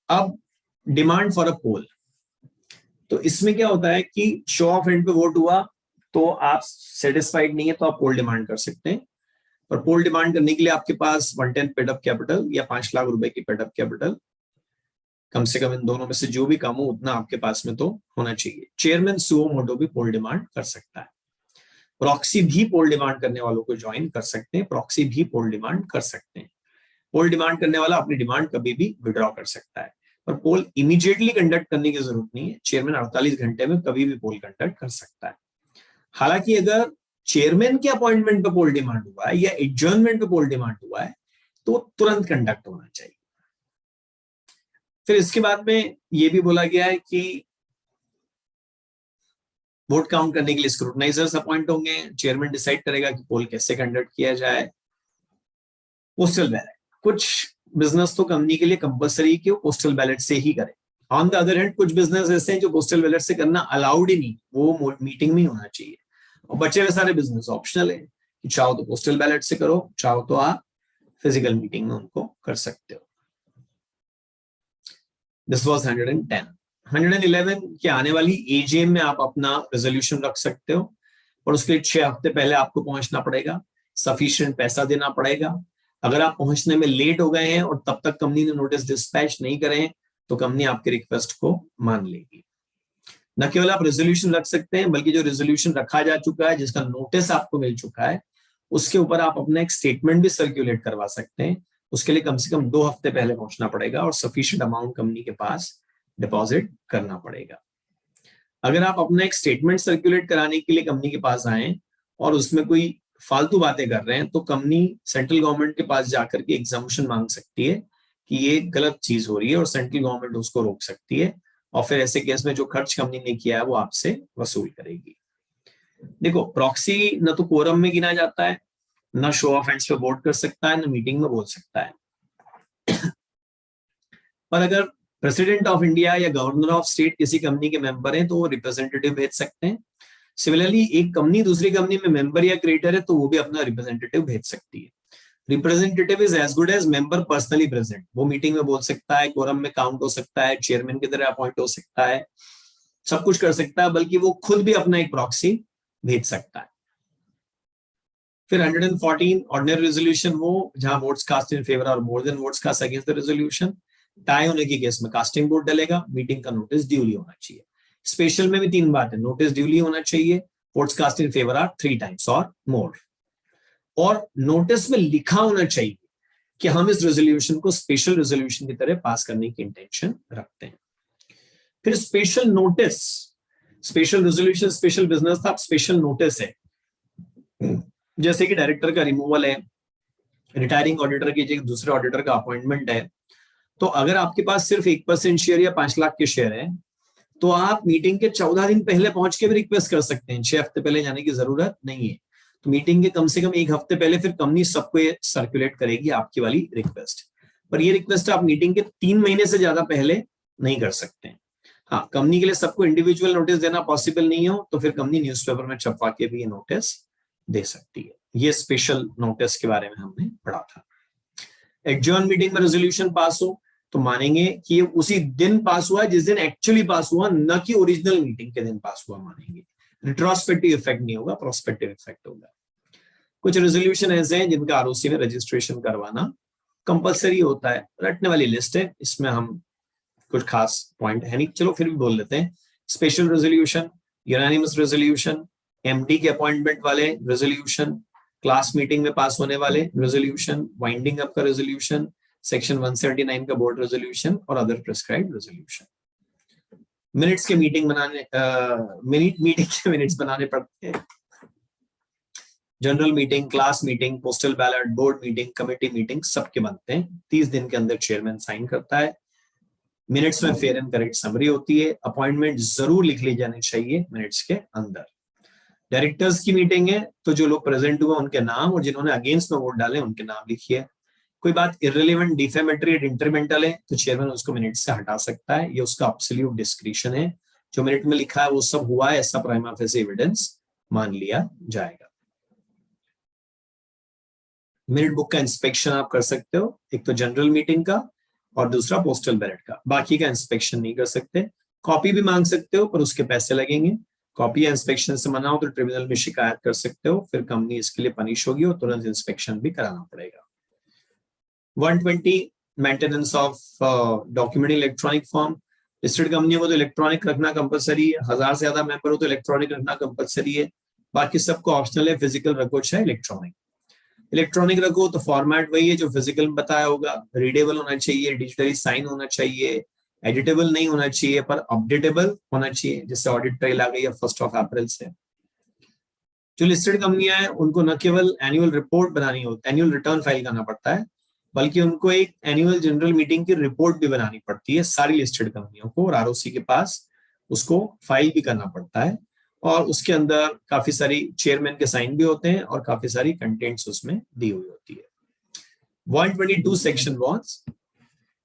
अब डिमांड फॉर अ पोल, तो इसमें क्या होता है कि शो ऑफ हैंड पे वोट हुआ तो आप सेटिस्फाइड नहीं है तो आप पोल डिमांड कर सकते हैं, और पोल डिमांड करने के लिए आपके पास 110 पेड अप कैपिटल या 5 लाख रुपए की पेड अप कैपिटल, कम से कम इन दोनों में से जो भी कम हो उतना आपके पास में तो होना चाहिए। चेयरमैन सुओ मोटो भी पोल डिमांड कर सकता है। प्रॉक्सी भी पोल डिमांड करने वालों को ज्वाइन कर सकते हैं, प्रॉक्सी भी पोल डिमांड कर सकते हैं। पोल डिमांड करने वाला अपनी डिमांड कभी भी विड्रॉ कर सकता है, पर पोल इमीडिएटली कंडक्ट करने की जरूरत नहीं है। चेयरमैन 48 घंटे में कभी भी पोल कंडक्ट कर सकता है। हालांकि अगर चेयरमैन के अपॉइंटमेंट पे पोल डिमांड हुआ है या एडजर्नमेंट पे पोल डिमांड हुआ है तो तुरंत कंडक्ट होना चाहिए। फिर इसके बाद में ये भी बोला गया है कि वोट काउंट करने के लिए स्क्रूटनाइजर्स अपॉइंट होंगे। चेयरमैन डिसाइड करेगा कि पोल कैसे कंडक्ट किया जाए। पोस्टल बैलेट, कुछ बिजनेस तो कंपनी के लिए कंपलसरी कि वो पोस्टल बैलेट से ही करे। ऑन द अदर हैंड कुछ बिजनेस ऐसे हैं जो पोस्टल बैलेट से करना अलाउड ही नहीं, वो मीटिंग में होना चाहिए। और बचे हुए सारे बिजनेस ऑप्शनल है कि चाहो तो पोस्टल बैलेट से करो, चाहो तो आप फिजिकल मीटिंग में उनको कर सकते हो। This was 110। 111 की आने वाली एजीएम में आप अपना रेजोल्यूशन रख सकते हो, और उसके लिए 6 हफ्ते पहले आपको पहुंचना पड़ेगा, सफिशिएंट पैसा देना पड़ेगा। अगर आप पहुंचने में लेट हो गए हैं और तब तक कंपनी ने नोटिस डिस्पैच नहीं करे हैं तो कंपनी आपके रिक्वेस्ट को मान लेगी। न केवल आप रेजोल्यूशन रख सकते हैं, बल्कि जो रेजोल्यूशन रखा जा चुका है, जिसका नोटिस आपको मिल चुका है, उसके ऊपर आप अपना एक स्टेटमेंट भी सर्कुलेट करवा सकते हैं। उसके लिए कम से कम 2 हफ्ते पहले पहुंचना पड़ेगा और सफिशिएंट अमाउंट कंपनी के पास डिपॉजिट करना पड़ेगा। अगर आप अपना एक स्टेटमेंट सर्कुलेट कराने के लिए कंपनी के पास आए और उसमें कोई फालतू बातें कर रहे हैं, तो कंपनी सेंट्रल गवर्नमेंट के पास जाकर के एग्जाम्पशन मांग सकती है कि ये गलत चीज हो रही है, और सेंट्रल गवर्नमेंट उसको रोक सकती है, और फिर ऐसे केस में जो खर्च कंपनी ने किया है वो आपसे वसूल करेगी। देखो, प्रॉक्सी न तो कोरम में गिना जाता है, न शो ऑफ हैंड्स पे वोट कर सकता है, न मीटिंग में बोल सकता है। पर अगर प्रेसिडेंट ऑफ इंडिया या गवर्नर ऑफ स्टेट किसी कंपनी के मेंबर हैं तो वो रिप्रेजेंटेटिव भेज सकते हैं। सिमिलरली एक कंपनी दूसरी कंपनी में मेंबर या क्रिएटर है तो वो भी अपना रिप्रेजेंटेटिव भेज सकती है। Representative is as good as member personally present. वो मीटिंग में बोल सकता है, कोरम में काउंट हो सकता है, चेयरमैन की तरह अपॉइंट हो सकता है, सब कुछ कर सकता है, बल्कि वो खुद भी अपना एक प्रॉक्सी भेज सकता है। फिर 114 ऑर्डिनरी रेजोल्यूशन वो जहां वोट्स कास्ट इन फेवर और more than votes cast against the resolution. Tie होने के केस में कास्टिंग वोट डलेगा, मीटिंग का नोटिस ड्यूली होना चाहिए। स्पेशल में भी 3 बात है, नोटिस ड्यूली होना चाहिए, votes cast in favour are 3 times और मोर, और नोटिस में लिखा होना चाहिए कि हम इस रेजोल्यूशन को स्पेशल रेजोल्यूशन की तरह पास करने की इंटेंशन रखते हैं। फिर special notice, special resolution special business था, स्पेशल नोटिस है, जैसे कि डायरेक्टर का रिमूवल है, रिटायरिंग ऑडिटर की जगह दूसरे ऑडिटर का अपॉइंटमेंट है। तो अगर आपके पास सिर्फ 1% शेयर या 5 लाख के शेयर है तो आप मीटिंग के 14 दिन पहले पहुंच के भी रिक्वेस्ट कर सकते हैं, 6 हफ्ते पहले जाने की जरूरत नहीं है। तो मीटिंग के कम से कम 1 हफ्ते पहले फिर कंपनी सबको ये सर्कुलेट करेगी आपकी वाली रिक्वेस्ट। पर ये रिक्वेस्ट आप मीटिंग के 3 महीने से ज्यादा पहले नहीं कर सकते। हाँ, कंपनी के लिए सबको इंडिविजुअल नोटिस देना पॉसिबल नहीं हो तो फिर कंपनी न्यूज़पेपर में छपवा के भी ये नोटिस दे सकती है। ये स्पेशल नोटिस के बारे में हमने पढ़ा था। एडजर्न मीटिंग में रेजोल्यूशन पास हो तो मानेंगे कि ये उसी दिन पास हुआ जिस दिन एक्चुअली पास हुआ, न कि ओरिजिनल मीटिंग के दिन पास हुआ मानेंगे। रिट्रोस्पेक्टिव इफेक्ट नहीं होगा, प्रोस्पेक्टिव इफेक्ट होगा। कुछ रेजोल्यूशन ऐसे हैं जिनका आरओसी में रजिस्ट्रेशन करवाना कंपलसरी होता है, रटने वाली लिस्ट है, इसमें हम कुछ खास पॉइंट है नहीं, चलो फिर भी बोल लेते हैं। Special resolution, unanimous resolution, MD के अपॉइंटमेंट वाले रेजोल्यूशन, क्लास मीटिंग में पास होने वाले रेजोल्यूशन, वाइंडिंग अप का रेजोल्यूशन, सेक्शन 179 का बोर्ड रेजोल्यूशन और अदर प्रिस्क्राइब्ड रेजोल्यूशन। मिनट्स के मीटिंग बनाने मीटिंग के मिनट्स बनाने पड़ते हैं। General meeting, class meeting, postal ballot, board meeting, committee meeting सबके बनते हैं। 30 दिन के अंदर चेयरमैन साइन करता है। मिनट्स में फेयर एंड करेक्ट समरी होती है। अपॉइंटमेंट जरूर लिख ली जानी चाहिए मिनट्स के अंदर। डायरेक्टर्स की मीटिंग है तो जो लोग प्रेजेंट हुए उनके नाम और जिन्होंने अगेंस्ट में वोट डाले उनके नाम लिखिए। कोई बात इररिलेवेंट, डिफेमेटरी, इंटरमेंटल है तो चेयरमैन उसको मिनट से हटा सकता है, ये उसका एब्सोल्यूट डिस्क्रिशन है। जो मिनट में लिखा है वो सब हुआ है ऐसा प्राइमा फेसी एविडेंस मान लिया जाएगा। मिनट बुक का इंस्पेक्शन आप कर सकते हो, एक तो जनरल मीटिंग का और दूसरा पोस्टल बैलेट का, बाकी का इंस्पेक्शन नहीं कर सकते। कॉपी भी मांग सकते हो पर उसके पैसे लगेंगे। कॉपी या इंस्पेक्शन से मना हो तो ट्रिब्यूनल में शिकायत कर सकते हो, फिर कंपनी इसके लिए पनिश होगी और तुरंत इंस्पेक्शन भी कराना पड़ेगा। 120 maintenance of document electronic form. Listed कंपनियों को तो इलेक्ट्रॉनिक रखना कंपलसरी है, 1000 से ज्यादा मेंबर हो तो इलेक्ट्रॉनिक रखना कंपलसरी है, बाकी सबको ऑप्शनल है, फिजिकल रखो चाहे इलेक्ट्रॉनिक। इलेक्ट्रॉनिक रखो तो फॉर्मेट वही है जो फिजिकल में बताया होगा, रीडेबल होना चाहिए, डिजिटली साइन होना चाहिए, एडिटेबल नहीं होना चाहिए पर अपडेटेबल होना चाहिए, जिससे ऑडिट ट्रेल आ गई है 1 अप्रैल से। जो लिस्टेड कंपनियां हैं उनको न केवल एनुअल रिपोर्ट बनानी होती, एनुअल रिटर्न फाइल करना पड़ता है, बल्कि उनको एक एनुअल जनरल मीटिंग की रिपोर्ट भी बनानी पड़ती है सारी लिस्टेड कंपनियों को, और आरओसी के पास उसको फाइल भी करना पड़ता है, और उसके अंदर काफी सारी चेयरमैन के साइन भी होते हैं और काफी सारी कंटेंट्स उसमें दी हुई होती है। 122 सेक्शन वॉज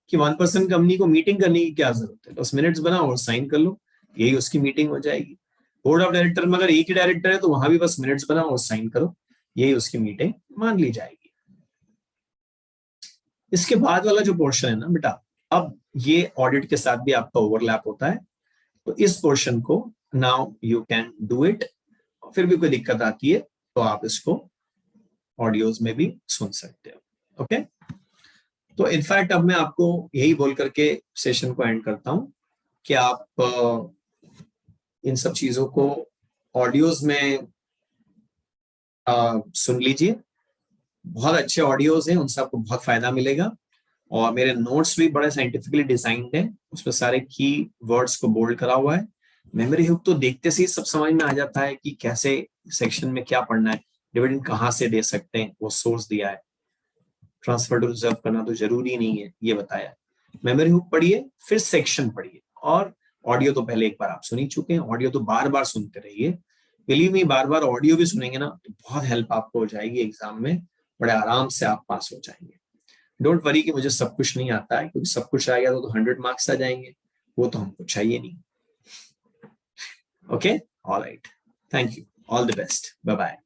कि 1% कंपनी को मीटिंग करने की क्या जरूरत है, बस मिनट्स बनाओ और साइन कर लो, यही उसकी मीटिंग हो जाएगी। बोर्ड ऑफ डायरेक्टर में अगर एक ही डायरेक्टर है तो वहां भी बस मिनट्स बनाओ और साइन करो, यही उसकी मीटिंग मान ली जाएगी। इसके बाद वाला जो पोर्शन है ना बेटा, अब ये ऑडिट के साथ भी आपका ओवरलैप होता है, तो इस पोर्शन को now you can do it. फिर भी कोई दिक्कत आती है तो आप इसको ऑडियोज में भी सुन सकते हो। ओके, तो इनफैक्ट अब मैं आपको यही बोल करके सेशन को एंड करता हूं कि आप इन सब चीजों को ऑडियोज में सुन लीजिए। बहुत अच्छे ऑडियोज हैं, उनसे आपको बहुत फायदा मिलेगा। और मेरे नोट्स भी बड़े साइंटिफिकली डिजाइन्ड हैं, उसमें सारे की वर्ड्स को बोल्ड करा हुआ है। मेमोरी हुक तो देखते से ही सब समझ में आ जाता है कि कैसे सेक्शन में क्या पढ़ना है, डिविडेंड कहाँ से दे सकते हैं, वो सोर्स दिया है। ट्रांसफर टू रिजर्व करना तो जरूरी नहीं है, ये बताया। मेमोरी हुक पढ़िए, फिर सेक्शन पढ़िए, और ऑडियो तो पहले एक बार आप सुन ही चुके हैं, ऑडियो तो बार बार सुनते रहिए। बिलीव मी, बार बार ऑडियो भी सुनेंगे ना तो बहुत हेल्प आपको हो जाएगी एग्जाम में, बड़े आराम से आप पास हो जाएंगे। डोंट वरी कि मुझे सब कुछ नहीं आता है, क्योंकि सब कुछ आ गया तो 100 मार्क्स आ जाएंगे, वो तो हमको चाहिए नहीं। Okay, alright, thank you, all the best, bye bye.